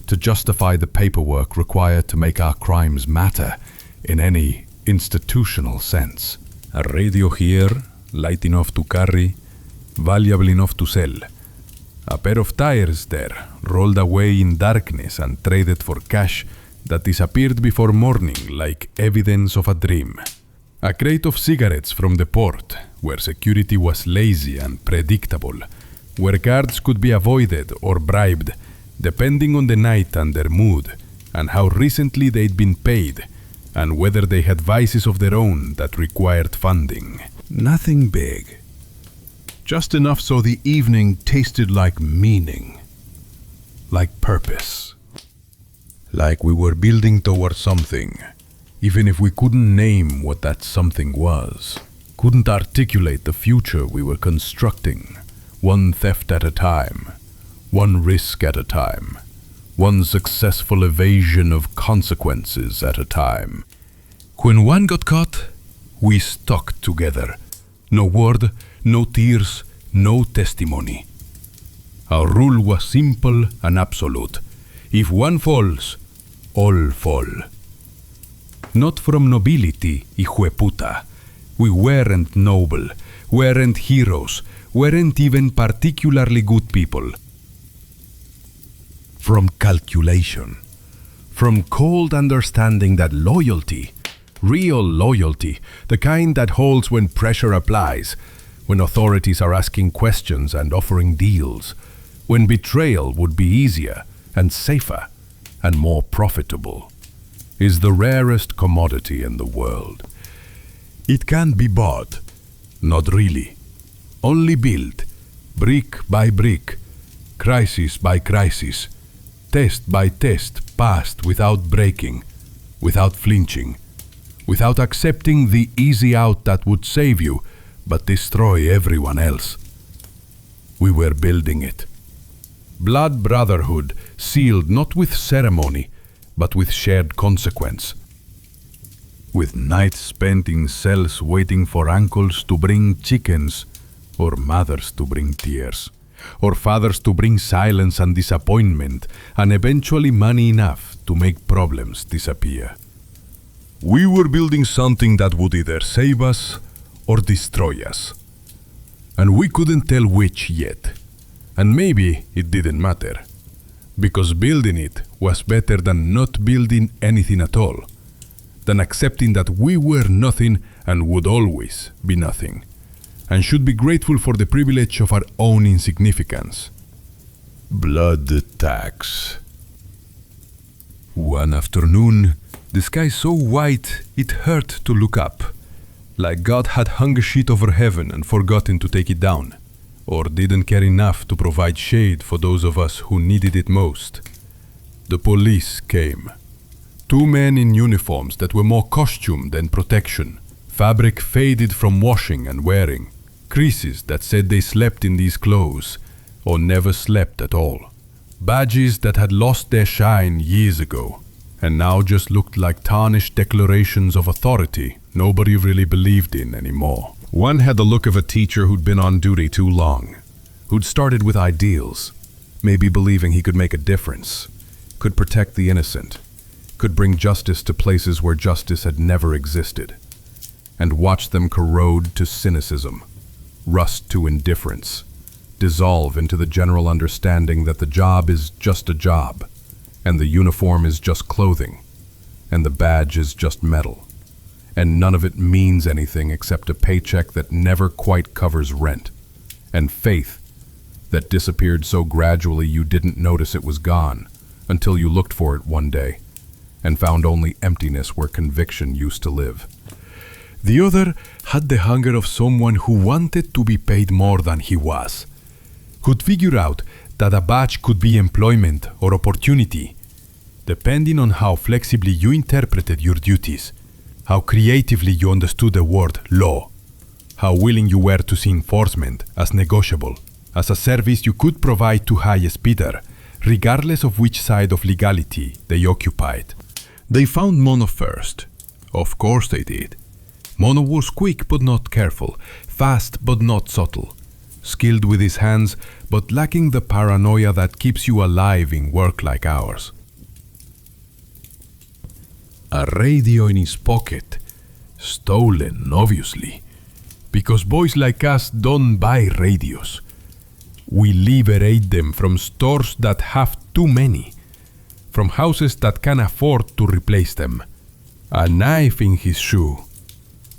to justify the paperwork required to make our crimes matter in any institutional sense. A radio here, light enough to carry, valuable enough to sell. A pair of tires there, rolled away in darkness and traded for cash that disappeared before morning like evidence of a dream. A crate of cigarettes from the port, where security was lazy and predictable, where guards could be avoided or bribed, depending on the night and their mood, and how recently they'd been paid, and whether they had vices of their own that required funding. Nothing big. Just enough so the evening tasted like meaning, like purpose. Like we were building towards something, even if we couldn't name what that something was, couldn't articulate the future we were constructing, one theft at a time, one risk at a time, one successful evasion of consequences at a time. When one got caught, we stuck together. No word, no tears, no testimony. Our rule was simple and absolute. If one falls, all fall. Not from nobility, hijueputa. We weren't noble, weren't heroes, weren't even particularly good people. From calculation. From cold understanding that loyalty, real loyalty, the kind that holds when pressure applies, when authorities are asking questions and offering deals, when betrayal would be easier and safer and more profitable, is the rarest commodity in the world. It can't be bought, not really, only built, brick by brick, crisis by crisis, test by test, passed without breaking, without flinching, without accepting the easy out that would save you but destroy everyone else. We were building it. Blood brotherhood sealed not with ceremony, but with shared consequence. With nights spent in cells waiting for uncles to bring chickens, or mothers to bring tears, or fathers to bring silence and disappointment, and eventually money enough to make problems disappear. We were building something that would either save us or destroy us. And we couldn't tell which yet. And maybe it didn't matter, because building it was better than not building anything at all, than accepting that we were nothing and would always be nothing, and should be grateful for the privilege of our own insignificance. Blood tax. One afternoon, the sky so white it hurt to look up, like God had hung a sheet over heaven and forgotten to take it down, or didn't care enough to provide shade for those of us who needed it most. The police came. 2 men in uniforms that were more costume than protection, fabric faded from washing and wearing, creases that said they slept in these clothes, or never slept at all, badges that had lost their shine years ago, and now just looked like tarnished declarations of authority nobody really believed in anymore. One had the look of a teacher who'd been on duty too long, who'd started with ideals, maybe believing he could make a difference, could protect the innocent, could bring justice to places where justice had never existed, and watch them corrode to cynicism, rust to indifference, dissolve into the general understanding that the job is just a job, and the uniform is just clothing, and the badge is just metal, and none of it means anything except a paycheck that never quite covers rent, and faith that disappeared so gradually you didn't notice it was gone until you looked for it one day and found only emptiness where conviction used to live. The other had the hunger of someone who wanted to be paid more than he was, could figure out that a badge could be employment or opportunity, depending on how flexibly you interpreted your duties, how creatively you understood the word law, how willing you were to see enforcement as negotiable, as a service you could provide to highest bidder, regardless of which side of legality they occupied. They found Mono first. Of course they did. Mono was quick but not careful, fast but not subtle, skilled with his hands but lacking the paranoia that keeps you alive in work like ours. A radio in his pocket, stolen obviously, because boys like us don't buy radios. We liberate them from stores that have too many, from houses that can afford to replace them. A knife in his shoe.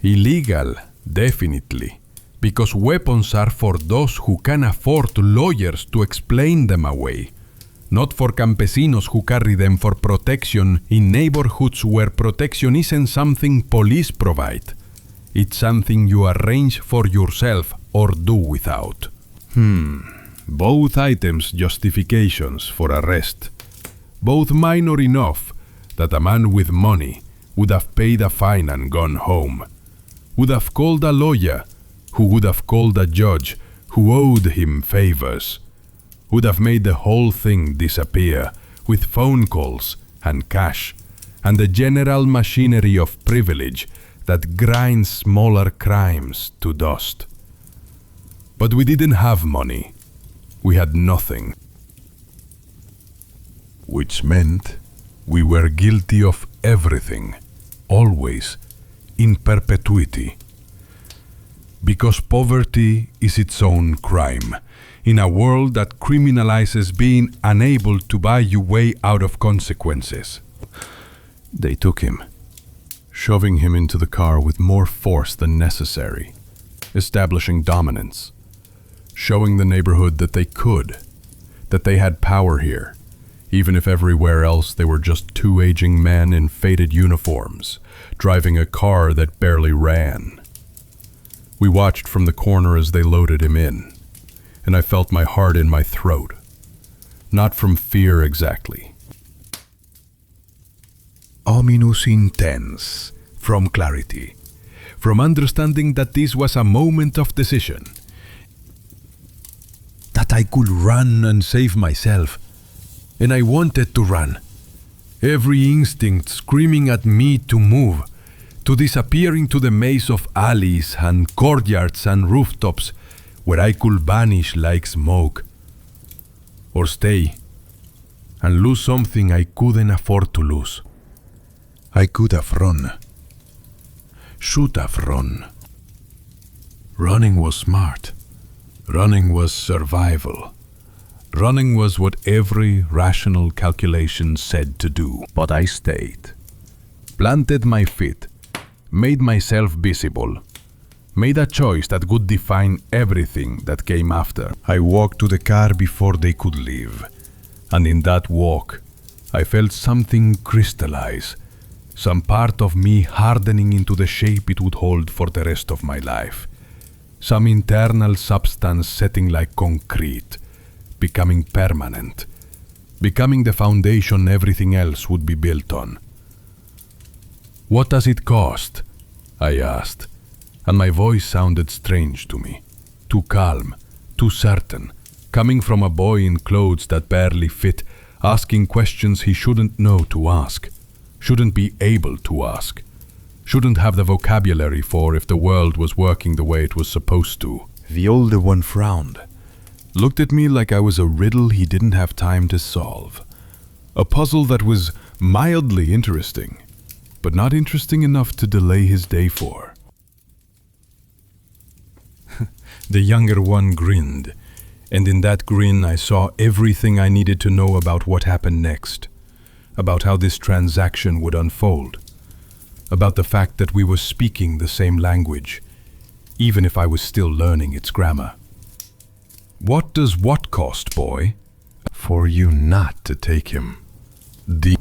Illegal, definitely, because weapons are for those who can afford lawyers to explain them away, not for campesinos who carry them for protection in neighborhoods where protection isn't something police provide. It's something you arrange for yourself or do without. Both items justifications for arrest. Both minor enough that a man with money would have paid a fine and gone home, would have called a lawyer, who would have called a judge who owed him favors, would have made the whole thing disappear with phone calls and cash and the general machinery of privilege that grinds smaller crimes to dust. But we didn't have money. We had nothing. Which meant we were guilty of everything, always, in perpetuity. Because poverty is its own crime, in a world that criminalizes being unable to buy your way out of consequences. They took him, shoving him into the car with more force than necessary, establishing dominance, showing the neighborhood that they could, that they had power here, even if everywhere else they were just two aging men in faded uniforms, driving a car that barely ran. We watched from the corner as they loaded him in, and I felt my heart in my throat. Not from fear exactly. Ominous intense, from clarity, from understanding that this was a moment of decision, that I could run and save myself, and I wanted to run. Every instinct screaming at me to move, to disappear into the maze of alleys and courtyards and rooftops where I could vanish like smoke, or stay and lose something I couldn't afford to lose. I could have run, should have run. Running was smart. Running was survival. Running was what every rational calculation said to do. But I stayed. Planted my feet. Made myself visible. Made a choice that would define everything that came after. I walked to the car before they could leave. And in that walk, I felt something crystallize. Some part of me hardening into the shape it would hold for the rest of my life. Some internal substance setting like concrete, becoming permanent, becoming the foundation everything else would be built on. What does it cost? I asked, and my voice sounded strange to me, too calm, too certain, coming from a boy in clothes that barely fit, asking questions he shouldn't know to ask, shouldn't be able to ask, shouldn't have the vocabulary for if the world was working the way it was supposed to. The older one frowned, looked at me like I was a riddle he didn't have time to solve. A puzzle that was mildly interesting, but not interesting enough to delay his day for. The younger one grinned, and in that grin I saw everything I needed to know about what happened next, about how this transaction would unfold, about the fact that we were speaking the same language, even if I was still learning its grammar. What does what cost, boy? For you not to take him.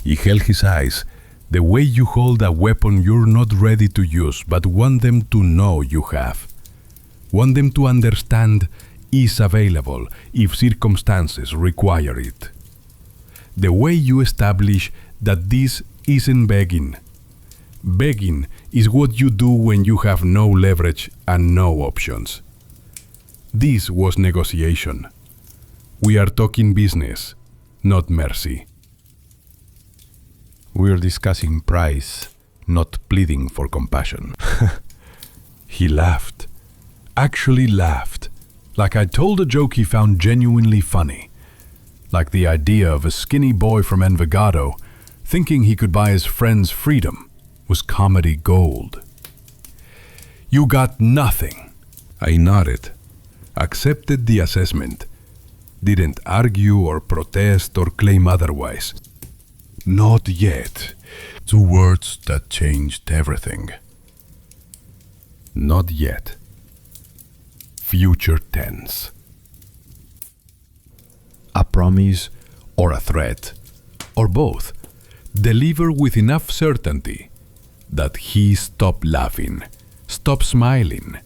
He held his eyes, the way you hold a weapon you're not ready to use but want them to know you have. Want them to understand is available if circumstances require it. The way you establish that this isn't begging. Begging is what you do when you have no leverage and no options. This was negotiation. We are talking business, not mercy. We're discussing price, not pleading for compassion. He laughed. Actually laughed. Like I told a joke he found genuinely funny. Like the idea of a skinny boy from Envigado thinking he could buy his friend's freedom was comedy gold. You got nothing. I nodded, accepted the assessment, didn't argue or protest or claim otherwise. Not yet. 2 words that changed everything. Not yet. Future tense. A promise or a threat, or both, deliver with enough certainty that he stopped laughing, stopped smiling,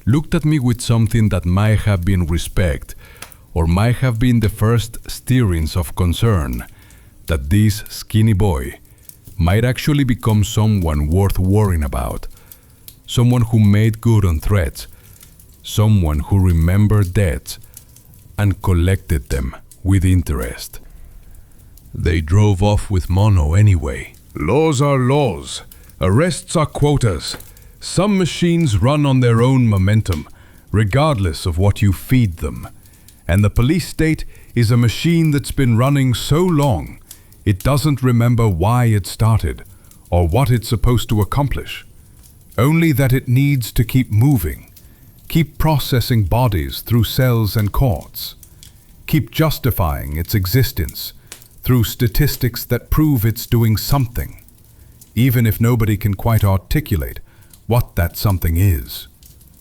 looked at me with something that might have been respect or might have been the first stirrings of concern that this skinny boy might actually become someone worth worrying about, someone who made good on threats, someone who remembered debts and collected them with interest. They drove off with Mono anyway. Laws are laws. Arrests are quotas. Some machines run on their own momentum, regardless of what you feed them. And the police state is a machine that's been running so long, it doesn't remember why it started or what it's supposed to accomplish. Only that it needs to keep moving, keep processing bodies through cells and courts, keep justifying its existence through statistics that prove it's doing something, even if nobody can quite articulate what that something is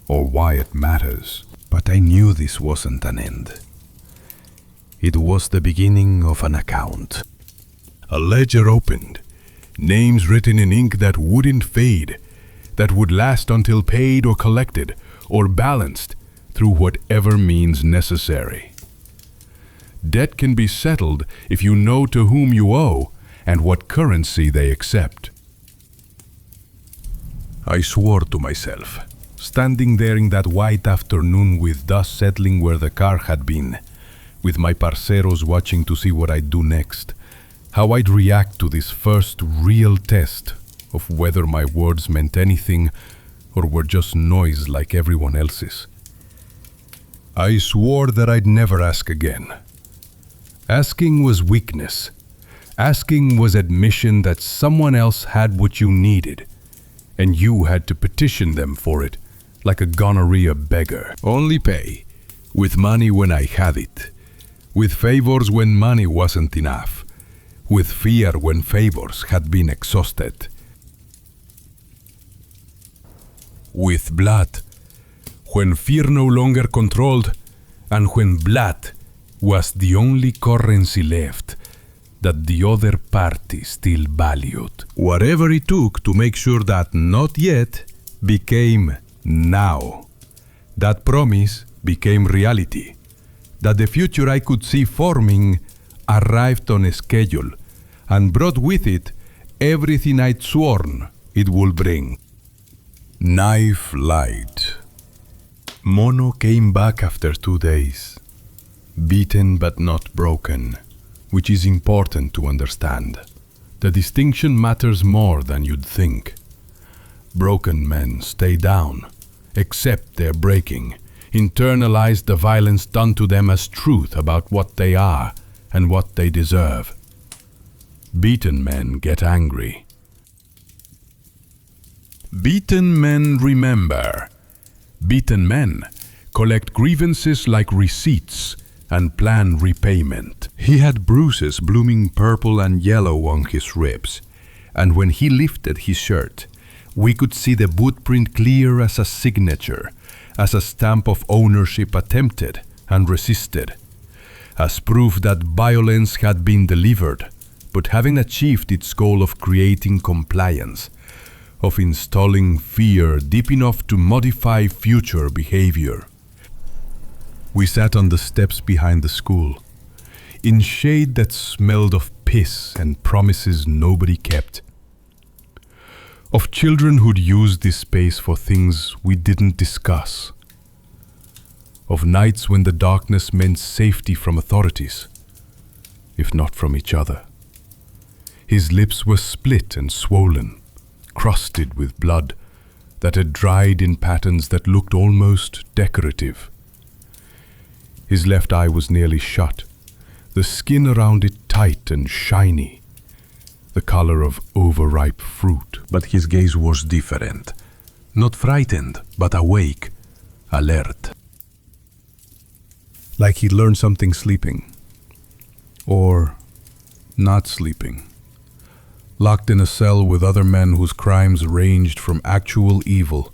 or why it matters. But I knew this wasn't an end. It was the beginning of an account. A ledger opened, names written in ink that wouldn't fade, that would last until paid or collected or balanced through whatever means necessary. Debt can be settled if you know to whom you owe and what currency they accept. I swore to myself, standing there in that white afternoon with dust settling where the car had been, with my parceros watching to see what I'd do next, how I'd react to this first real test of whether my words meant anything or were just noise like everyone else's. I swore that I'd never ask again. Asking was weakness. Asking was admission that someone else had what you needed, and you had to petition them for it like a gonorrhea beggar. Only pay, with money when I had it, with favors when money wasn't enough, with fear when favors had been exhausted. With blood, when fear no longer controlled, and when blood was the only currency left that the other party still valued. Whatever it took to make sure that not yet became now. That promise became reality. That the future I could see forming arrived on a schedule and brought with it everything I'd sworn it would bring. Knife light. Mono came back after 2 days, beaten but not broken, which is important to understand. The distinction matters more than you'd think. Broken men stay down, accept their breaking, internalize the violence done to them as truth about what they are and what they deserve. Beaten men get angry. Beaten men remember. Beaten men collect grievances like receipts and plan repayment. He had bruises blooming purple and yellow on his ribs, and when he lifted his shirt, we could see the bootprint clear as a signature, as a stamp of ownership attempted and resisted, as proof that violence had been delivered, but having achieved its goal of creating compliance, of installing fear deep enough to modify future behavior. We sat on the steps behind the school, in shade that smelled of piss and promises nobody kept, of children who'd used this space for things we didn't discuss, of nights when the darkness meant safety from authorities, if not from each other. His lips were split and swollen, crusted with blood that had dried in patterns that looked almost decorative. His left eye was nearly shut, the skin around it tight and shiny, the color of overripe fruit. But his gaze was different, not frightened, but awake, alert. Like he'd learned something sleeping, or not sleeping, locked in a cell with other men whose crimes ranged from actual evil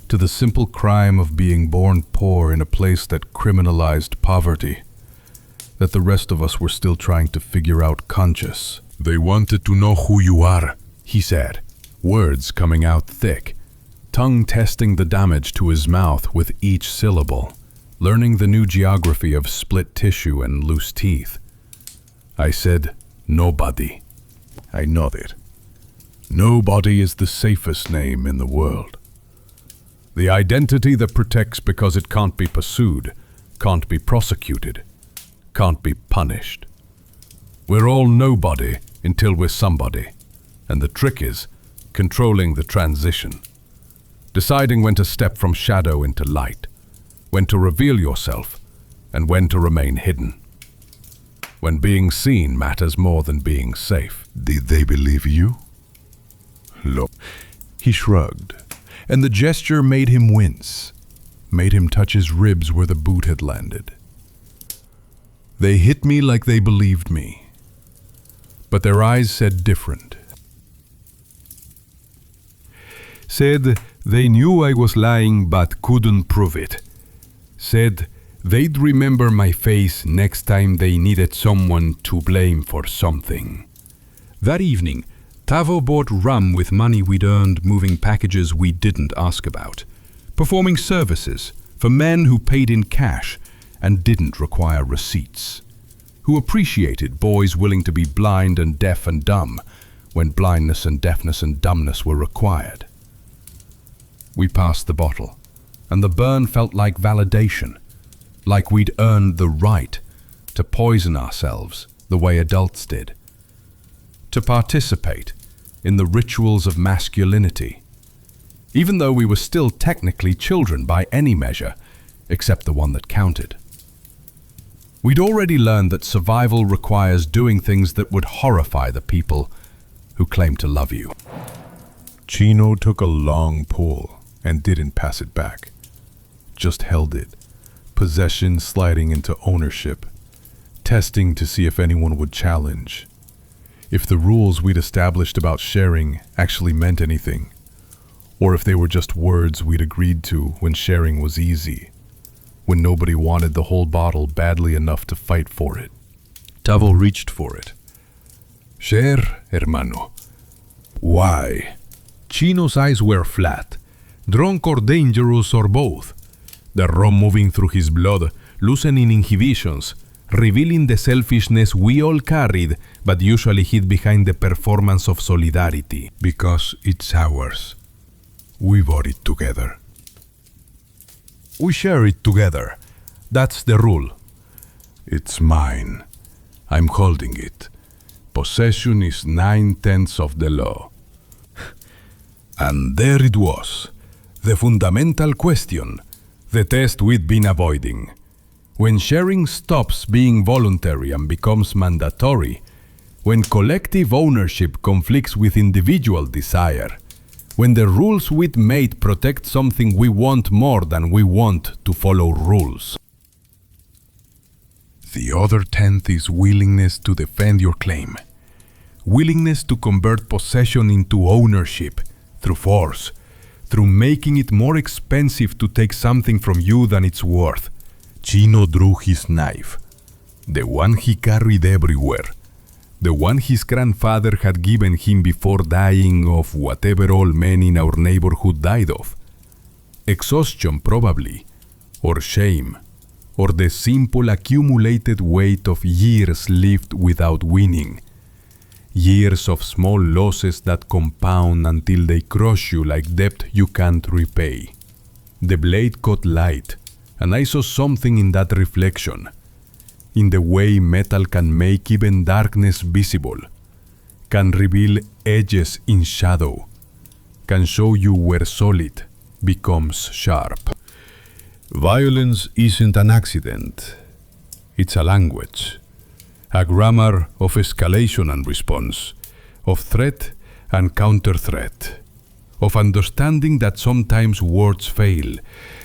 to the simple crime of being born poor in a place that criminalized poverty, that the rest of us were still trying to figure out conscious. They wanted to know who you are, He said, words coming out thick, tongue testing the damage to his mouth with each syllable, learning the new geography of split tissue and loose teeth. I said, nobody. I nodded. Nobody is the safest name in the world. The identity that protects because it can't be pursued, can't be prosecuted, can't be punished. We're all nobody until we're somebody, and the trick is controlling the transition, deciding when to step from shadow into light, when to reveal yourself, and when to remain hidden. When being seen matters more than being safe. Did they believe you? Look. He shrugged, and the gesture made him wince, made him touch his ribs where the boot had landed. They hit me like they believed me, but their eyes said different. Said they knew I was lying but couldn't prove it. Said they'd remember my face next time they needed someone to blame for something. That evening, Tavo bought rum with money we'd earned moving packages we didn't ask about, performing services for men who paid in cash and didn't require receipts, who appreciated boys willing to be blind and deaf and dumb when blindness and deafness and dumbness were required. We passed the bottle, and the burn felt like validation, like we'd earned the right to poison ourselves the way adults did, to participate in the rituals of masculinity, even though we were still technically children by any measure, except the one that counted. We'd already learned that survival requires doing things that would horrify the people who claim to love you. Chino took a long pull and didn't pass it back, just held it, possession sliding into ownership, testing to see if anyone would challenge, if the rules we'd established about sharing actually meant anything, or if they were just words we'd agreed to when sharing was easy, when nobody wanted the whole bottle badly enough to fight for it. Tavo reached for it. Share, hermano. Why? Chino's eyes were flat, drunk or dangerous or both, the rum moving through his blood, loosening inhibitions, revealing the selfishness we all carried but usually hid behind the performance of solidarity. Because it's ours. We bought it together. We share it together. That's the rule. It's mine. I'm holding it. Possession is 9/10 of the law. And there it was, the fundamental question, the test we'd been avoiding. When sharing stops being voluntary and becomes mandatory, when collective ownership conflicts with individual desire, when the rules we made protect something we want more than we want to follow rules. The other tenth is willingness to defend your claim. Willingness to convert possession into ownership through force, through making it more expensive to take something from you than it's worth. Chino drew his knife, the one he carried everywhere, the one his grandfather had given him before dying of whatever all men in our neighborhood died of. Exhaustion, probably, or shame, or the simple accumulated weight of years lived without winning. Years of small losses that compound until they crush you like debt you can't repay. The blade caught light, and I saw something in that reflection, in the way metal can make even darkness visible, can reveal edges in shadow, can show you where solid becomes sharp. Violence isn't an accident. It's a language, a grammar of escalation and response, of threat and counter-threat, of understanding that sometimes words fail,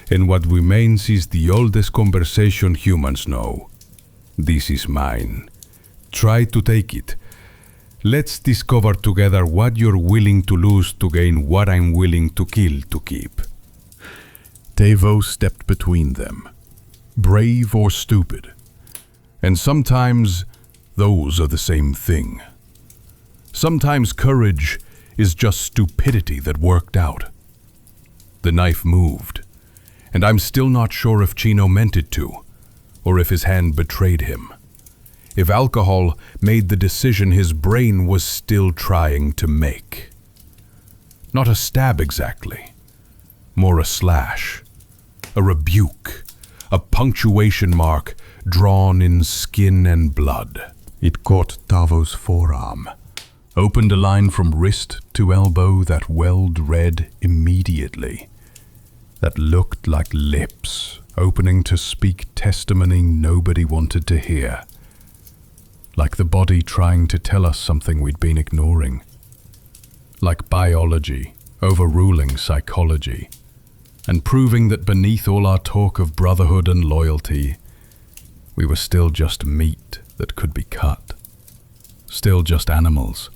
and what remains is the oldest conversation humans know. This is mine. Try to take it. Let's discover together what you're willing to lose to gain what I'm willing to kill to keep. Tevo stepped between them, brave or stupid. And sometimes those are the same thing. Sometimes courage is just stupidity that worked out. The knife moved, and I'm still not sure if Chino meant it to, or if his hand betrayed him. If alcohol made the decision his brain was still trying to make. Not a stab exactly, more a slash, a rebuke, a punctuation mark drawn in skin and blood. It caught Tavo's forearm, opened a line from wrist to elbow that welled red immediately, that looked like lips opening to speak testimony nobody wanted to hear, like the body trying to tell us something we'd been ignoring, like biology overruling psychology, and proving that beneath all our talk of brotherhood and loyalty, we were still just meat that could be cut, still just animals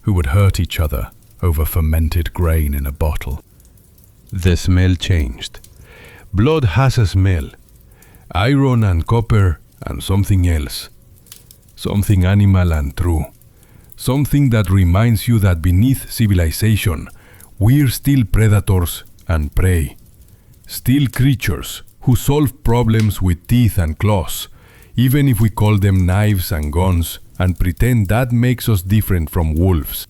who would hurt each other over fermented grain in a bottle. The smell changed. Blood has a smell, iron and copper and something else, something animal and true, something that reminds you that beneath civilization, we're still predators and prey. Still creatures who solve problems with teeth and claws, even if we call them knives and guns and pretend that makes us different from wolves.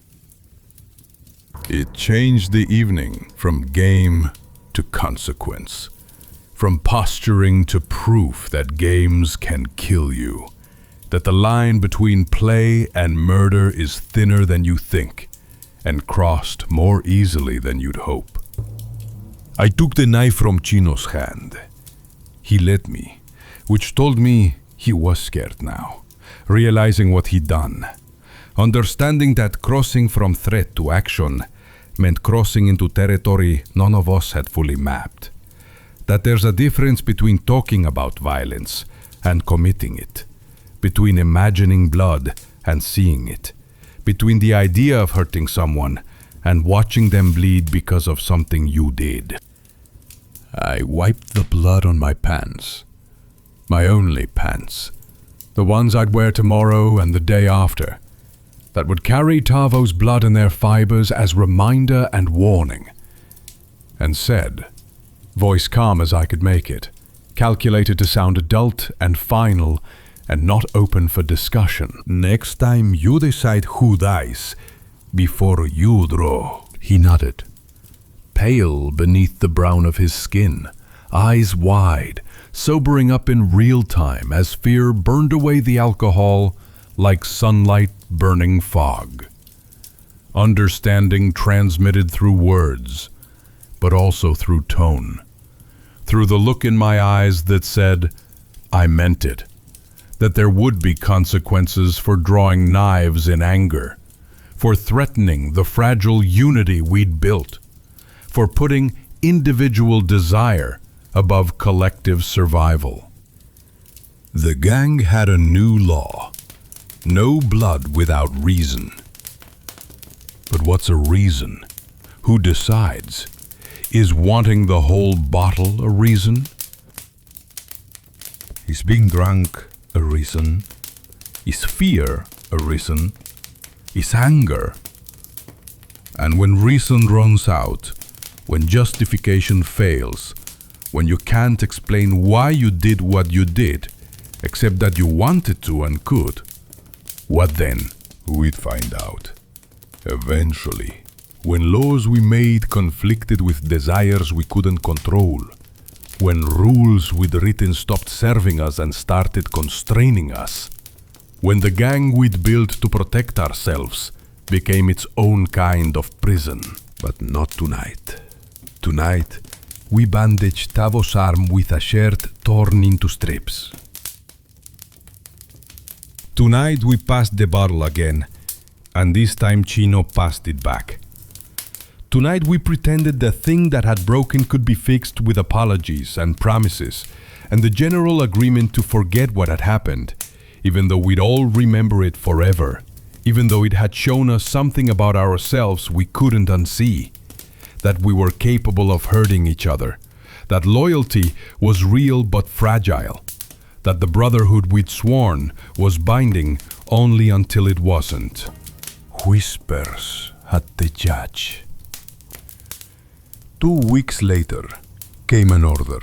It changed the evening from game to consequence, from posturing to proof that games can kill you, that the line between play and murder is thinner than you think and crossed more easily than you'd hope. I took the knife from Chino's hand. He let me, which told me he was scared now, realizing what he'd done, understanding that crossing from threat to action meant crossing into territory none of us had fully mapped, that there's a difference between talking about violence and committing it, between imagining blood and seeing it, between the idea of hurting someone and watching them bleed because of something you did. I wiped the blood on my pants. My only pants. The ones I'd wear tomorrow and the day after. That would carry Tavo's blood in their fibers as reminder and warning. And said, voice calm as I could make it, calculated to sound adult and final and not open for discussion. Next time you decide who dies, before you draw. He nodded. Pale beneath the brown of his skin, eyes wide, sobering up in real time as fear burned away the alcohol like sunlight burning fog. Understanding transmitted through words, but also through tone, through the look in my eyes that said, I meant it. that there would be consequences for drawing knives in anger, for threatening the fragile unity we'd built, for putting individual desire above collective survival. The gang had a new law: no blood without reason. But what's a reason? Who decides? Is wanting the whole bottle a reason? Is being drunk a reason? Is fear a reason? Is anger? And when reason runs out, when justification fails, when you can't explain why you did what you did, except that you wanted to and could, what then? We'd find out. Eventually, when laws we made conflicted with desires we couldn't control, when rules we'd written stopped serving us and started constraining us, when the gang we'd built to protect ourselves became its own kind of prison. But not tonight. Tonight, we bandaged Tavo's arm with a shirt torn into strips. Tonight we passed the bottle again, and this time Chino passed it back. Tonight we pretended the thing that had broken could be fixed with apologies and promises, and the general agreement to forget what had happened, even though we'd all remember it forever, even though it had shown us something about ourselves we couldn't unsee, that we were capable of hurting each other, that loyalty was real but fragile, that the brotherhood we'd sworn was binding only until it wasn't. Whispers at the judge. 2 weeks later came an order.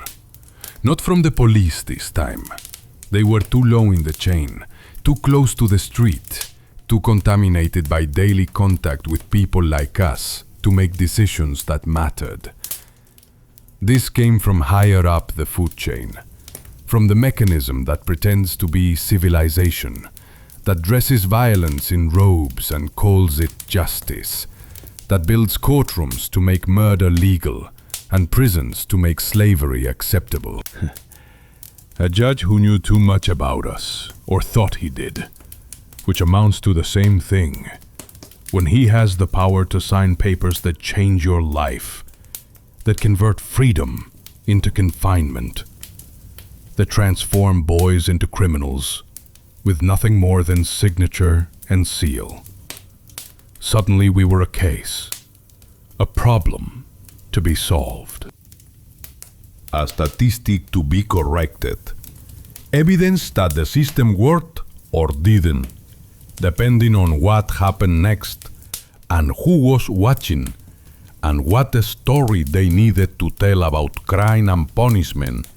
Not from the police this time. They were too low in the chain, too close to the street, too contaminated by daily contact with people like us to make decisions that mattered. This came from higher up the food chain, from the mechanism that pretends to be civilization, that dresses violence in robes and calls it justice, that builds courtrooms to make murder legal and prisons to make slavery acceptable. A judge who knew too much about us, or thought he did, which amounts to the same thing. When he has the power to sign papers that change your life, that convert freedom into confinement, that transform boys into criminals with nothing more than signature and seal. Suddenly we were a case, a problem to be solved. A statistic to be corrected. Evidence that the system worked or didn't, depending on what happened next and who was watching and what story they needed to tell about crime and punishment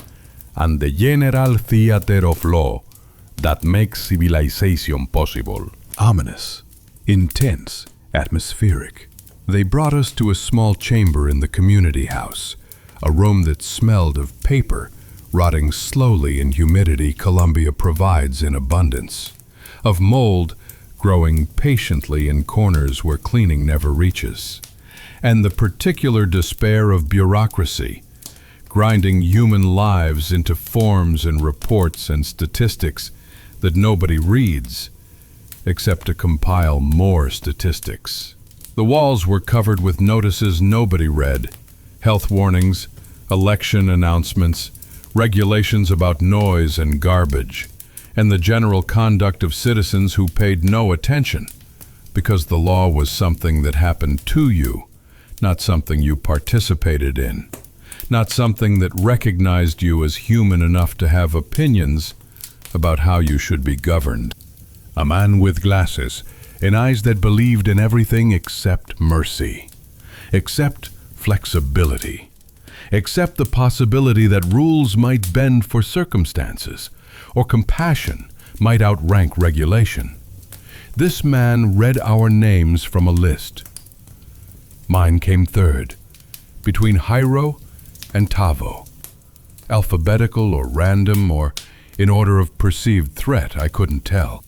and the general theater of law that makes civilization possible. Ominous, intense, atmospheric. They brought us to a small chamber in the community house, a room that smelled of paper, rotting slowly in humidity Colombia provides in abundance, of mold growing patiently in corners where cleaning never reaches, and the particular despair of bureaucracy, grinding human lives into forms and reports and statistics that nobody reads, except to compile more statistics. The walls were covered with notices nobody read, health warnings, election announcements, regulations about noise and garbage, and the general conduct of citizens who paid no attention, because the law was something that happened to you, not something you participated in, not something that recognized you as human enough to have opinions about how you should be governed. A man with glasses and eyes that believed in everything except mercy, except flexibility, except the possibility that rules might bend for circumstances, or compassion might outrank regulation. This man read our names from a list. Mine came third, between Jairo and Tavo. Alphabetical or random or in order of perceived threat, I couldn't tell.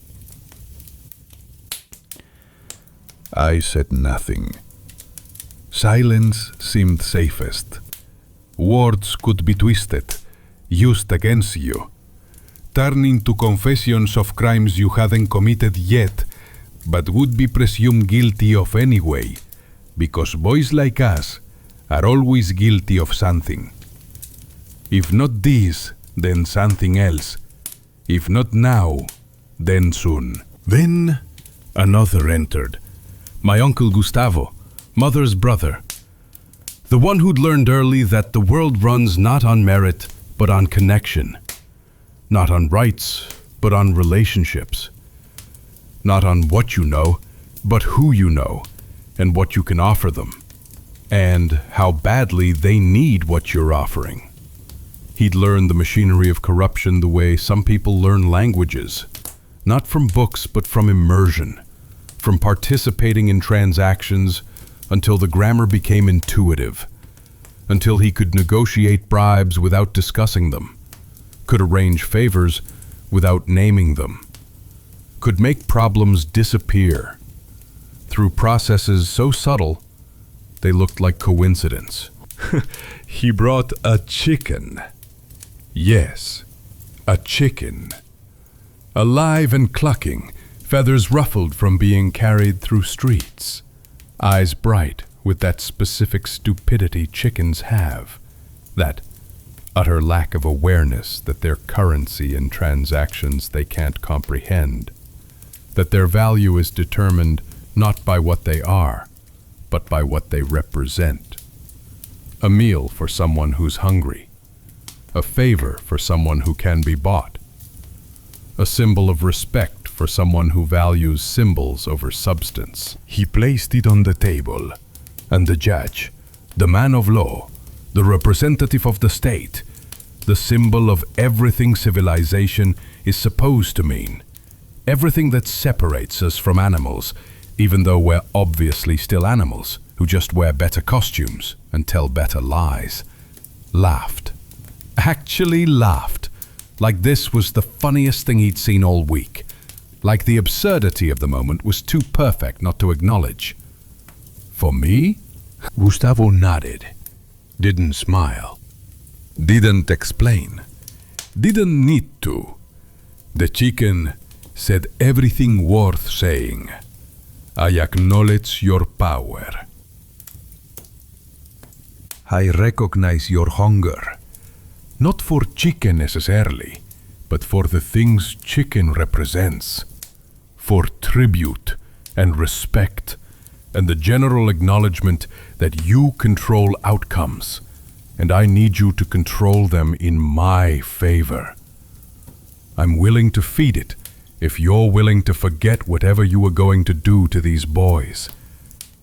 I said nothing. Silence seemed safest. Words could be twisted, used against you. turn into confessions of crimes you haven't committed yet, but would be presumed guilty of anyway, because boys like us are always guilty of something. If not this, then something else. If not now, then soon. Then another entered. My uncle Gustavo, mother's brother. The one who'd learned early that the world runs not on merit, but on connection. Not on rights, but on relationships. Not on what you know, but who you know, and what you can offer them, and how badly they need what you're offering. He'd learned the machinery of corruption the way some people learn languages, not from books but from immersion, from participating in transactions until the grammar became intuitive, until he could negotiate bribes without discussing them, could arrange favors without naming them, could make problems disappear through processes so subtle they looked like coincidence. He brought a chicken. Yes, a chicken. Alive and clucking, feathers ruffled from being carried through streets, eyes bright with that specific stupidity chickens have, that utter lack of awareness that their currency in transactions they can't comprehend, that their value is determined not by what they are, but by what they represent. A meal for someone who's hungry, a favor for someone who can be bought, a symbol of respect for someone who values symbols over substance. He placed it on the table, and the judge, the man of law, the representative of the state, the symbol of everything civilization is supposed to mean, everything that separates us from animals, even though we're obviously still animals who just wear better costumes and tell better lies, laughed. Actually laughed, like this was the funniest thing he'd seen all week, like the absurdity of the moment was too perfect not to acknowledge. For me? Gustavo nodded, didn't smile, didn't explain, didn't need to. The chicken said everything worth saying. I acknowledge your power. I recognize your hunger. Not for chicken necessarily, but for the things chicken represents. For tribute and respect and the general acknowledgement that you control outcomes, and I need you to control them in my favor. I'm willing to feed it if you're willing to forget whatever you were going to do to these boys.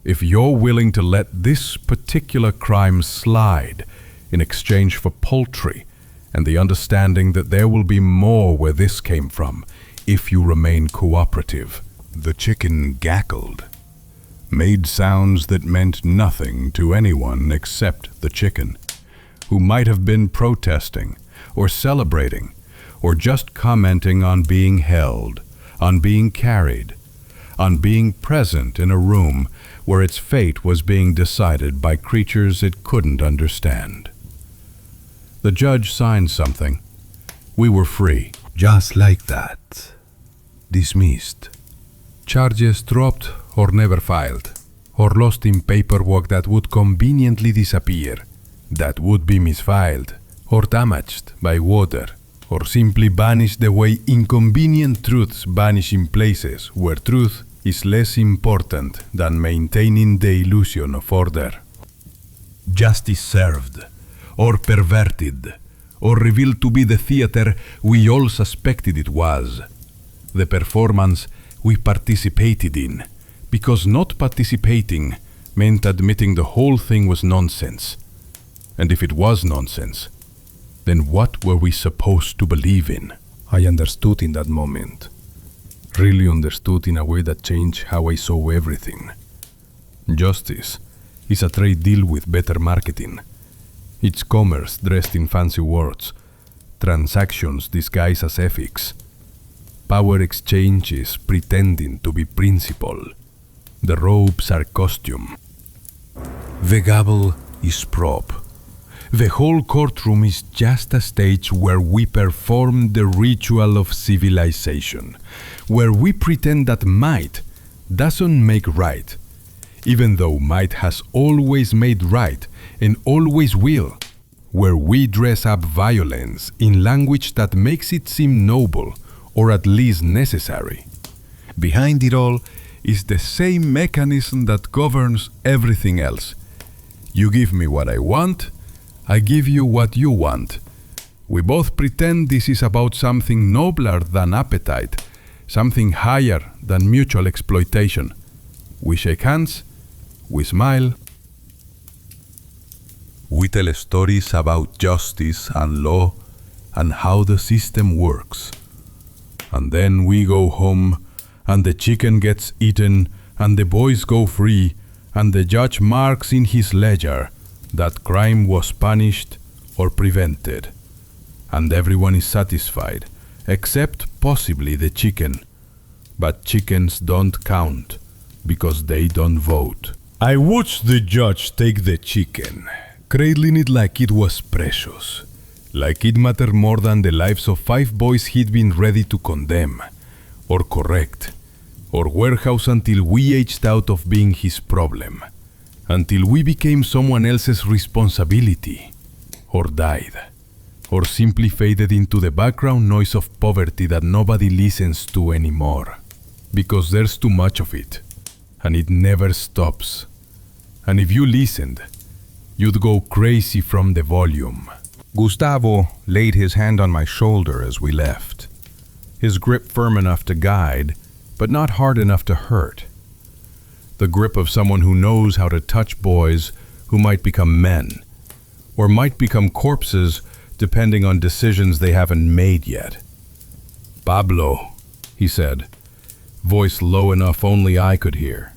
If you're willing to let this particular crime slide in exchange for poultry and the understanding that there will be more where this came from if you remain cooperative. The chicken gackled, made sounds that meant nothing to anyone except the chicken, who might have been protesting or celebrating or just commenting on being held, on being carried, on being present in a room where its fate was being decided by creatures it couldn't understand. The judge signed something. We were free. Just like that. Dismissed. Charges dropped or never filed, or lost in paperwork that would conveniently disappear, that would be misfiled, or damaged by water, or simply vanished the way inconvenient truths vanish in places where truth is less important than maintaining the illusion of order. Justice served, or perverted, or revealed to be the theater we all suspected it was. The performance we participated in, because not participating meant admitting the whole thing was nonsense. And if it was nonsense, then what were we supposed to believe in? I understood in that moment. Really understood in a way that changed how I saw everything. Justice is a trade deal with better marketing. It's commerce dressed in fancy words, transactions disguised as ethics, power exchanges pretending to be principle. The robes are costume. The gavel is prop. The whole courtroom is just a stage where we perform the ritual of civilization, where we pretend that might doesn't make right, even though might has always made right and always will, where we dress up violence in language that makes it seem noble or at least necessary. Behind it all is the same mechanism that governs everything else. You give me what I want, I give you what you want. We both pretend this is about something nobler than appetite, something higher than mutual exploitation. We shake hands, we smile. We tell stories about justice and law and how the system works. And then we go home, and the chicken gets eaten, and the boys go free, and the judge marks in his ledger that crime was punished or prevented. And everyone is satisfied, except possibly the chicken. But chickens don't count, because they don't vote. I watched the judge take the chicken, cradling it like it was precious, like it mattered more than the lives of 5 boys he'd been ready to condemn, or correct, or warehouse until we aged out of being his problem, until we became someone else's responsibility, or died, or simply faded into the background noise of poverty that nobody listens to anymore, because there's too much of it, and it never stops. And if you listened, you'd go crazy from the volume. Gustavo laid his hand on my shoulder as we left, his grip firm enough to guide, but not hard enough to hurt. The grip of someone who knows how to touch boys who might become men, or might become corpses depending on decisions they haven't made yet. "Pablo," he said, voice low enough only I could hear,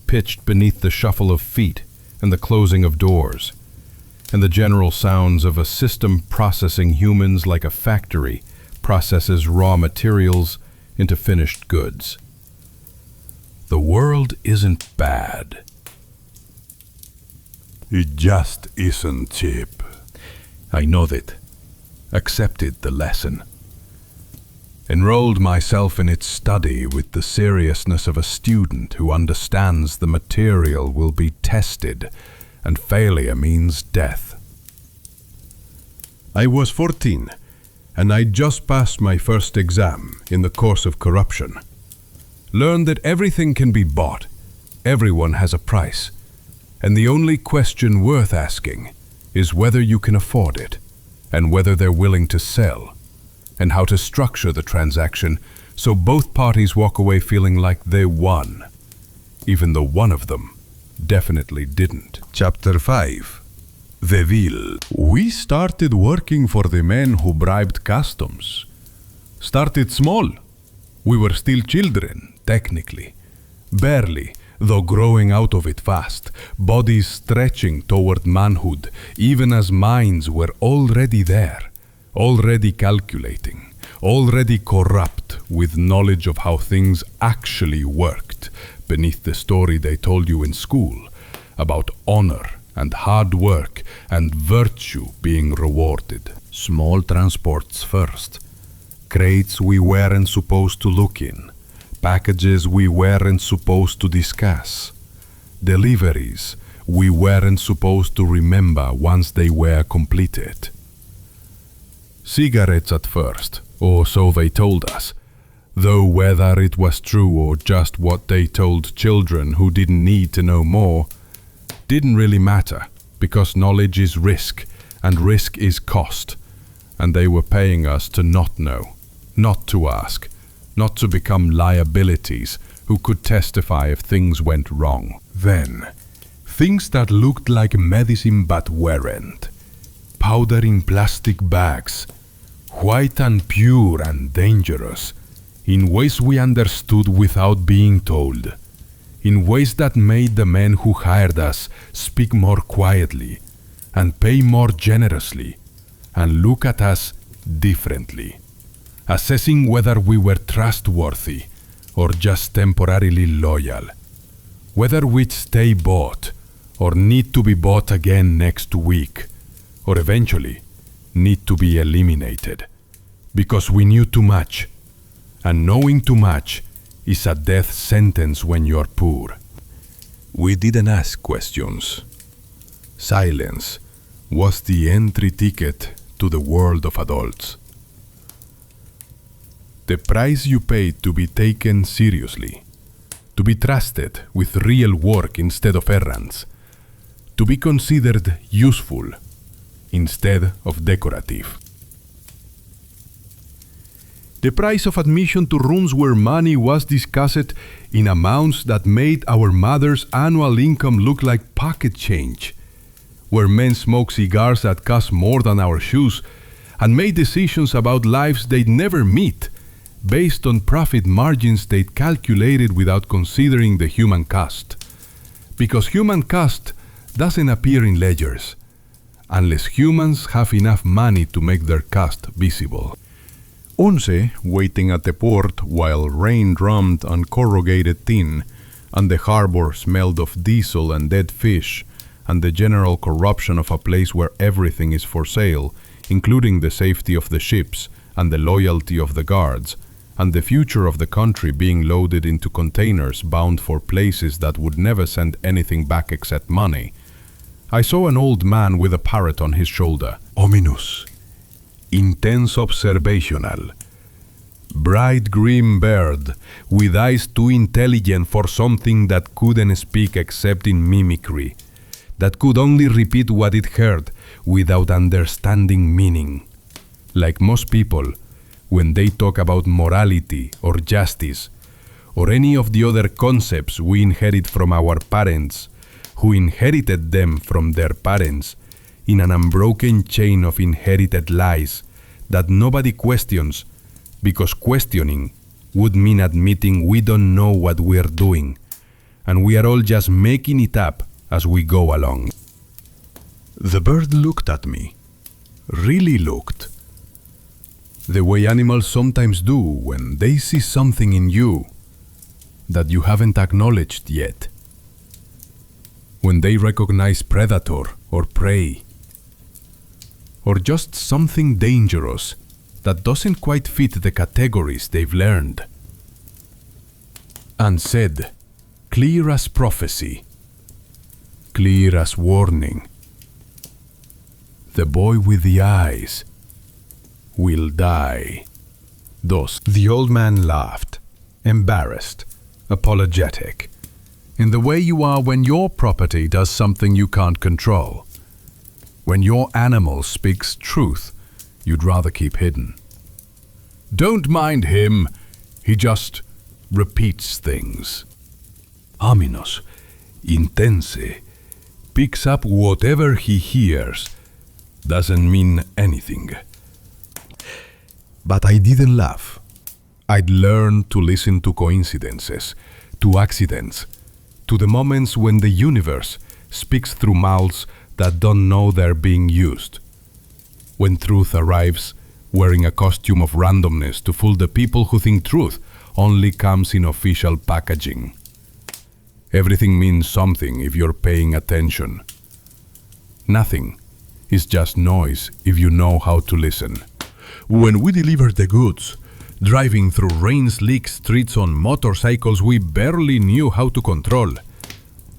pitched beneath the shuffle of feet and the closing of doors, and the general sounds of a system processing humans like a factory processes raw materials into finished goods. The world isn't bad. It just isn't cheap. I nodded, accepted the lesson, enrolled myself in its study with the seriousness of a student who understands the material will be tested and failure means death. I was 14, and I'd just passed my first exam in the course of corruption. Learned that everything can be bought, everyone has a price, and the only question worth asking is whether you can afford it, and whether they're willing to sell, and how to structure the transaction so both parties walk away feeling like they won, even though one of them definitely didn't. Chapter 5. The Ville. We started working for the men who bribed customs. Started small. We were still children, technically. Barely, though growing out of it fast, bodies stretching toward manhood, even as minds were already there, already calculating, already corrupt with knowledge of how things actually worked, beneath the story they told you in school, about honor and hard work and virtue being rewarded. Small transports first. Crates we weren't supposed to look in. Packages we weren't supposed to discuss. Deliveries we weren't supposed to remember once they were completed. Cigarettes at first, or so they told us, though whether it was true or just what they told children who didn't need to know more, didn't really matter, because knowledge is risk, and risk is cost, and they were paying us to not know, not to ask, not to become liabilities who could testify if things went wrong. Then, things that looked like medicine but weren't. Powder in plastic bags, white and pure and dangerous, in ways we understood without being told, in ways that made the men who hired us speak more quietly, and pay more generously, and look at us differently, assessing whether we were trustworthy or just temporarily loyal, whether we'd stay bought or need to be bought again next week, or eventually need to be eliminated, because we knew too much, and knowing too much is a death sentence when you're poor. We didn't ask questions. Silence was the entry ticket to the world of adults. The price you paid to be taken seriously, to be trusted with real work instead of errands, to be considered useful instead of decorative. The price of admission to rooms where money was discussed in amounts that made our mother's annual income look like pocket change, where men smoked cigars that cost more than our shoes and made decisions about lives they'd never meet based on profit margins they'd calculated without considering the human cost. Because human cost doesn't appear in ledgers unless humans have enough money to make their cost visible. Once, waiting at the port while rain drummed on corrugated tin and the harbor smelled of diesel and dead fish and the general corruption of a place where everything is for sale, including the safety of the ships and the loyalty of the guards, and the future of the country being loaded into containers bound for places that would never send anything back except money, I saw an old man with a parrot on his shoulder, ominous, intense observational, bright green bird with eyes too intelligent for something that couldn't speak except in mimicry, that could only repeat what it heard without understanding meaning. Like most people, when they talk about morality or justice, or any of the other concepts we inherit from our parents, who inherited them from their parents, in an unbroken chain of inherited lies that nobody questions, because questioning would mean admitting we don't know what we're doing, and we are all just making it up as we go along. The bird looked at me, really looked, the way animals sometimes do when they see something in you that you haven't acknowledged yet. When they recognize predator or prey, or just something dangerous that doesn't quite fit the categories they've learned. And said, clear as prophecy, clear as warning, the boy with the eyes will die. Thus, the old man laughed, embarrassed, apologetic, in the way you are when your property does something you can't control. When your animal speaks truth, you'd rather keep hidden. Don't mind him, he just repeats things. Ominous, intense, picks up whatever he hears, doesn't mean anything. But I didn't laugh. I'd learned to listen to coincidences, to accidents, to the moments when the universe speaks through mouths that don't know they're being used. When truth arrives wearing a costume of randomness to fool the people who think truth only comes in official packaging. Everything means something if you're paying attention. Nothing is just noise if you know how to listen. When we delivered the goods, driving through rain-slick streets on motorcycles we barely knew how to control,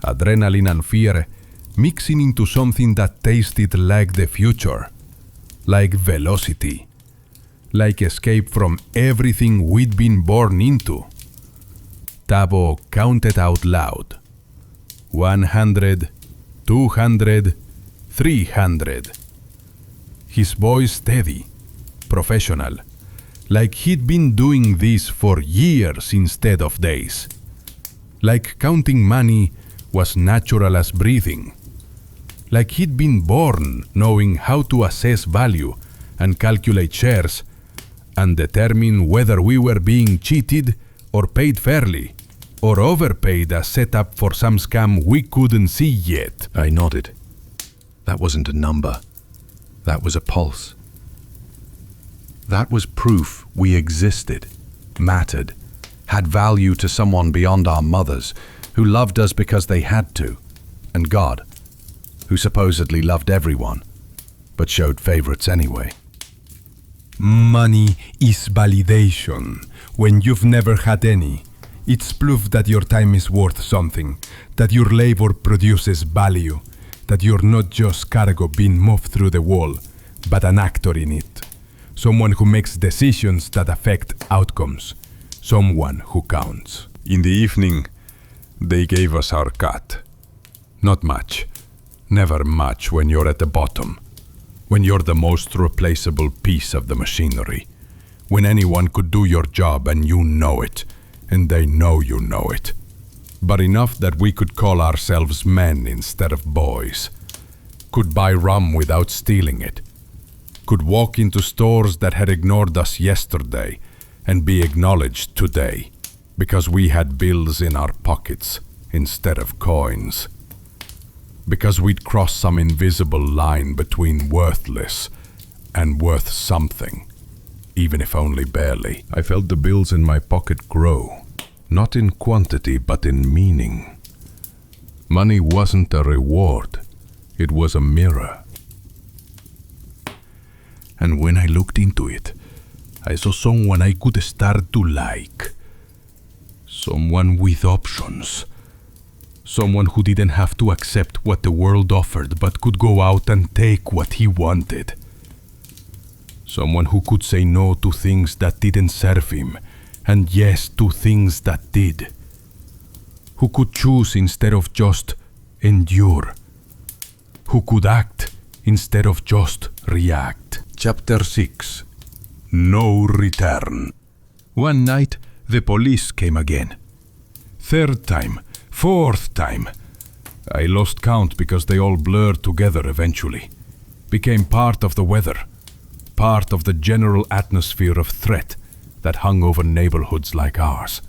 adrenaline and fear mixing into something that tasted like the future, like velocity, like escape from everything we'd been born into. Tabo counted out loud. 100, 200, 300. His voice steady, professional, like he'd been doing this for years instead of days. Like counting money was natural as breathing. Like he'd been born knowing how to assess value and calculate shares and determine whether we were being cheated or paid fairly or overpaid as set up for some scam we couldn't see yet. I nodded. That wasn't a number. That was a pulse. That was proof we existed, mattered, had value to someone beyond our mothers, who loved us because they had to, and God, who supposedly loved everyone, but showed favorites anyway. Money is validation when you've never had any. It's proof that your time is worth something, that your labor produces value, that you're not just cargo being moved through the wall, but an actor in it. Someone who makes decisions that affect outcomes. Someone who counts. In the evening, they gave us our cut. Not much. Never much when you're at the bottom. When you're the most replaceable piece of the machinery. When anyone could do your job and you know it, and they know you know it. But enough that we could call ourselves men instead of boys. Could buy rum without stealing it. Could walk into stores that had ignored us yesterday and be acknowledged today because we had bills in our pockets instead of coins. Because we'd crossed some invisible line between worthless and worth something, even if only barely. I felt the bills in my pocket grow, not in quantity but in meaning. Money wasn't a reward, it was a mirror. And when I looked into it, I saw someone I could start to like. Someone with options. Someone who didn't have to accept what the world offered but could go out and take what he wanted. Someone who could say no to things that didn't serve him and yes to things that did. Who could choose instead of just endure. Who could act instead of just react. Chapter 6. No return. One night, the police came again. Third time, fourth time. I lost count because they all blurred together eventually. Became part of the weather. Part of the general atmosphere of threat that hung over neighborhoods like ours.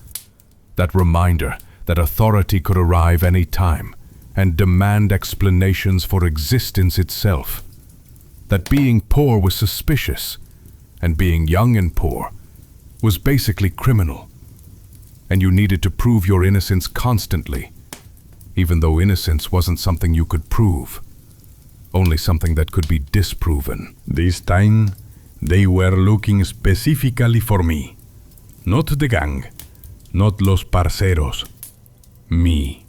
That reminder that authority could arrive any time and demand explanations for existence itself. That being poor was suspicious, and being young and poor was basically criminal. And you needed to prove your innocence constantly, even though innocence wasn't something you could prove, only something that could be disproven. This time, they were looking specifically for me. Not the gang, not los parceros. Me.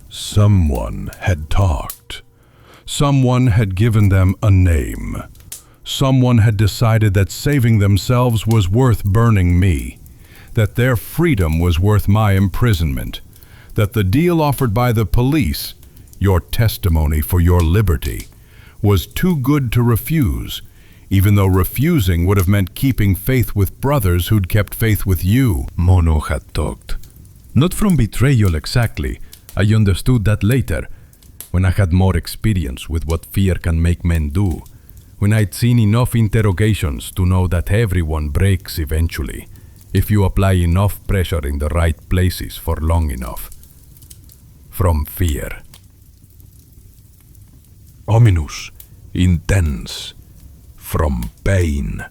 Someone had talked. Someone had given them a name. Someone had decided that saving themselves was worth burning me, that their freedom was worth my imprisonment, that the deal offered by the police, your testimony for your liberty, was too good to refuse, even though refusing would have meant keeping faith with brothers who'd kept faith with you. Mono had talked. Not from betrayal exactly. I understood that later, when I had more experience with what fear can make men do, when I'd seen enough interrogations to know that everyone breaks eventually, if you apply enough pressure in the right places for long enough. From fear. Ominous, intense, from pain.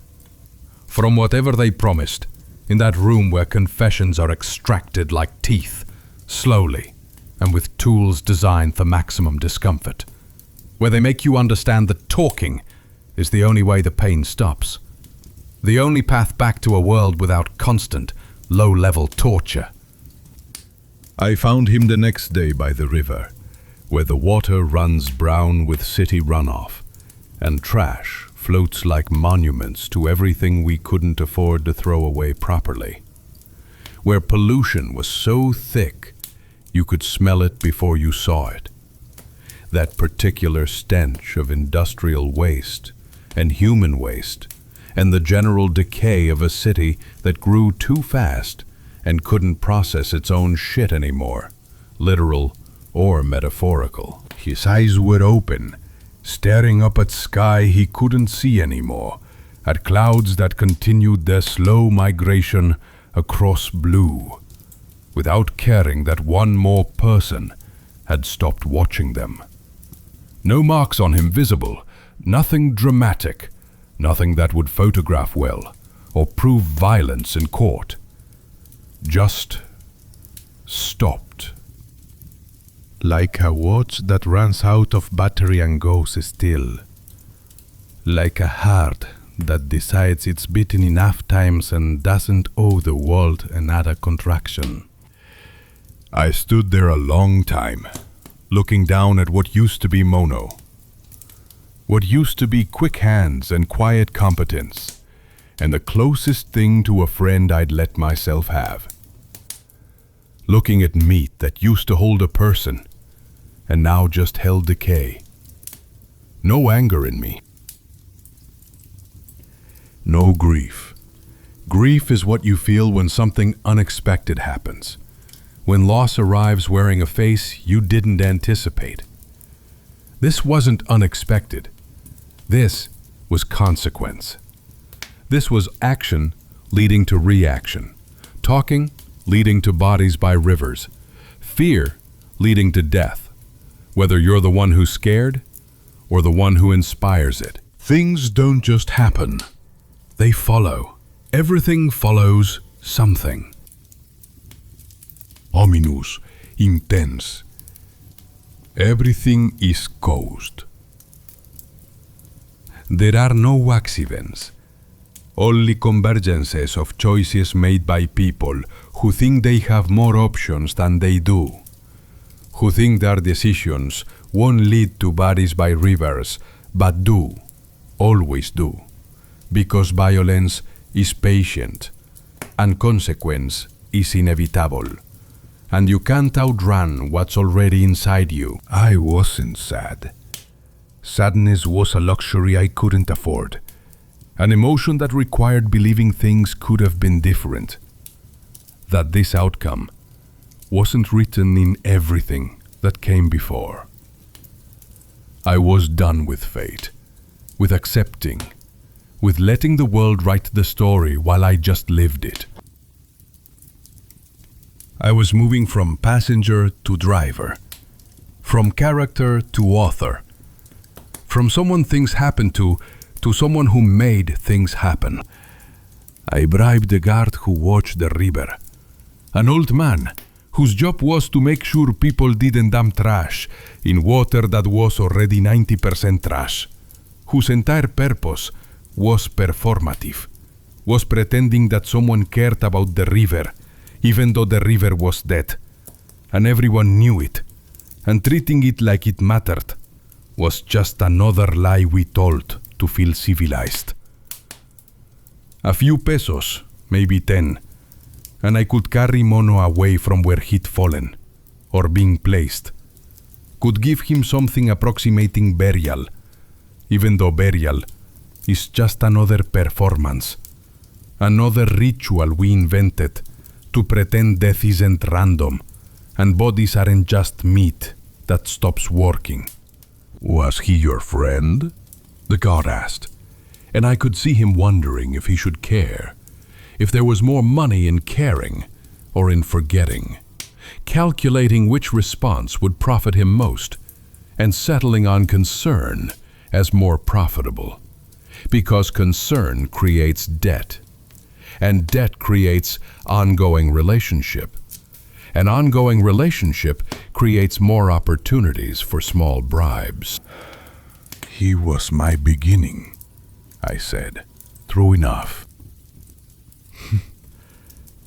From whatever they promised, in that room where confessions are extracted like teeth, slowly, and with tools designed for maximum discomfort, where they make you understand that talking is the only way the pain stops, the only path back to a world without constant, low-level torture. I found him the next day by the river, where the water runs brown with city runoff, and trash floats like monuments to everything we couldn't afford to throw away properly, where pollution was so thick you could smell it before you saw it. That particular stench of industrial waste and human waste and the general decay of a city that grew too fast and couldn't process its own shit anymore, literal or metaphorical. His eyes were open, staring up at sky he couldn't see anymore, at clouds that continued their slow migration across blue, without caring that one more person had stopped watching them. No marks on him visible, nothing dramatic, nothing that would photograph well or prove violence in court. Just stopped. Like a watch that runs out of battery and goes still. like a heart that decides it's beaten enough times and doesn't owe the world another contraction. I stood there a long time, looking down at what used to be Mono. What used to be quick hands and quiet competence, and the closest thing to a friend I'd let myself have. Looking at meat that used to hold a person, and now just held decay. No anger in me. No grief. Grief is what you feel when something unexpected happens. When loss arrives wearing a face you didn't anticipate. This wasn't unexpected. This was consequence. This was action leading to reaction. Talking leading to bodies by rivers. Fear leading to death. Whether you're the one who's scared or the one who inspires it. Things don't just happen. They follow. Everything follows something. Ominous, intense. Everything is caused. There are no accidents, only convergences of choices made by people who think they have more options than they do, who think their decisions won't lead to bodies by rivers, but do, always do, because violence is patient, and consequence is inevitable, and you can't outrun what's already inside you. I wasn't sad. Sadness was a luxury I couldn't afford, an emotion that required believing things could have been different, that this outcome wasn't written in everything that came before. I was done with fate, with accepting, with letting the world write the story while I just lived it. I was moving from passenger to driver, from character to author, from someone things happened to someone who made things happen. I bribed the guard who watched the river, an old man whose job was to make sure people didn't dump trash in water that was already 90% trash, whose entire purpose was performative, was pretending that someone cared about the river, even though the river was dead, and everyone knew it, and treating it like it mattered was just another lie we told to feel civilized. A few pesos, maybe 10, and I could carry Mono away from where he'd fallen, or being placed, could give him something approximating burial, even though burial is just another performance, another ritual we invented to pretend death isn't random and bodies aren't just meat that stops working. Was he your friend? The guard asked, and I could see him wondering if he should care, if there was more money in caring or in forgetting, calculating which response would profit him most, and settling on concern as more profitable, because concern creates debt, and debt creates ongoing relationship, and ongoing relationship creates more opportunities for small bribes. He was my beginning, I said. True enough.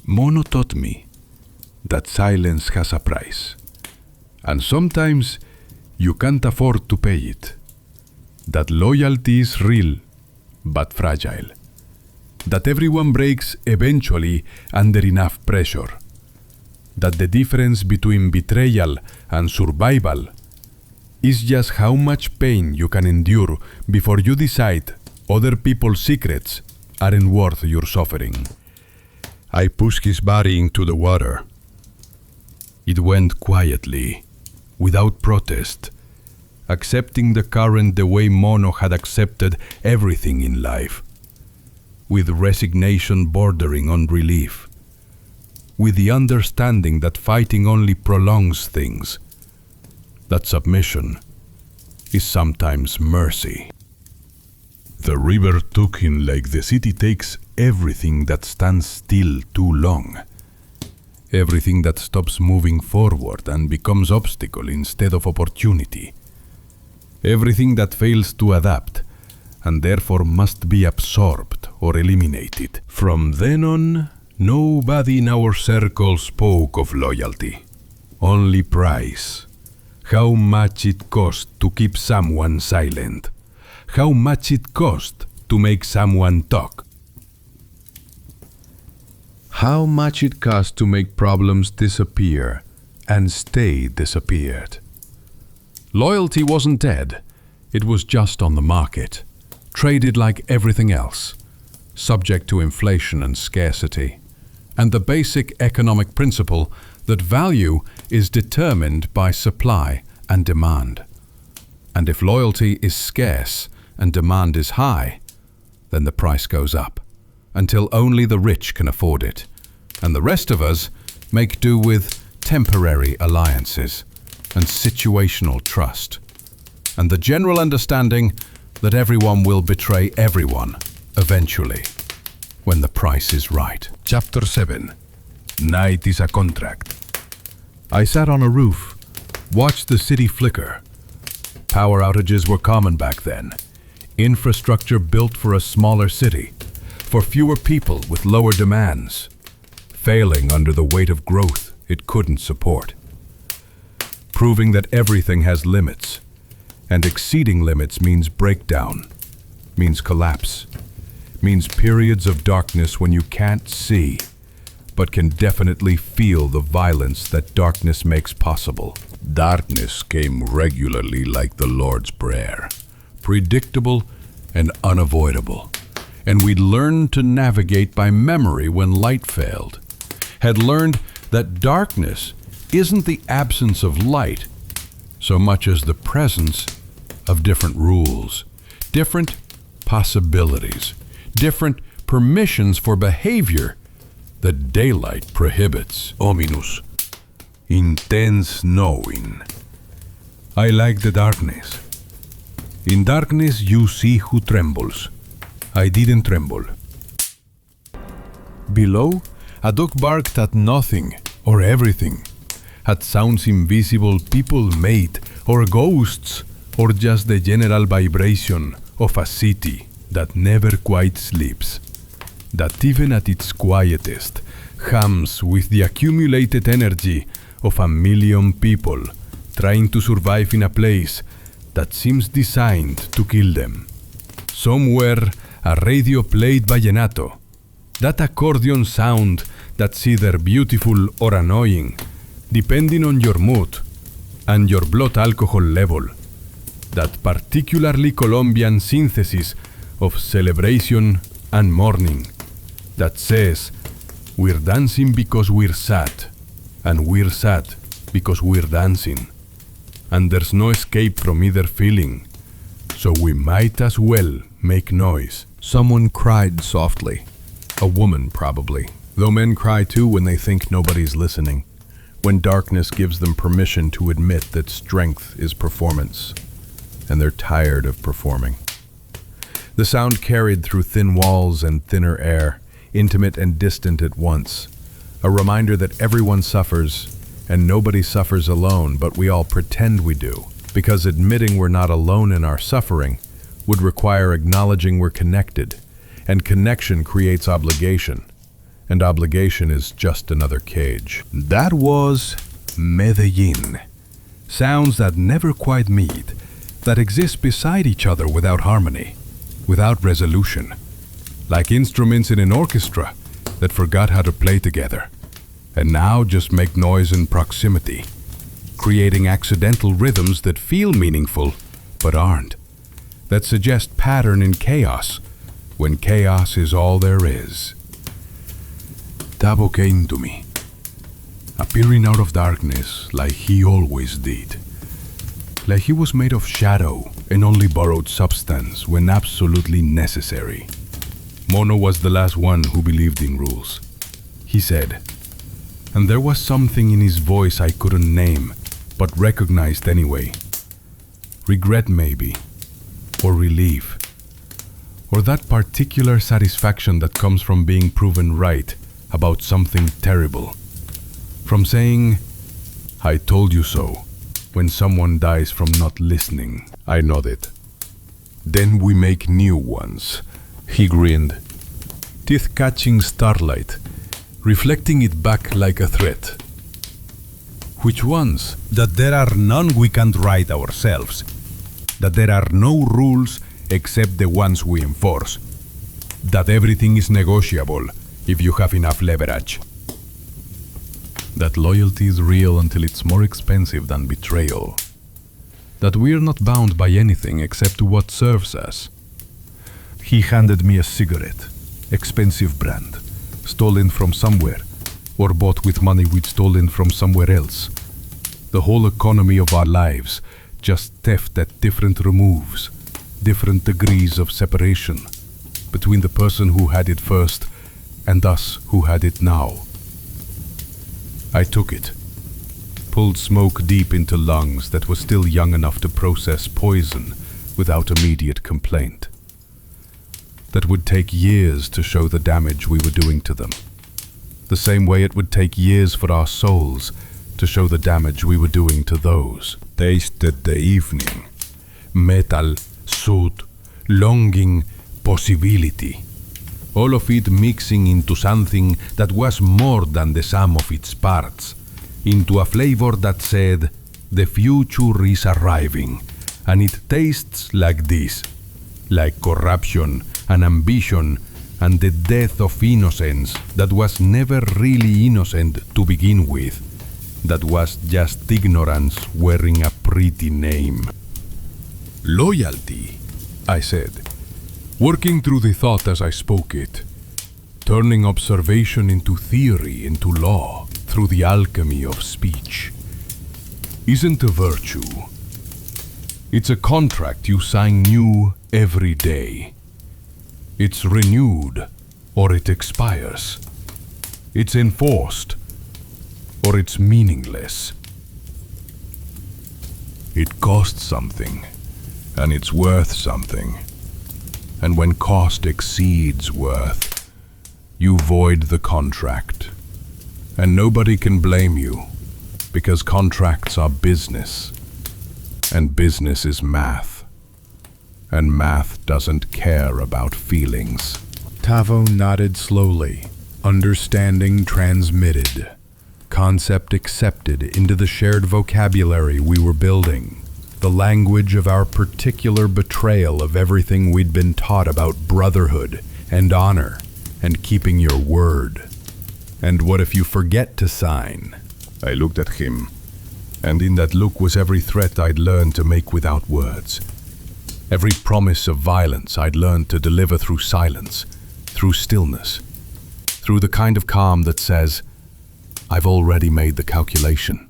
Mono taught me that silence has a price, and sometimes you can't afford to pay it. That loyalty is real, but fragile. That everyone breaks eventually under enough pressure. That the difference between betrayal and survival is just how much pain you can endure before you decide other people's secrets aren't worth your suffering. I pushed his body into the water. It went quietly, without protest, accepting the current the way Mono had accepted everything in life, with resignation bordering on relief, with the understanding that fighting only prolongs things, that submission is sometimes mercy. The river took him like the city takes everything that stands still too long, everything that stops moving forward and becomes obstacle instead of opportunity, everything that fails to adapt and therefore must be absorbed or eliminated. From then on, nobody in our circle spoke of loyalty. Only price. How much it cost to keep someone silent. How much it cost to make someone talk. How much it cost to make problems disappear and stay disappeared. Loyalty wasn't dead. It was just on the market, traded like everything else, subject to inflation and scarcity, and the basic economic principle that value is determined by supply and demand. And if loyalty is scarce and demand is high, then the price goes up, until only the rich can afford it, and the rest of us make do with temporary alliances and situational trust, and the general understanding that everyone will betray everyone eventually, when the price is right. Chapter 7. Night is a contract. I sat on a roof, watched the city flicker. Power outages were common back then. Infrastructure built for a smaller city, for fewer people with lower demands, failing under the weight of growth it couldn't support. Proving that everything has limits, and exceeding limits means breakdown, means collapse, means periods of darkness when you can't see, but can definitely feel the violence that darkness makes possible. Darkness came regularly like the Lord's Prayer, predictable and unavoidable, and we'd learned to navigate by memory when light failed, had learned that darkness isn't the absence of light so much as the presence of different rules, different possibilities, different permissions for behavior that daylight prohibits. Ominous, intense knowing. I like the darkness. In darkness you see who trembles. I didn't tremble. Below, a dog barked at nothing or everything, at sounds invisible people made, or ghosts, or just the general vibration of a city that never quite sleeps, that even at its quietest hums with the accumulated energy of 1,000,000 people trying to survive in a place that seems designed to kill them. Somewhere a radio played vallenato, that accordion sound that's either beautiful or annoying, depending on your mood and your blood alcohol level, that particularly Colombian synthesis of celebration and mourning, that says, we're dancing because we're sad, and we're sad because we're dancing, and there's no escape from either feeling, so we might as well make noise. Someone cried softly, a woman probably, though men cry too when they think nobody's listening, when darkness gives them permission to admit that strength is performance, and they're tired of performing. The sound carried through thin walls and thinner air, intimate and distant at once, a reminder that everyone suffers, and nobody suffers alone, but we all pretend we do, because admitting we're not alone in our suffering would require acknowledging we're connected, and connection creates obligation, and obligation is just another cage. That was Medellin. Sounds that never quite meet, that exist beside each other without harmony, without resolution, like instruments in an orchestra that forgot how to play together, and now just make noise in proximity, creating accidental rhythms that feel meaningful but aren't, that suggest pattern in chaos when chaos is all there is. Tabo came to me, appearing out of darkness like he always did, like he was made of shadow and only borrowed substance when absolutely necessary. Mono was the last one who believed in rules, he said, and there was something in his voice I couldn't name, but recognized anyway. Regret maybe, or relief, or that particular satisfaction that comes from being proven right about something terrible, from saying, I told you so, when someone dies from not listening. I nodded. Then we make new ones. He grinned, teeth catching starlight, reflecting it back like a threat. Which ones? That there are none we can't write ourselves. That there are no rules except the ones we enforce. That everything is negotiable if you have enough leverage. That loyalty is real until it's more expensive than betrayal. That we're not bound by anything except to what serves us. He handed me a cigarette, expensive brand, stolen from somewhere, or bought with money we'd stolen from somewhere else. The whole economy of our lives, just theft at different removes, different degrees of separation between the person who had it first and us who had it now. I took it, pulled smoke deep into lungs that were still young enough to process poison without immediate complaint. That would take years to show the damage we were doing to them. The same way it would take years for our souls to show the damage we were doing to those. Tasted the evening. Metal, soot, longing, possibility. All of it mixing into something that was more than the sum of its parts. Into a flavor that said, the future is arriving, and it tastes like this. Like corruption and ambition and the death of innocence that was never really innocent to begin with. That was just ignorance wearing a pretty name. Loyalty, I said, working through the thought as I spoke it, turning observation into theory, into law, through the alchemy of speech, isn't a virtue. It's a contract you sign new every day. It's renewed, or it expires. It's enforced, or it's meaningless. It costs something, and it's worth something. And when cost exceeds worth, you void the contract. And nobody can blame you, because contracts are business, and business is math. And math doesn't care about feelings. Tavo nodded slowly, understanding transmitted, concept accepted into the shared vocabulary we were building, the language of our particular betrayal of everything we'd been taught about brotherhood and honor and keeping your word. And what if you forget to sign? I looked at him, and in that look was every threat I'd learned to make without words. Every promise of violence I'd learned to deliver through silence, through stillness, through the kind of calm that says, I've already made the calculation,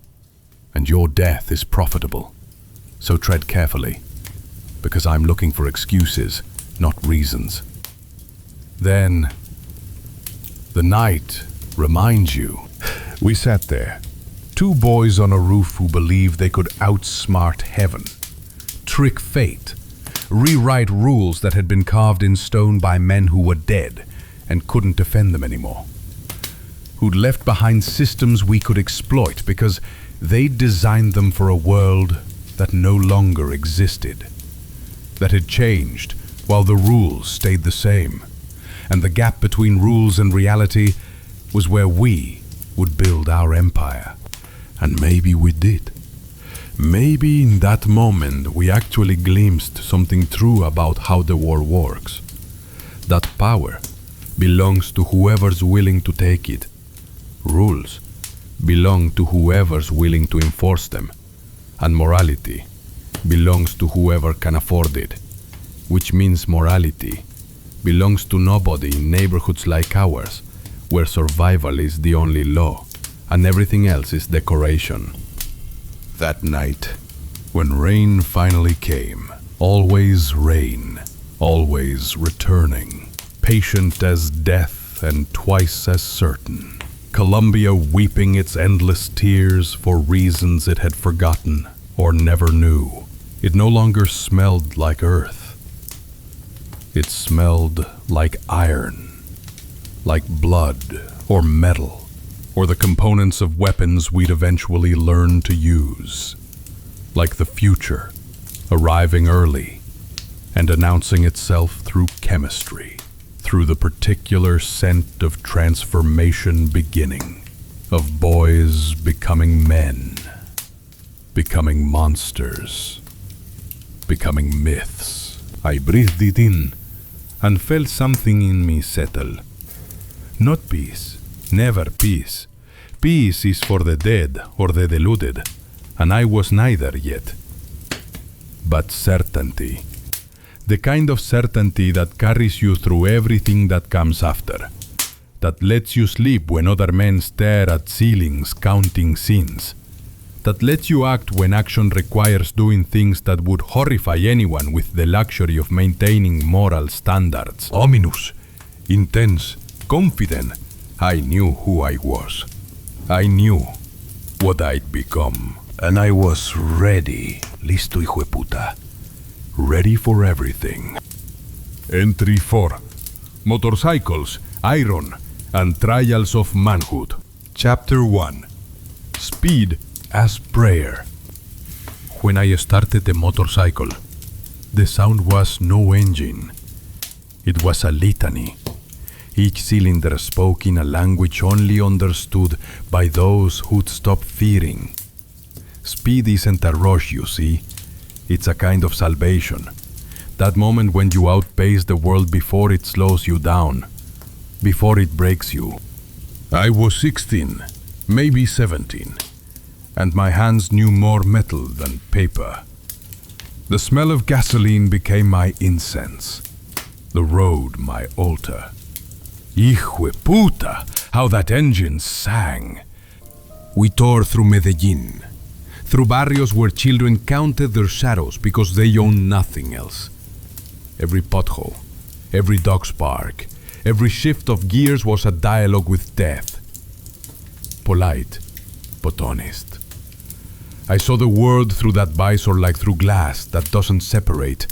and your death is profitable, so tread carefully, because I'm looking for excuses, not reasons. Then, the night reminds you. We sat there, two boys on a roof who believed they could outsmart heaven, trick fate, rewrite rules that had been carved in stone by men who were dead and couldn't defend them anymore, who'd left behind systems we could exploit because they'd designed them for a world that no longer existed, that had changed while the rules stayed the same, and the gap between rules and reality was where we would build our empire. And maybe we did. Maybe in that moment we actually glimpsed something true about how the war works. That power belongs to whoever's willing to take it. Rules belong to whoever's willing to enforce them. And morality belongs to whoever can afford it. Which means morality belongs to nobody in neighborhoods like ours, where survival is the only law, and everything else is decoration. That night, when rain finally came, always rain, always returning, patient as death and twice as certain, Columbia weeping its endless tears for reasons it had forgotten or never knew. It no longer smelled like earth. It smelled like iron, like blood or metal, or the components of weapons we'd eventually learn to use. Like the future, arriving early, and announcing itself through chemistry, through the particular scent of transformation beginning, of boys becoming men, becoming monsters, becoming myths. I breathed it in and felt something in me settle. Not peace, never peace. Peace is for the dead or the deluded, and I was neither yet. But certainty. The kind of certainty that carries you through everything that comes after. That lets you sleep when other men stare at ceilings counting sins. That lets you act when action requires doing things that would horrify anyone with the luxury of maintaining moral standards. Ominous, intense, confident. I knew who I was. I knew what I'd become. And I was ready, listo hijo de puta. Ready for everything. Entry 4. Motorcycles, Iron, and Trials of Manhood. Chapter 1. Speed as prayer. When I started the motorcycle, the sound was no engine. It was a litany. Each cylinder spoke in a language only understood by those who'd stopped fearing. Speed isn't a rush, you see. It's a kind of salvation. That moment when you outpace the world before it slows you down, before it breaks you. I was 16, maybe 17, and my hands knew more metal than paper. The smell of gasoline became my incense, the road my altar. Hijo de puta, how that engine sang! We tore through Medellin, through barrios where children counted their shadows because they owned nothing else. Every pothole, every dog's bark, every shift of gears was a dialogue with death. Polite, but honest. I saw the world through that visor like through glass that doesn't separate,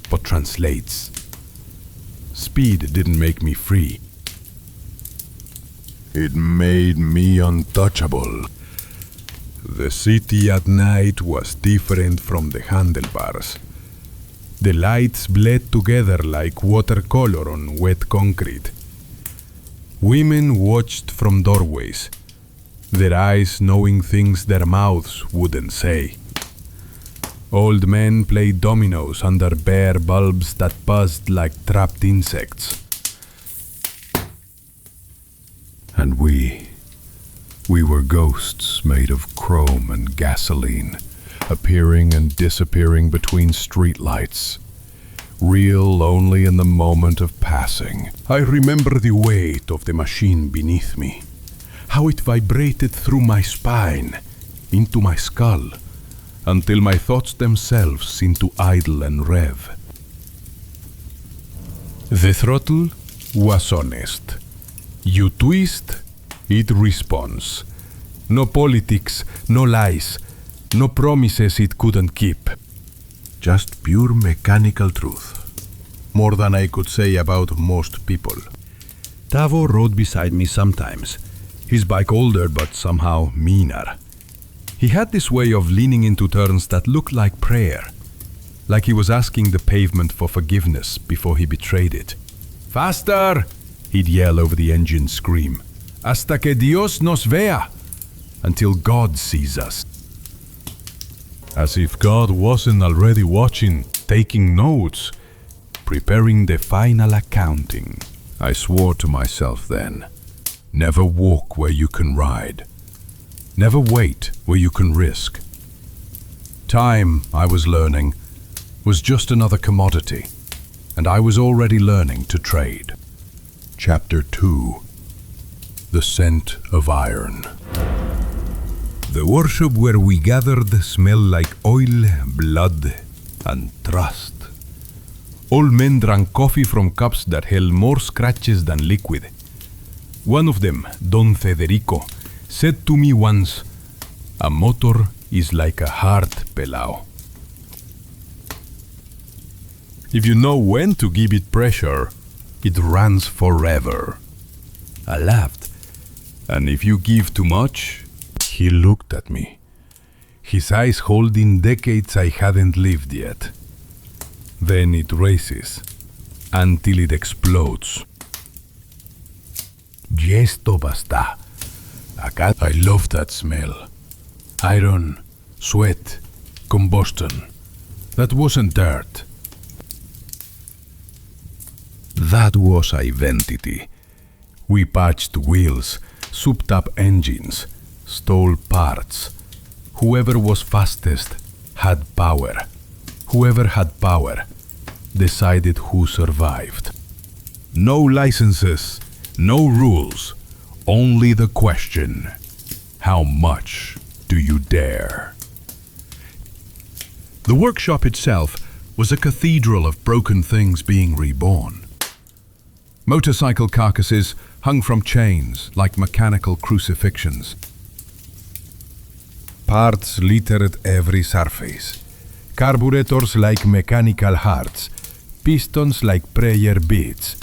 but translates. Speed didn't make me free. It made me untouchable. The city at night was different from the handlebars. The lights bled together like watercolor on wet concrete. Women watched from doorways, their eyes knowing things their mouths wouldn't say. Old men played dominoes under bare bulbs that buzzed like trapped insects. And we were ghosts made of chrome and gasoline, appearing and disappearing between streetlights, real only in the moment of passing. I remember the weight of the machine beneath me, how it vibrated through my spine, into my skull, until my thoughts themselves seemed to idle and rev. The throttle was honest. You twist, it responds. No politics, no lies, no promises it couldn't keep. Just pure mechanical truth. More than I could say about most people. Tavo rode beside me sometimes, his bike older but somehow meaner. He had this way of leaning into turns that looked like prayer, like he was asking the pavement for forgiveness before he betrayed it. Faster! He'd yell over the engine's scream. Hasta que Dios nos vea! Until God sees us. As if God wasn't already watching, taking notes, preparing the final accounting. I swore to myself then, never walk where you can ride. Never wait where you can risk. Time, I was learning, was just another commodity, and I was already learning to trade. Chapter 2. The Scent of Iron. The workshop where we gathered smelled like oil, blood, and trust. All men drank coffee from cups that held more scratches than liquid. One of them, Don Federico, said to me once, "A motor is like a heart, pelao. If you know when to give it pressure, it runs forever." I laughed. "And if you give too much?" He looked at me, his eyes holding decades I hadn't lived yet. Then it races until it explodes. Y esto basta. Acá I love that smell. Iron, sweat, combustion. That wasn't dirt. That was identity. We patched wheels, souped up engines, stole parts. Whoever was fastest had power. Whoever had power decided who survived. No licenses, no rules, only the question: how much do you dare? The workshop itself was a cathedral of broken things being reborn. Motorcycle carcasses hung from chains like mechanical crucifixions. Parts littered every surface. Carburetors like mechanical hearts, pistons like prayer beads,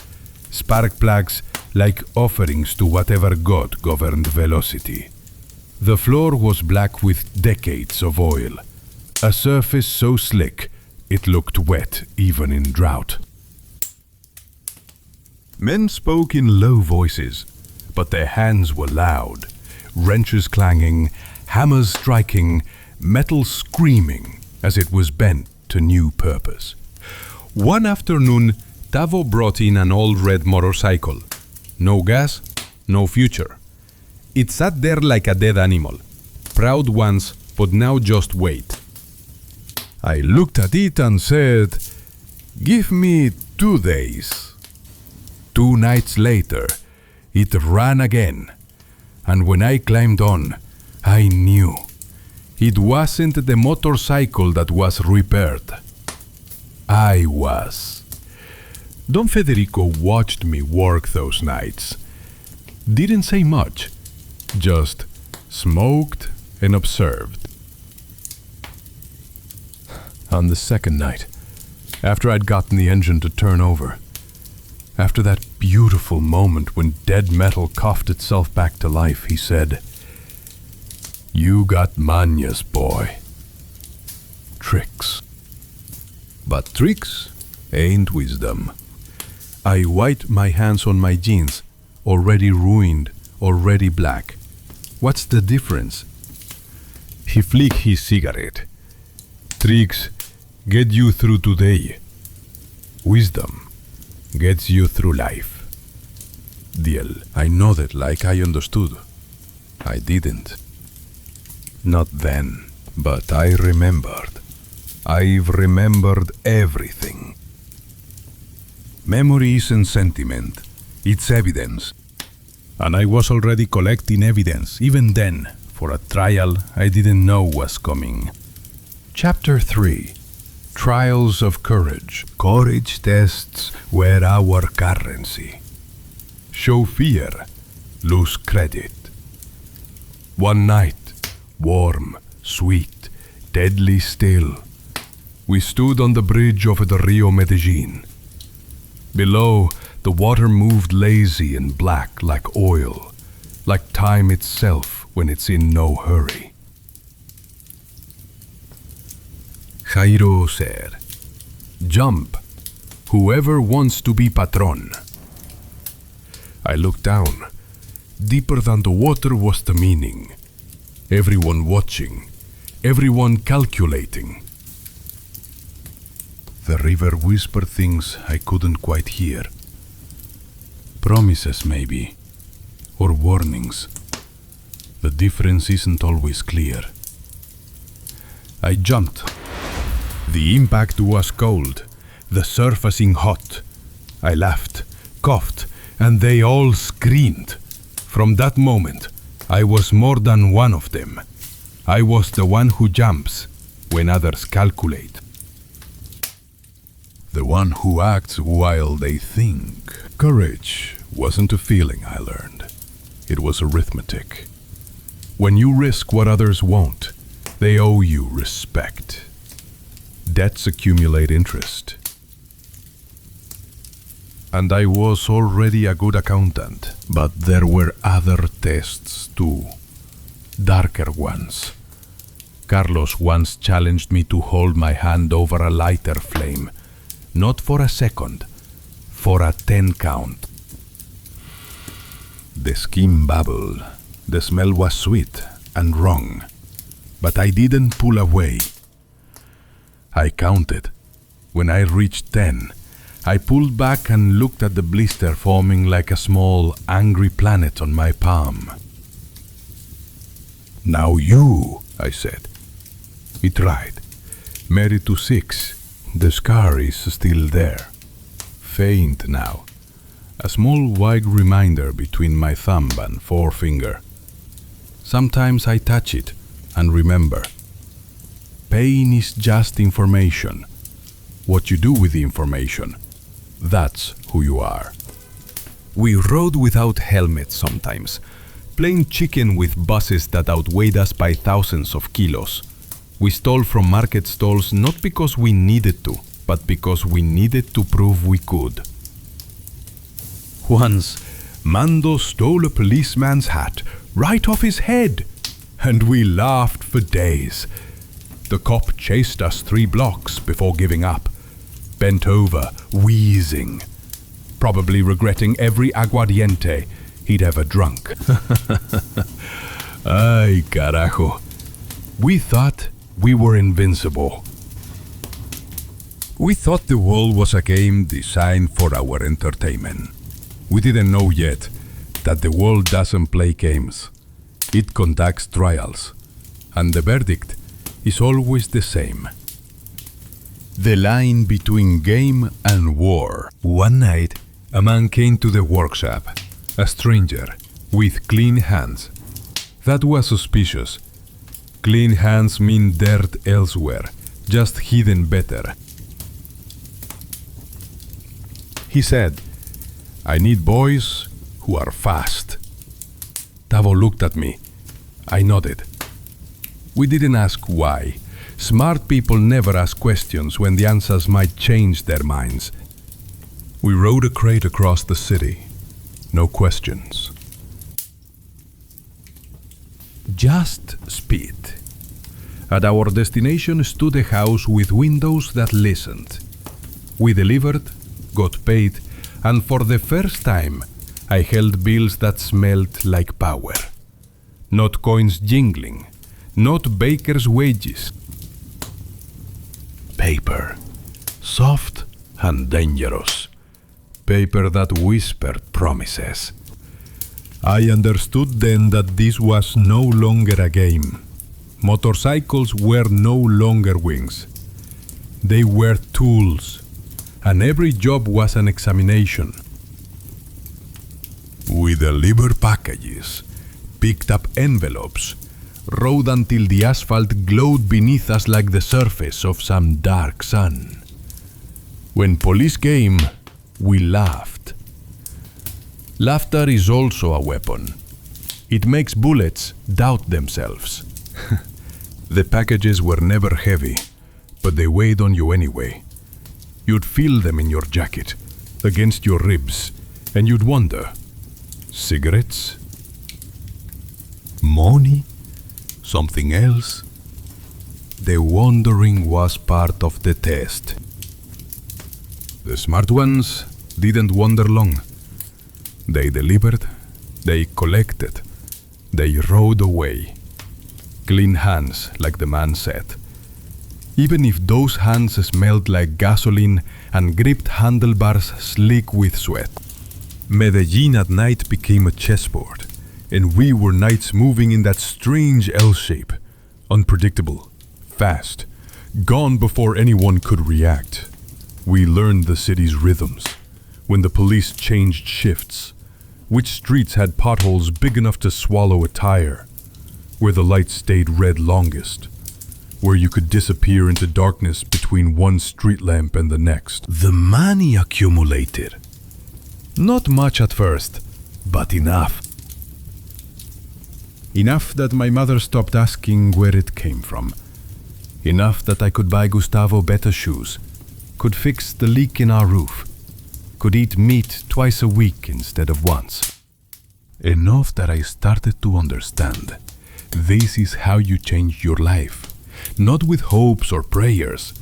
spark plugs like offerings to whatever god governed velocity. The floor was black with decades of oil, a surface so slick it looked wet even in drought. Men spoke in low voices, but their hands were loud, wrenches clanging, hammers striking, metal screaming as it was bent to new purpose. One afternoon, Tavo brought in an old red motorcycle. No gas, no future. It sat there like a dead animal, proud once, but now just wait. I looked at it and said, "Give me 2 days." 2 nights later, it ran again, and when I climbed on, I knew it wasn't the motorcycle that was repaired. I was. Don Federico watched me work those nights. Didn't say much, just smoked and observed. On the second night, after I'd gotten the engine to turn over, after that beautiful moment when dead metal coughed itself back to life, he said, "You got mañas, boy. Tricks. But tricks ain't wisdom." I wiped my hands on my jeans, already ruined, already black. What's the difference? He flicked his cigarette. Tricks get you through today. Wisdom gets you through life. Deal. I nodded like I understood. I didn't. Not then, but I remembered. I've remembered everything. Memory isn't sentiment, it's evidence. And I was already collecting evidence, even then, for a trial I didn't know was coming. Chapter 3. Trials of Courage. Courage tests were our currency. Show fear, lose credit. One night, warm, sweet, deadly still, we stood on the bridge over the Rio Medellin. Below, the water moved lazy and black like oil, like time itself when it's in no hurry. Jairo said, "Jump, whoever wants to be patron." I looked down. Deeper than the water was the meaning. Everyone watching, everyone calculating. The river whispered things I couldn't quite hear. Promises, maybe, or warnings. The difference isn't always clear. I jumped. The impact was cold, the surfacing hot. I laughed, coughed, and they all screamed. From that moment, I was more than one of them. I was the one who jumps when others calculate. The one who acts while they think. Courage wasn't a feeling, I learned. It was arithmetic. When you risk what others won't, they owe you respect. Debts accumulate interest. And I was already a good accountant, but there were other tests too. Darker ones. Carlos once challenged me to hold my hand over a lighter flame, not for a second, for a 10 count. The skin bubbled. The smell was sweet and wrong, but I didn't pull away. I counted. When I reached 10, I pulled back and looked at the blister forming like a small, angry planet on my palm. "Now you," I said. He tried. Married to 6. The scar is still there. Faint now. A small white reminder between my thumb and forefinger. Sometimes I touch it and remember. Pain is just information. What you do with the information, that's who you are. We rode without helmets sometimes, playing chicken with buses that outweighed us by thousands of kilos. We stole from market stalls not because we needed to, but because we needed to prove we could. Once, Mando stole a policeman's hat right off his head, and we laughed for days. The cop chased us 3 blocks before giving up, bent over, wheezing, probably regretting every aguardiente he'd ever drunk. Ay, carajo. We thought we were invincible. We thought the world was a game designed for our entertainment. We didn't know yet that the world doesn't play games. It conducts trials, and the verdict is always the same. The line between game and war. One night, a man came to the workshop, a stranger, with clean hands. That was suspicious. Clean hands mean dirt elsewhere, just hidden better. He said, "I need boys who are fast." Tavo looked at me. I nodded. We didn't ask why. Smart people never ask questions when the answers might change their minds. We rode a crate across the city. No questions. Just speed. At our destination stood a house with windows that listened. We delivered, got paid, and for the first time, I held bills that smelled like power. Not coins jingling, not baker's wages. Paper, soft and dangerous. Paper that whispered promises. I understood then that this was no longer a game. Motorcycles were no longer wings. They were tools, and every job was an examination. We delivered packages, picked up envelopes, rode until the asphalt glowed beneath us like the surface of some dark sun. When police came, we laughed. Laughter is also a weapon. It makes bullets doubt themselves. The packages were never heavy, but they weighed on you anyway. You'd feel them in your jacket, against your ribs, and you'd wonder, cigarettes? Money? Something else? The wondering was part of the test. The smart ones didn't wander long. They delivered, they collected, they rode away. Clean hands, like the man said. Even if those hands smelled like gasoline and gripped handlebars slick with sweat. Medellin at night became a chessboard, and we were knights moving in that strange L shape. Unpredictable, fast, gone before anyone could react. We learned the city's rhythms, when the police changed shifts, which streets had potholes big enough to swallow a tire, where the lights stayed red longest, where you could disappear into darkness between one street lamp and the next. The money accumulated. Not much at first, but enough. Enough that my mother stopped asking where it came from. Enough that I could buy Gustavo better shoes, could fix the leak in our roof, could eat meat twice a week instead of once. Enough that I started to understand. This is how you change your life. Not with hopes or prayers,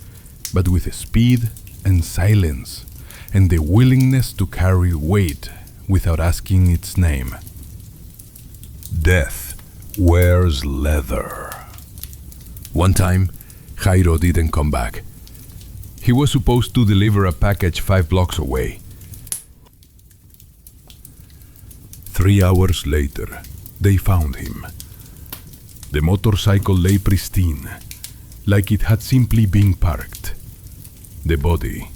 but with speed and silence, and the willingness to carry weight without asking its name. Death wears leather. One time, Jairo didn't come back. He was supposed to deliver a package 5 blocks away. 3 hours later, they found him. The motorcycle lay pristine, like it had simply been parked. The body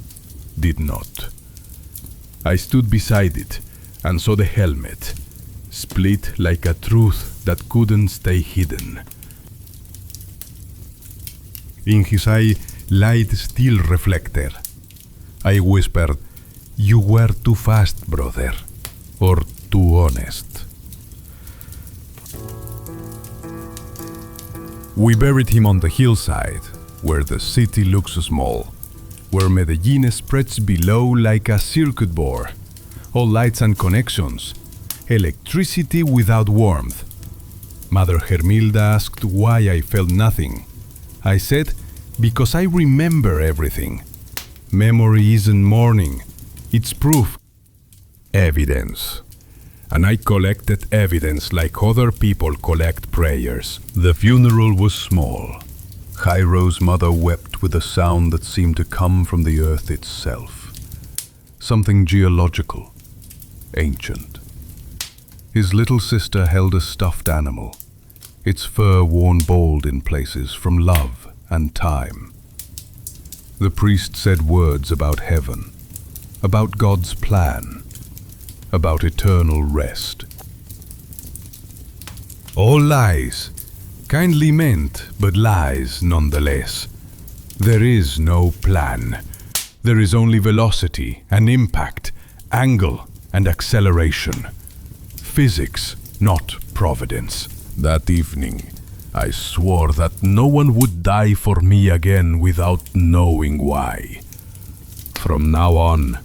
did not. I stood beside it and saw the helmet, split like a truth that couldn't stay hidden. In his eye, light still reflected. I whispered, "You were too fast, brother, or too honest." We buried him on the hillside, where the city looks small, where Medellin spreads below like a circuit board, all lights and connections, electricity without warmth. Mother Hermilda asked why I felt nothing. I said, because I remember everything. Memory isn't mourning, it's proof. Evidence. And I collected evidence like other people collect prayers. The funeral was small. Jairo's mother wept with a sound that seemed to come from the earth itself. Something geological, ancient. His little sister held a stuffed animal, its fur worn bald in places from love and time. The priest said words about heaven, about God's plan, about eternal rest. All lies, kindly meant, but lies nonetheless. There is no plan. There is only velocity and impact, angle and acceleration. Physics, not providence. That evening, I swore that no one would die for me again without knowing why. From now on,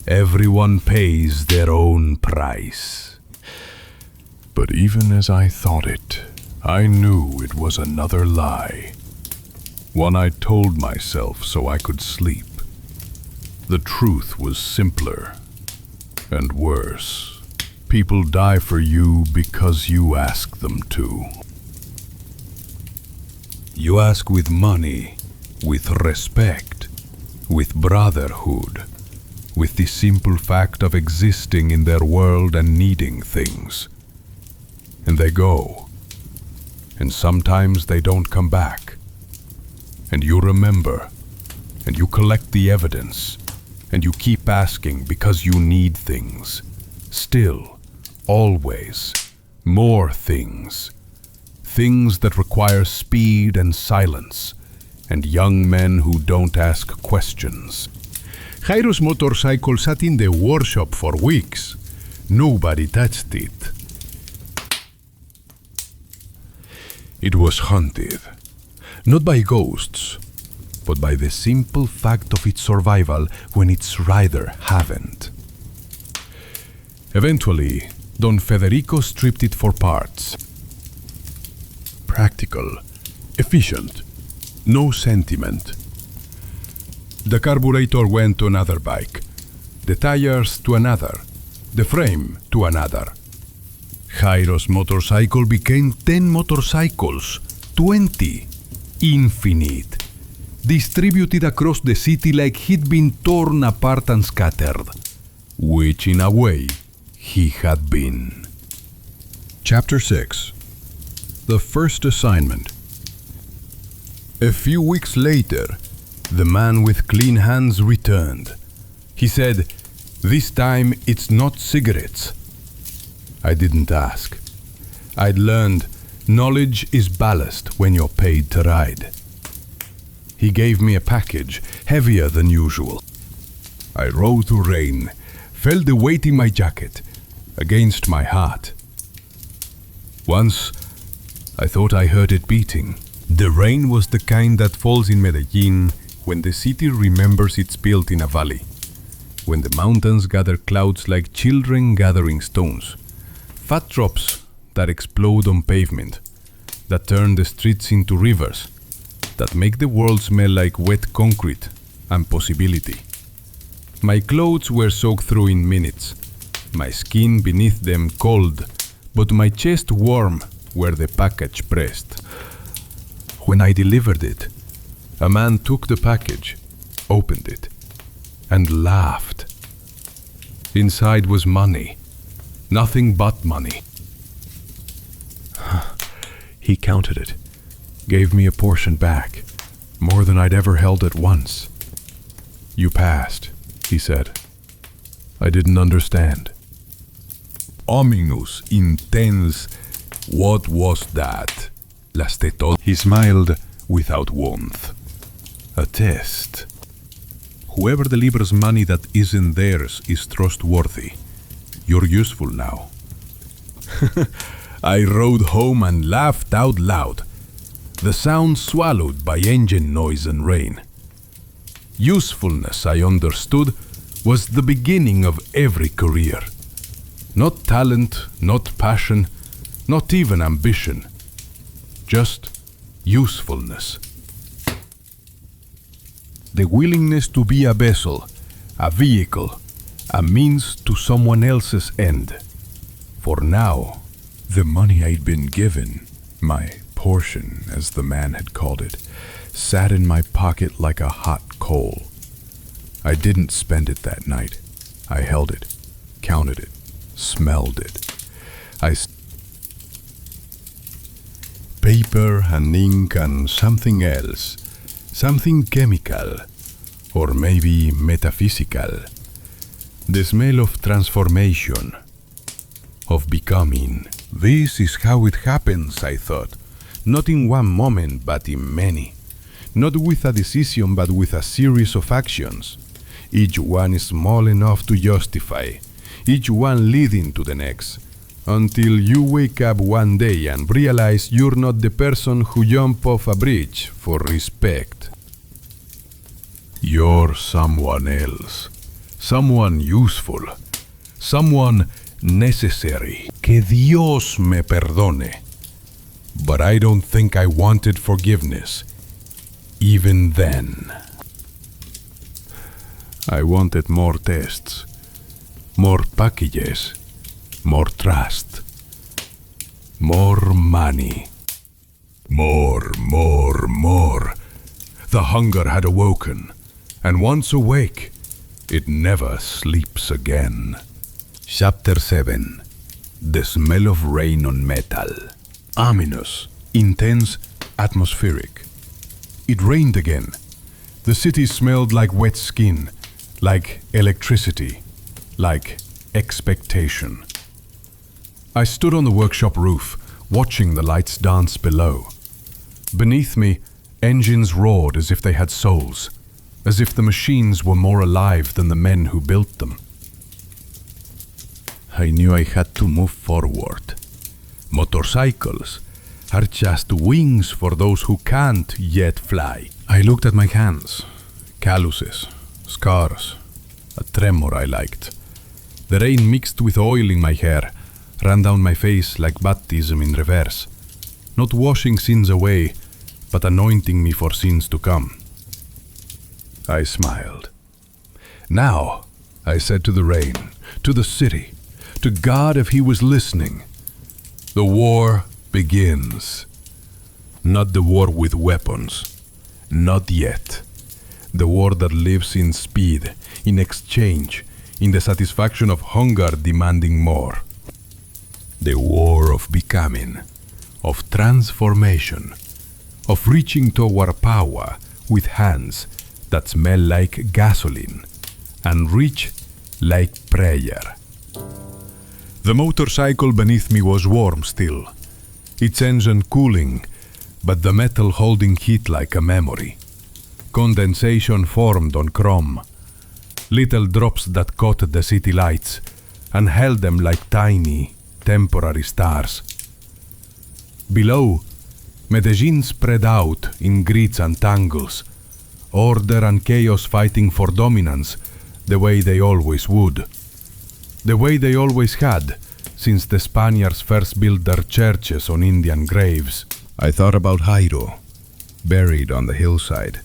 everyone pays their own price. But even as I thought it, I knew it was another lie. One I told myself so I could sleep. The truth was simpler and worse. People die for you because you ask them to. You ask with money, with respect, with brotherhood, with the simple fact of existing in their world and needing things. And they go. And sometimes they don't come back. And you remember, and you collect the evidence, and you keep asking because you need things. Still, always, more things. Things that require speed and silence, and young men who don't ask questions. Jairo's motorcycle sat in the workshop for weeks. Nobody touched it. It was haunted, not by ghosts, but by the simple fact of its survival when its rider haven't. Eventually, Don Federico stripped it for parts. Practical, efficient, no sentiment. The carburetor went to another bike, the tires to another, the frame to another. Jairo's motorcycle became 10 motorcycles, 20, infinite, distributed across the city like he'd been torn apart and scattered, which in a way he had been. Chapter 6. The first assignment. A few weeks later, the man with clean hands returned. He said, "This time it's not cigarettes." I didn't ask. I'd learned knowledge is ballast when you're paid to ride. He gave me a package, heavier than usual. I rode through rain, felt the weight in my jacket, against my heart. Once, I thought I heard it beating. The rain was the kind that falls in Medellin when the city remembers it's built in a valley, when the mountains gather clouds like children gathering stones, fat drops that explode on pavement, that turn the streets into rivers, that make the world smell like wet concrete and possibility. My clothes were soaked through in minutes, my skin beneath them cold, but my chest warm where the package pressed. When I delivered it, a man took the package, opened it, and laughed. Inside was money, nothing but money. He counted it, gave me a portion back, more than I'd ever held at once. You passed, he said. I didn't understand. Ominous, intense. What was that? He smiled without warmth. A test. Whoever delivers money that isn't theirs is trustworthy. You're useful now. I rode home and laughed out loud, the sound swallowed by engine noise and rain. Usefulness, I understood, was the beginning of every career. Not talent, not passion, not even ambition. Just usefulness. The willingness to be a vessel, a vehicle, a means to someone else's end. For now, the money I'd been given, my portion, as the man had called it, sat in my pocket like a hot coal. I didn't spend it that night. I held it, counted it, smelled it. Paper and ink and something else, something chemical, or maybe metaphysical. The smell of transformation, of becoming. This is how it happens, I thought. Not in one moment, but in many. Not with a decision, but with a series of actions. Each one is small enough to justify, each one leading to the next, until you wake up one day and realize you're not the person who jumped off a bridge for respect. You're someone else, someone useful, someone necessary. Que Dios me perdone. But I don't think I wanted forgiveness, even then. I wanted more tests, more packages, more trust, more money. More. The hunger had awoken, and once awake, it never sleeps again. Chapter 7. The smell of rain on metal. Ominous, intense, atmospheric. It rained again. The city smelled like wet skin, like electricity, like expectation. I stood on the workshop roof, watching the lights dance below. Beneath me, engines roared as if they had souls, as if the machines were more alive than the men who built them. I knew I had to move forward. Motorcycles are just wings for those who can't yet fly. I looked at my hands, calluses, scars, a tremor I liked. The rain mixed with oil in my hair, ran down my face like baptism in reverse, not washing sins away, but anointing me for sins to come. I smiled. Now, I said to the rain, to the city, to God if he was listening, the war begins. Not the war with weapons, not yet. The war that lives in speed, in exchange, in the satisfaction of hunger demanding more. The war of becoming, of transformation, of reaching toward power with hands that smell like gasoline and reach like prayer. The motorcycle beneath me was warm still, its engine cooling, but the metal holding heat like a memory. Condensation formed on chrome, little drops that caught the city lights and held them like tiny, temporary stars. Below, Medellin spread out in grids and tangles, order and chaos fighting for dominance the way they always would. The way they always had, since the Spaniards first built their churches on Indian graves. I thought about Jairo, buried on the hillside,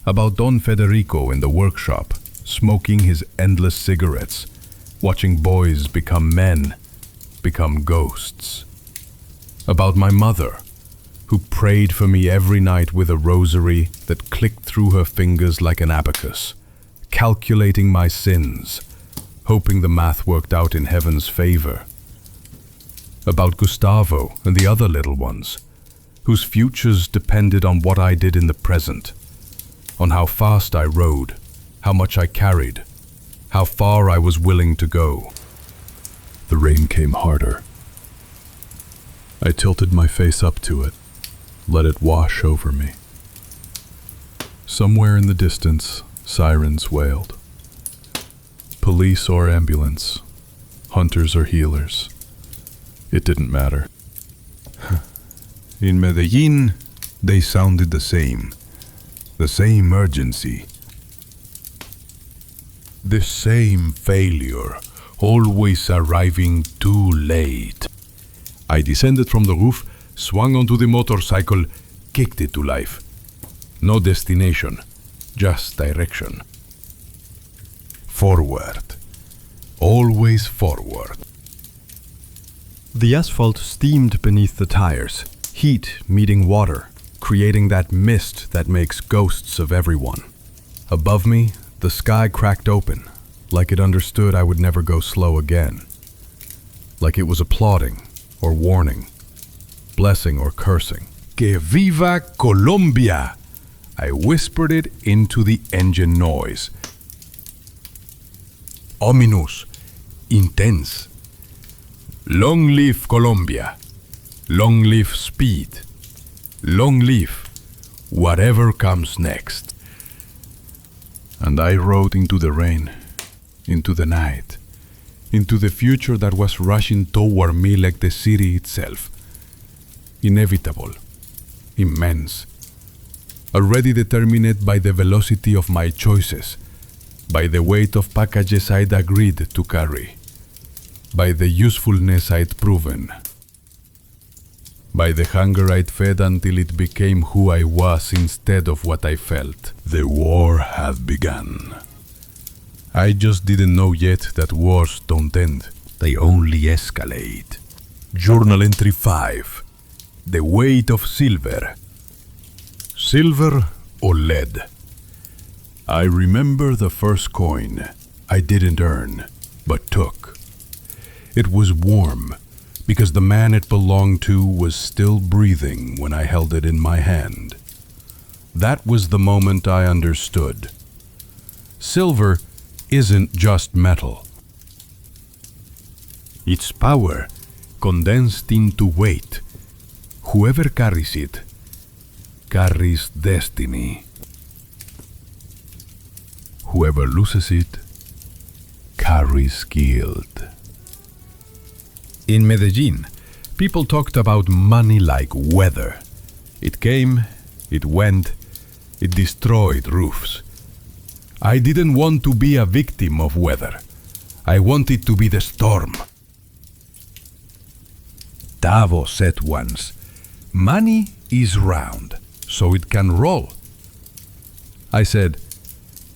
about Don Federico in the workshop, smoking his endless cigarettes, watching boys become men, become ghosts. About my mother, who prayed for me every night with a rosary that clicked through her fingers like an abacus, calculating my sins, hoping the math worked out in heaven's favor. About Gustavo and the other little ones, whose futures depended on what I did in the present, on how fast I rode, how much I carried, how far I was willing to go. The rain came harder. I tilted my face up to it, let it wash over me. Somewhere in the distance, sirens wailed. Police or ambulance, hunters or healers. It didn't matter. In Medellin, they sounded the same urgency. The same failure, always arriving too late. I descended from the roof, swung onto the motorcycle, kicked it to life. No destination, just direction. Forward. Always forward. The asphalt steamed beneath the tires, heat meeting water, creating that mist that makes ghosts of everyone. Above me, the sky cracked open, like it understood I would never go slow again. Like it was applauding or warning, blessing or cursing. Que viva Colombia! I whispered it into the engine noise. Ominous, intense. Long live Colombia. Long live speed. Long live whatever comes next. And I rode into the rain, into the night, into the future that was rushing toward me like the city itself. Inevitable, immense, already determined by the velocity of my choices, by the weight of packages I'd agreed to carry, by the usefulness I'd proven, by the hunger I'd fed until it became who I was instead of what I felt. The war had begun. I just didn't know yet that wars don't end. They only escalate. Journal entry 5. The weight of silver. Silver or lead? I remember the first coin I didn't earn, but took. It was warm, because the man it belonged to was still breathing when I held it in my hand. That was the moment I understood. Silver isn't just metal. Its power condensed into weight. Whoever carries it carries destiny. Whoever loses it carries guilt. In Medellin, people talked about money like weather. It came, it went, it destroyed roofs. I didn't want to be a victim of weather. I wanted to be the storm. Tavo said once, money is round, so it can roll. I said,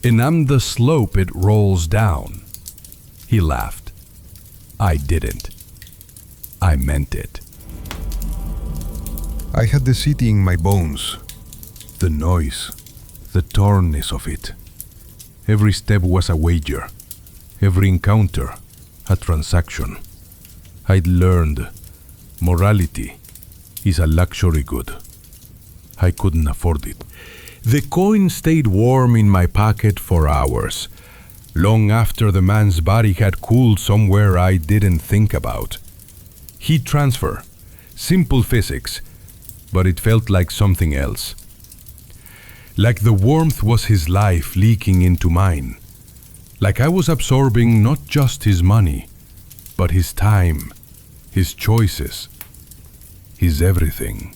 and I'm the slope it rolls down. He laughed. I didn't. I meant it. I had the city in my bones. The noise, the tornness of it. Every step was a wager. Every encounter, a transaction. I'd learned morality is a luxury good. I couldn't afford it. The coin stayed warm in my pocket for hours, long after the man's body had cooled somewhere I didn't think about. Heat transfer, simple physics, but it felt like something else. Like the warmth was his life leaking into mine. Like I was absorbing not just his money, but his time, his choices, his everything.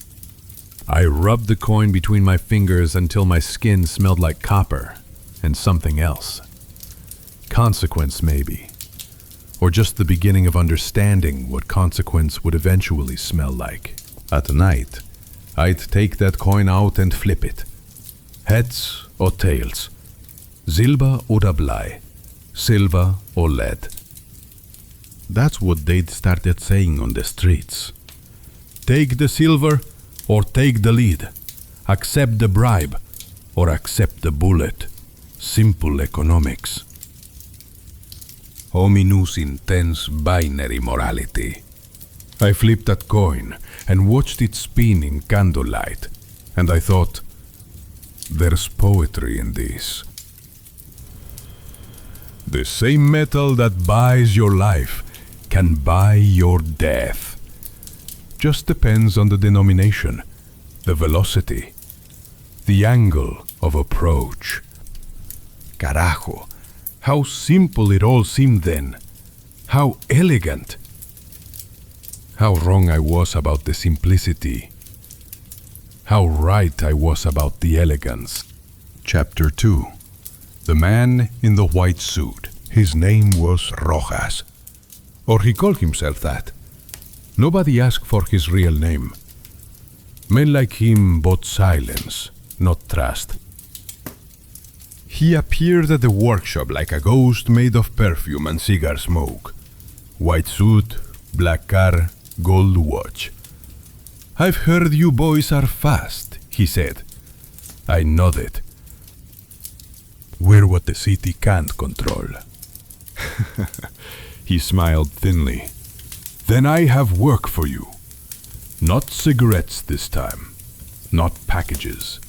I rubbed the coin between my fingers until my skin smelled like copper and something else. Consequence, maybe. Or just the beginning of understanding what consequence would eventually smell like. At night, I'd take that coin out and flip it. Heads or tails. Silber oder Blei, silver or lead. That's what they'd started saying on the streets. Take the silver or take the lead. Accept the bribe or accept the bullet. Simple economics. Hominus intense binary morality. I flipped that coin and watched it spin in candlelight, and I thought, there's poetry in this. The same metal that buys your life can buy your death. Just depends on the denomination, the velocity, the angle of approach. Carajo, how simple it all seemed then. How elegant. How wrong I was about the simplicity. How right I was about the elegance. Chapter 2. The man in the white suit. His name was Rojas. Or he called himself that. Nobody asked for his real name. Men like him bought silence, not trust. He appeared at the workshop like a ghost made of perfume and cigar smoke. White suit, black car, gold watch. "I've heard you boys are fast," he said. I nodded. "We're what the city can't control." He smiled thinly. "Then I have work for you. Not cigarettes this time. Not packages."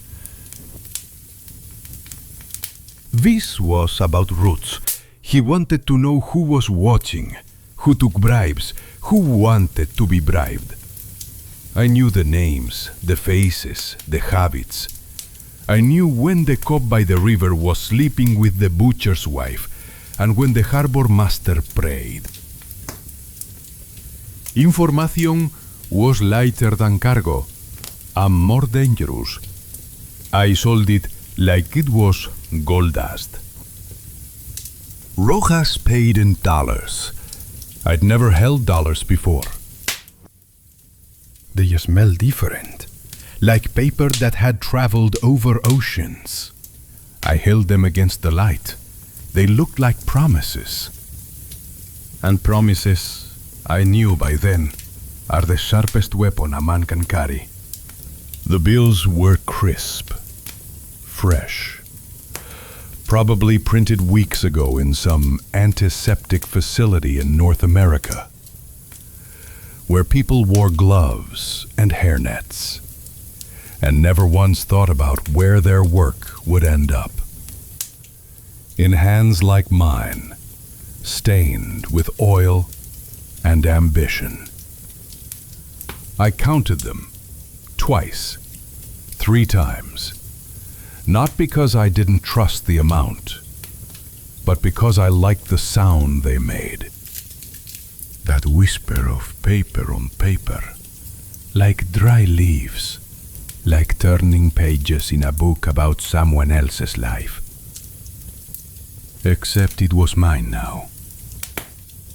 This was about roots. He wanted to know who was watching, who took bribes, who wanted to be bribed. I knew the names, the faces, the habits. I knew when the cop by the river was sleeping with the butcher's wife and when the harbor master prayed. Information was lighter than cargo and more dangerous. I sold it like it was gold dust. Rojas paid in dollars. I'd never held dollars before. They smell different, like paper that had traveled over oceans. I held them against the light. They looked like promises. And promises, I knew by then, are the sharpest weapon a man can carry. The bills were crisp, fresh, probably printed weeks ago in some antiseptic facility in North America, where people wore gloves and hairnets, and never once thought about where their work would end up. In hands like mine, stained with oil and ambition. I counted them, twice, 3 times, not because I didn't trust the amount, but because I liked the sound they made. That whisper of paper on paper, like dry leaves, like turning pages in a book about someone else's life. Except it was mine now.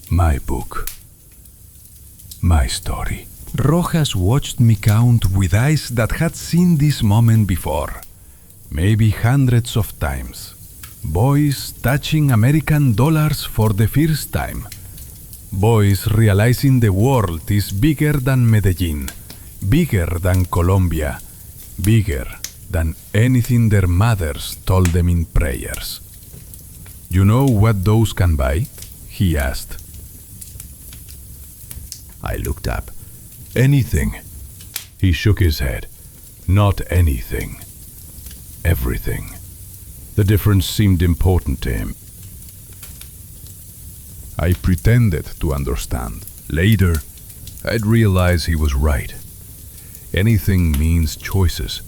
My book. My story. Rojas watched me count with eyes that had seen this moment before, maybe hundreds of times. Boys touching American dollars for the first time. Boys realizing the world is bigger than Medellin, bigger than Colombia, bigger than anything their mothers told them in prayers. "You know what those can buy?" he asked. I looked up. "Anything." He shook his head. "Not anything. Everything." The difference seemed important to him. I pretended to understand. Later, I'd realize he was right. Anything means choices.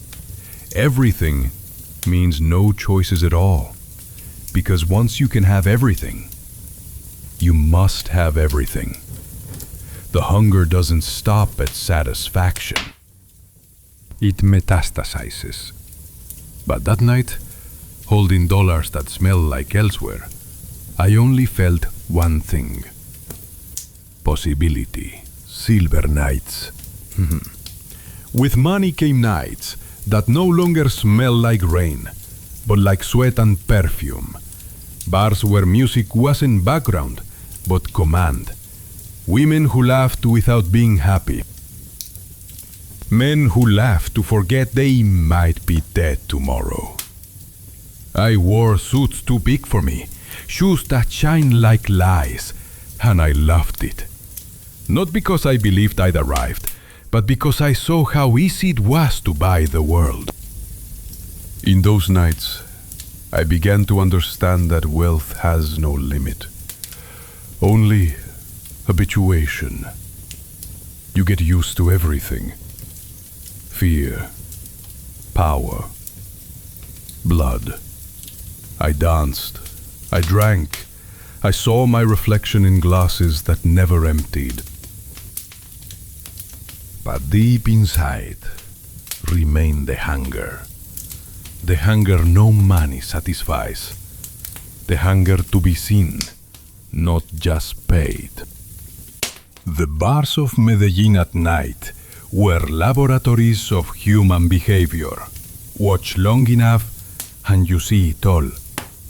Everything means no choices at all. Because once you can have everything, you must have everything. The hunger doesn't stop at satisfaction. It metastasizes. But that night, holding dollars that smell like elsewhere, I only felt one thing. Possibility. Silver nights. With money came nights that no longer smell like rain, but like sweat and perfume. Bars where music wasn't background, but command. Women who laughed without being happy. Men who laughed to forget they might be dead tomorrow. I wore suits too big for me, shoes that shine like lies, and I loved it. Not because I believed I'd arrived, but because I saw how easy it was to buy the world. In those nights, I began to understand that wealth has no limit. Only habituation. You get used to everything. Fear, power, blood. I danced, I drank, I saw my reflection in glasses that never emptied. But deep inside remained the hunger no money satisfies, the hunger to be seen, not just paid. The bars of Medellin at night were laboratories of human behavior. Watch long enough and you see it all.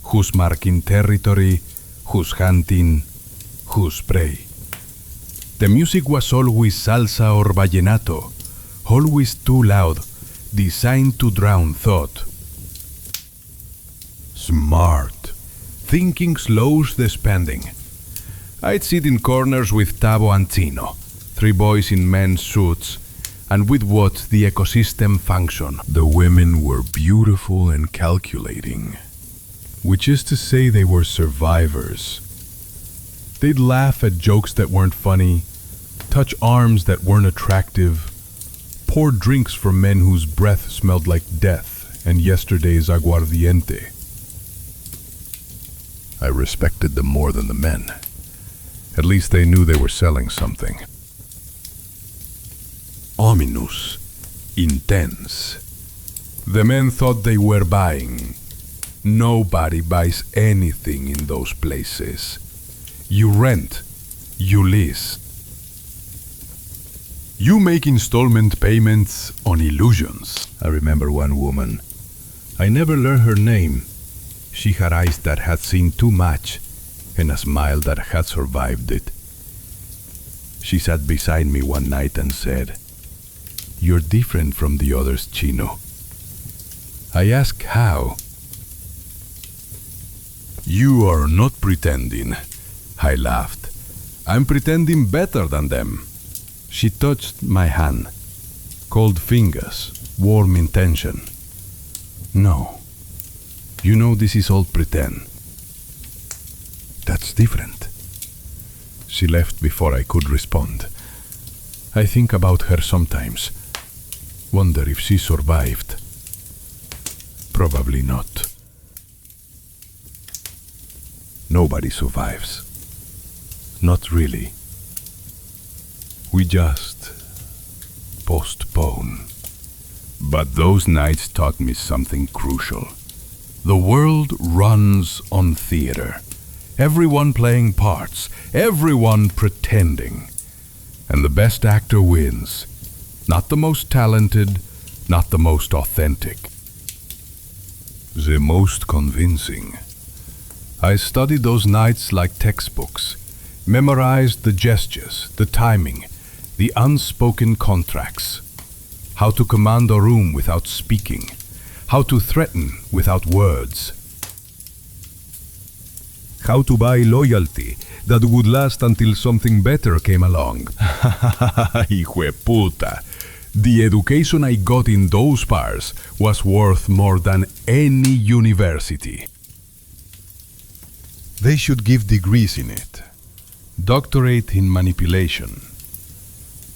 Who's marking territory, who's hunting, who's prey. The music was always salsa or vallenato, always too loud, designed to drown thought. Smart. Thinking slows the spending. I'd sit in corners with Tabo and Tino, 3 boys in men's suits, and we'd watch the ecosystem function. The women were beautiful and calculating, which is to say they were survivors. They'd laugh at jokes that weren't funny, touch arms that weren't attractive, pour drinks for men whose breath smelled like death and yesterday's aguardiente. I respected them more than the men. At least they knew they were selling something. Ominous, intense. The men thought they were buying. Nobody buys anything in those places. You rent, you lease. You make installment payments on illusions. I remember one woman. I never learned her name. She had eyes that had seen too much and a smile that had survived it. She sat beside me one night and said, "You're different from the others, Chino." I asked how. "You are not pretending," I laughed. "I'm pretending better than them." She touched my hand. Cold fingers, warm intention. "No. You know this is all pretend." "That's different." She left before I could respond. I think about her sometimes. Wonder if she survived. Probably not. Nobody survives. Not really. We just postpone. But those nights taught me something crucial. The world runs on theater. Everyone playing parts, everyone pretending. And the best actor wins. Not the most talented, not the most authentic. The most convincing. I studied those nights like textbooks, memorized the gestures, the timing, the unspoken contracts. How to command a room without speaking. How to threaten without words. How to buy loyalty that would last until something better came along. Hijo de puta. The education I got in those bars was worth more than any university. They should give degrees in it. Doctorate in manipulation.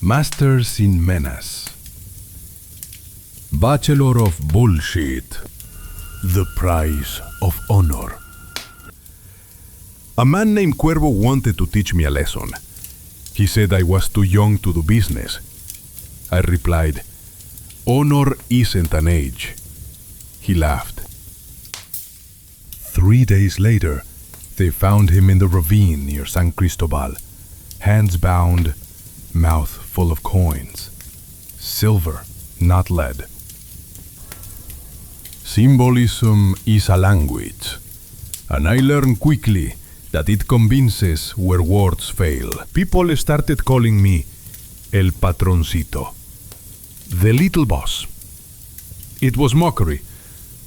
Masters in menace. Bachelor of bullshit. The price of honor. A man named Cuervo wanted to teach me a lesson. He said I was too young to do business. I replied, "Honor isn't an age." He laughed. 3 days later, they found him in the ravine near San Cristobal, hands bound, mouth full of coins. Silver, not lead. Symbolism is a language, and I learned quickly that it convinces where words fail. People started calling me El Patroncito, the little boss. It was mockery,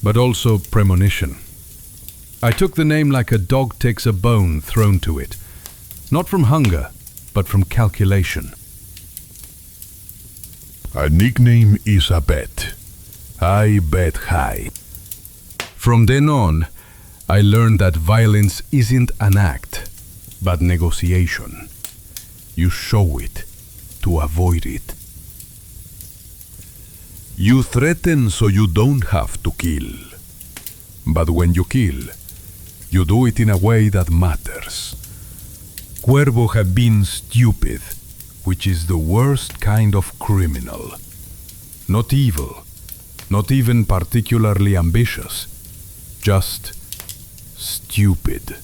but also premonition. I took the name like a dog takes a bone thrown to it, not from hunger, but from calculation. A nickname is a bet. I bet high. From then on, I learned that violence isn't an act, but negotiation. You show it to avoid it. You threaten so you don't have to kill. But when you kill, you do it in a way that matters. Cuervo have been stupid, which is the worst kind of criminal. Not evil, not even particularly ambitious, just stupid.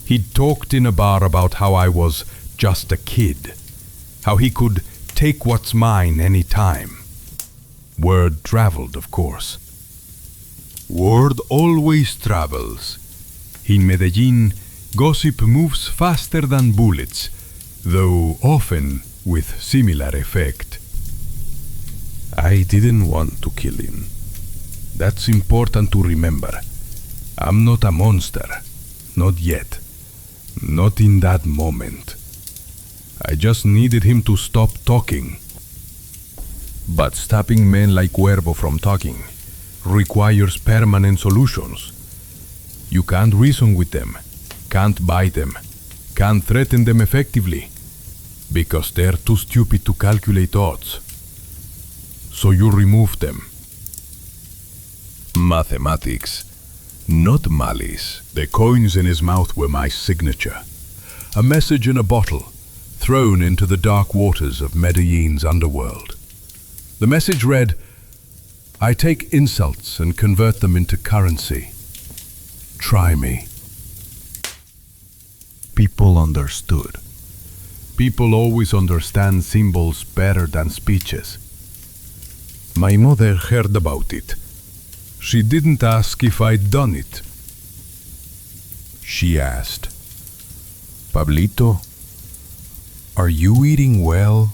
He talked in a bar about how I was just a kid, how he could take what's mine any time. Word traveled, of course. Word always travels. In Medellin, gossip moves faster than bullets, though often with similar effect. I didn't want to kill him. That's important to remember. I'm not a monster. Not yet. Not in that moment. I just needed him to stop talking. But stopping men like Cuervo from talking requires permanent solutions. You can't reason with them, can't buy them, can't threaten them effectively, because they're too stupid to calculate odds. So you remove them. Mathematics, not malice. The coins in his mouth were my signature. A message in a bottle, thrown into the dark waters of Medellin's underworld. The message read, I take insults and convert them into currency. Try me. People understood. People always understand symbols better than speeches. My mother heard about it. She didn't ask if I'd done it. She asked, Pablito, are you eating well?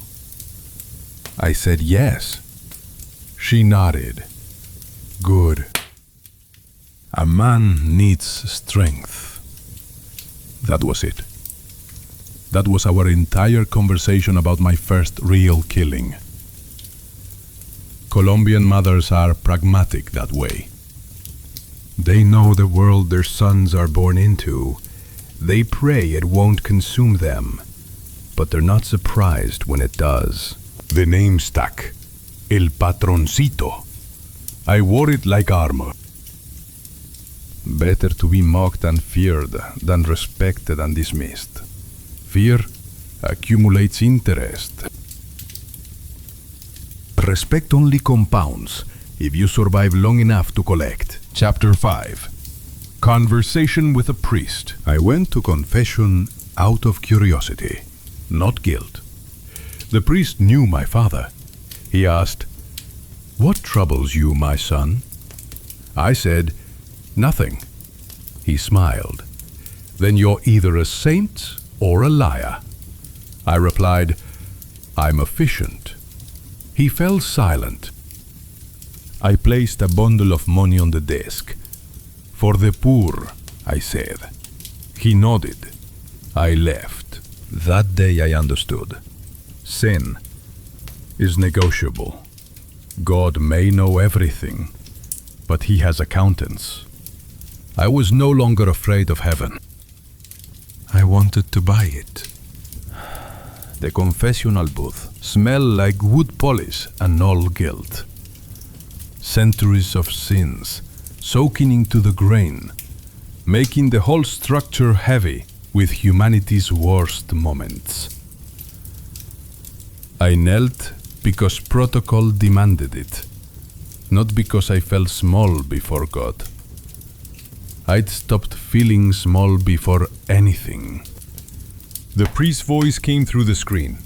I said yes. She nodded. Good. A man needs strength. That was it. That was our entire conversation about my first real killing. Colombian mothers are pragmatic that way. They know the world their sons are born into. They pray it won't consume them, but they're not surprised when it does. The name stuck. El Patroncito. I wore it like armor. Better to be mocked and feared than respected and dismissed. Fear accumulates interest. Respect only compounds if you survive long enough to collect. Chapter 5. Conversation with a priest. I went to confession out of curiosity, not guilt. The priest knew my father. He asked, What troubles you, my son? I said, Nothing. He smiled. Then you're either a saint or a liar. I replied, I'm efficient. He fell silent. I placed a bundle of money on the desk. For the poor, I said. He nodded. I left. That day I understood. Sin is negotiable. God may know everything, but he has accountants. I was no longer afraid of heaven. I wanted to buy it. The confessional booth smelled like wood polish and all guilt. Centuries of sins soaking into the grain, making the whole structure heavy with humanity's worst moments. I knelt because protocol demanded it, not because I felt small before God. I'd stopped feeling small before anything. The priest's voice came through the screen,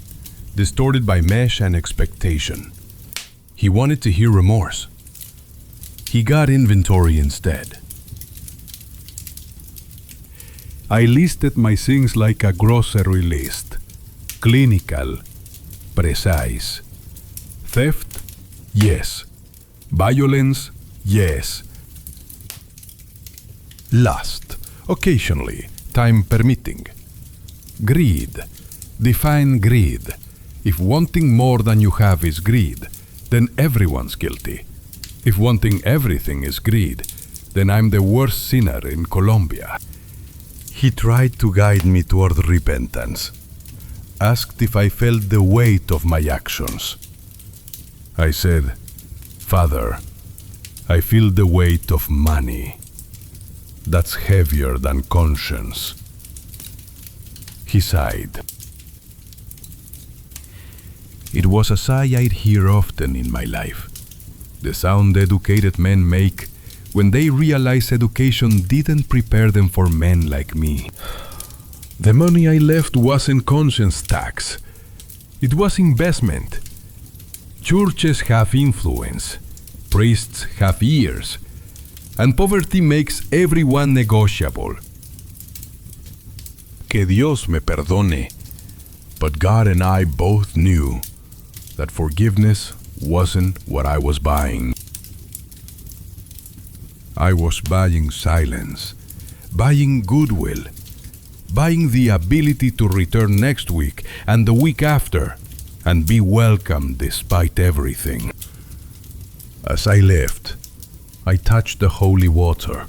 distorted by mesh and expectation. He wanted to hear remorse. He got inventory instead. I listed my things like a grocery list. Clinical, precise. Theft? Yes. Violence? Yes. Lust? Occasionally, time permitting. Greed? Define greed. If wanting more than you have is greed, then everyone's guilty. If wanting everything is greed, then I'm the worst sinner in Colombia. He tried to guide me toward repentance. Asked if I felt the weight of my actions. I said, Father, I feel the weight of money. That's heavier than conscience. He sighed. It was a sigh I'd hear often in my life. The sound educated men make when they realize education didn't prepare them for men like me. The money I left wasn't conscience tax. It was investment. Churches have influence. Priests have ears. And poverty makes everyone negotiable. Que Dios me perdone. But God and I both knew that forgiveness wasn't what I was buying. I was buying silence, buying goodwill, buying the ability to return next week and the week after and be welcome despite everything. As I left, I touched the holy water,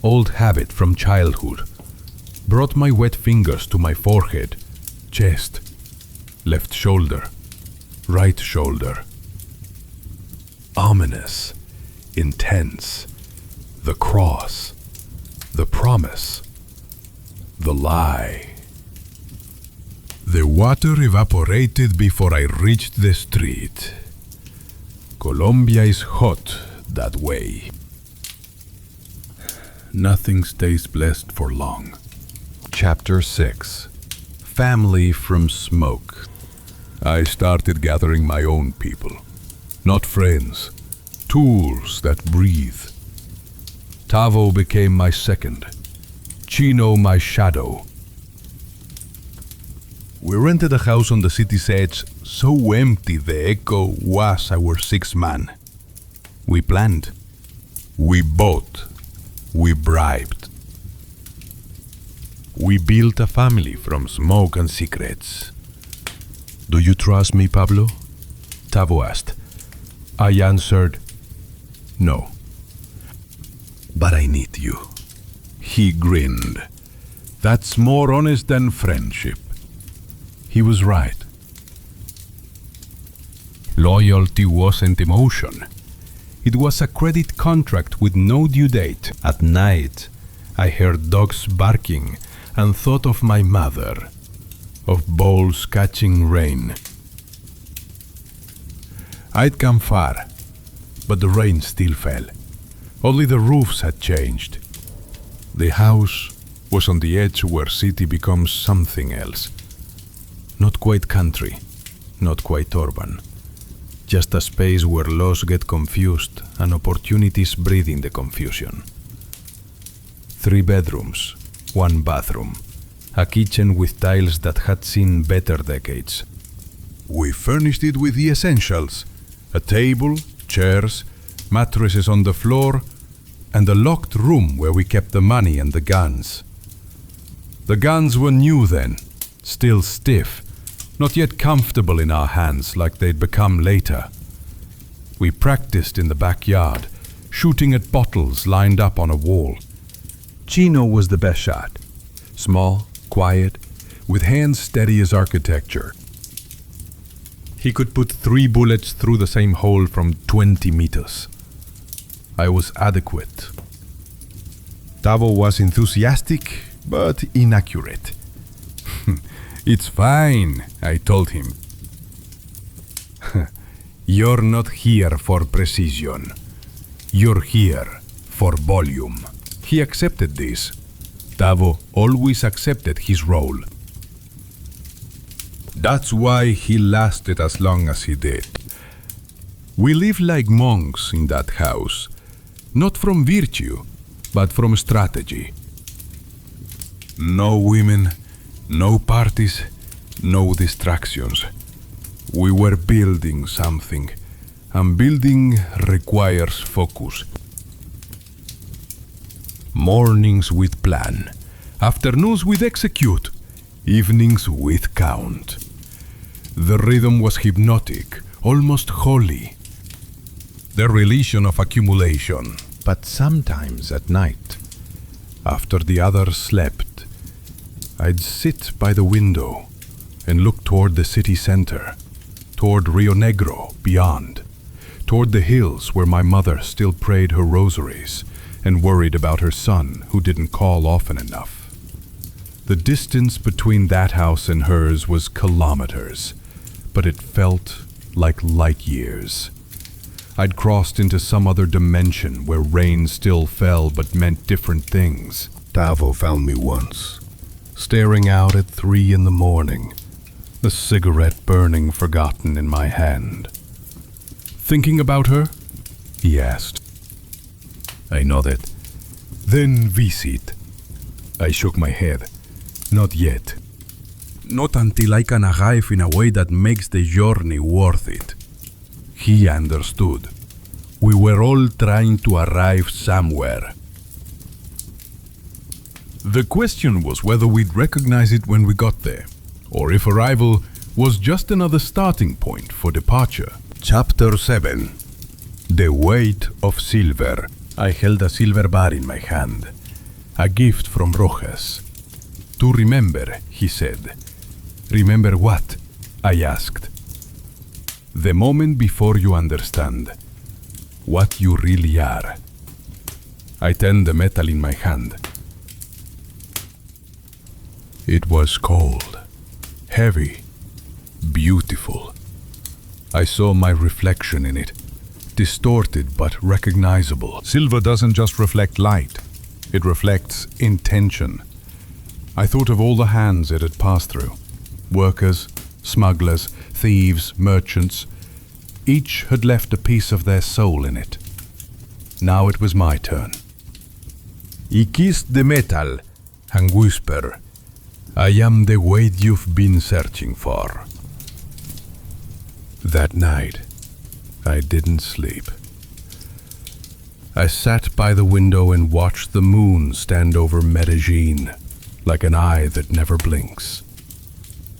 old habit from childhood, brought my wet fingers to my forehead, chest, left shoulder, right shoulder. Ominous, intense, the cross, the promise, the lie. The water evaporated before I reached the street. Colombia is hot that way. Nothing stays blessed for long. Chapter 6. Family from Smoke. I started gathering my own people. Not friends, tools that breathe. Tavo became my second. Chino my shadow. We rented a house on the city's edge, so empty the echo was our sixth man. We planned. We bought. We bribed. We built a family from smoke and secrets. Do you trust me, Pablo? Tavo asked. I answered, no. But I need you. He grinned. That's more honest than friendship. He was right. Loyalty wasn't emotion. It was a credit contract with no due date. At night, I heard dogs barking and thought of my mother, of bowls catching rain. I'd come far, but the rain still fell. Only the roofs had changed. The house was on the edge where city becomes something else. Not quite country, not quite urban. Just a space where laws get confused and opportunities breed in the confusion. 3 bedrooms, 1 bathroom, a kitchen with tiles that had seen better decades. We furnished it with the essentials: a table, chairs, mattresses on the floor, and a locked room where we kept the money and the guns. The guns were new then, still stiff, not yet comfortable in our hands like they'd become later. We practiced in the backyard, shooting at bottles lined up on a wall. Chino was the best shot. Small, quiet, with hands steady as architecture. He could put 3 bullets through the same hole from 20 meters. I was adequate. Tavo was enthusiastic, but inaccurate. It's fine, I told him. You're not here for precision. You're here for volume. He accepted this. Tavo always accepted his role. That's why he lasted as long as he did. We lived like monks in that house, not from virtue, but from strategy. No women, no parties, no distractions. We were building something, and building requires focus. Mornings with plan, afternoons with execute, evenings with count. The rhythm was hypnotic, almost holy. The religion of accumulation. But sometimes at night, after the others slept, I'd sit by the window and look toward the city center, toward Rio Negro beyond, toward the hills where my mother still prayed her rosaries and worried about her son who didn't call often enough. The distance between that house and hers was kilometers, but it felt like light years. I'd crossed into some other dimension where rain still fell but meant different things. Tavo found me once, staring out at 3 a.m, the cigarette burning forgotten in my hand. Thinking about her? He asked. I nodded. Then visit. I shook my head. Not yet. Not until I can arrive in a way that makes the journey worth it. He understood. We were all trying to arrive somewhere. The question was whether we'd recognize it when we got there, or if arrival was just another starting point for departure. Chapter 7. The Weight of Silver. I held a silver bar in my hand, a gift from Rojas. To remember, he said. Remember what? I asked. The moment before you understand what you really are. I turned the metal in my hand. It was cold, heavy, beautiful. I saw my reflection in it, distorted but recognizable. Silver doesn't just reflect light, it reflects intention. I thought of all the hands it had passed through. Workers, smugglers, thieves, merchants. Each had left a piece of their soul in it. Now it was my turn. He kissed the metal and whispered, I am the weight you've been searching for. That night, I didn't sleep. I sat by the window and watched the moon stand over Medellin, like an eye that never blinks.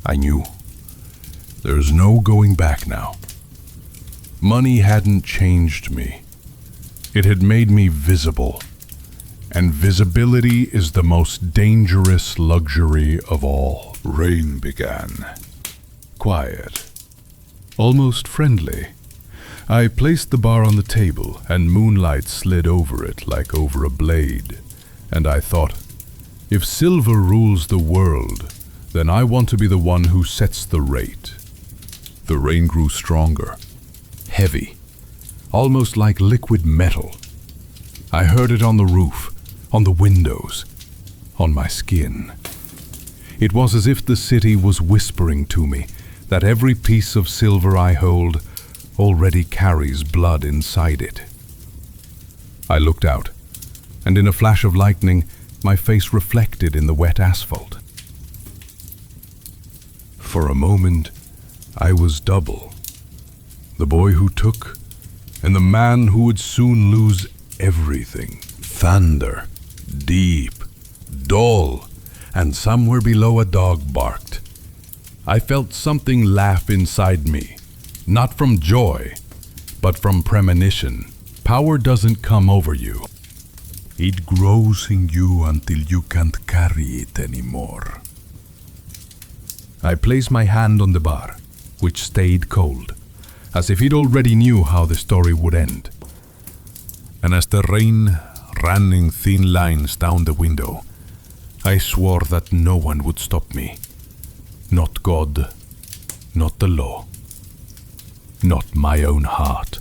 I knew. There's no going back now. Money hadn't changed me. It had made me visible. And visibility is the most dangerous luxury of all. Rain began. Quiet. Almost friendly. I placed the bar on the table, and moonlight slid over it like over a blade. And I thought, if silver rules the world, then I want to be the one who sets the rate. The rain grew stronger, heavy, almost like liquid metal. I heard it on the roof, on the windows, on my skin. It was as if the city was whispering to me that every piece of silver I hold already carries blood inside it. I looked out, and in a flash of lightning, my face reflected in the wet asphalt. For a moment, I was double. The boy who took, and the man who would soon lose everything. Thunder, deep, dull, and somewhere below a dog barked. I felt something laugh inside me, not from joy, but from premonition. Power doesn't come over you. It grows in you until you can't carry it anymore. I placed my hand on the bar, which stayed cold, as if it already knew how the story would end. And as the rain ran in thin lines down the window, I swore that no one would stop me. Not God, not the law, not my own heart.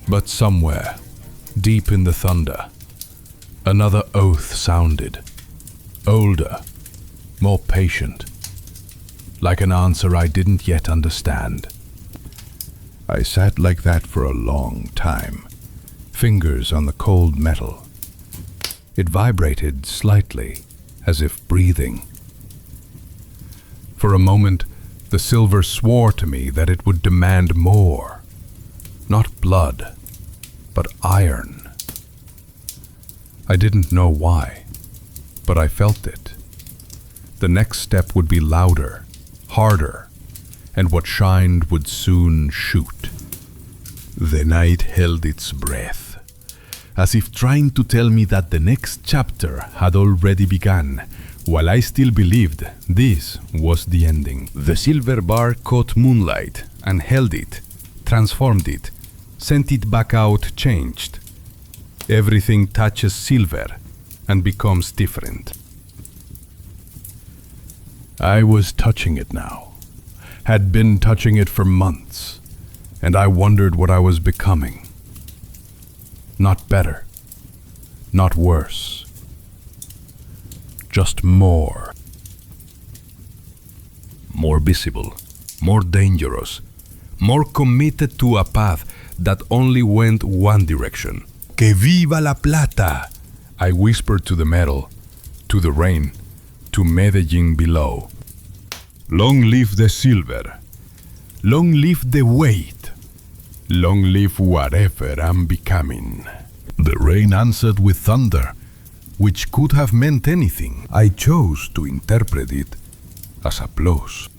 But somewhere, deep in the thunder, another oath sounded. Older, more patient, like an answer I didn't yet understand. I sat like that for a long time, fingers on the cold metal. It vibrated slightly, as if breathing. For a moment, the silver swore to me that it would demand more. Not blood, but iron. I didn't know why, but I felt it. The next step would be louder, harder, and what shined would soon shoot. The night held its breath, as if trying to tell me that the next chapter had already begun, while I still believed this was the ending. The silver bar caught moonlight and held it, transformed it, sent it back out changed. Everything touches silver and becomes different. I was touching it now, had been touching it for months, and I wondered what I was becoming. Not better, not worse, just more. More visible, more dangerous, more committed to a path that only went one direction. Que viva la plata! I whispered to the metal, to the rain, to Medellin below. Long live the silver. Long live the weight. Long live whatever I'm becoming. The rain answered with thunder, which could have meant anything. I chose to interpret it as applause.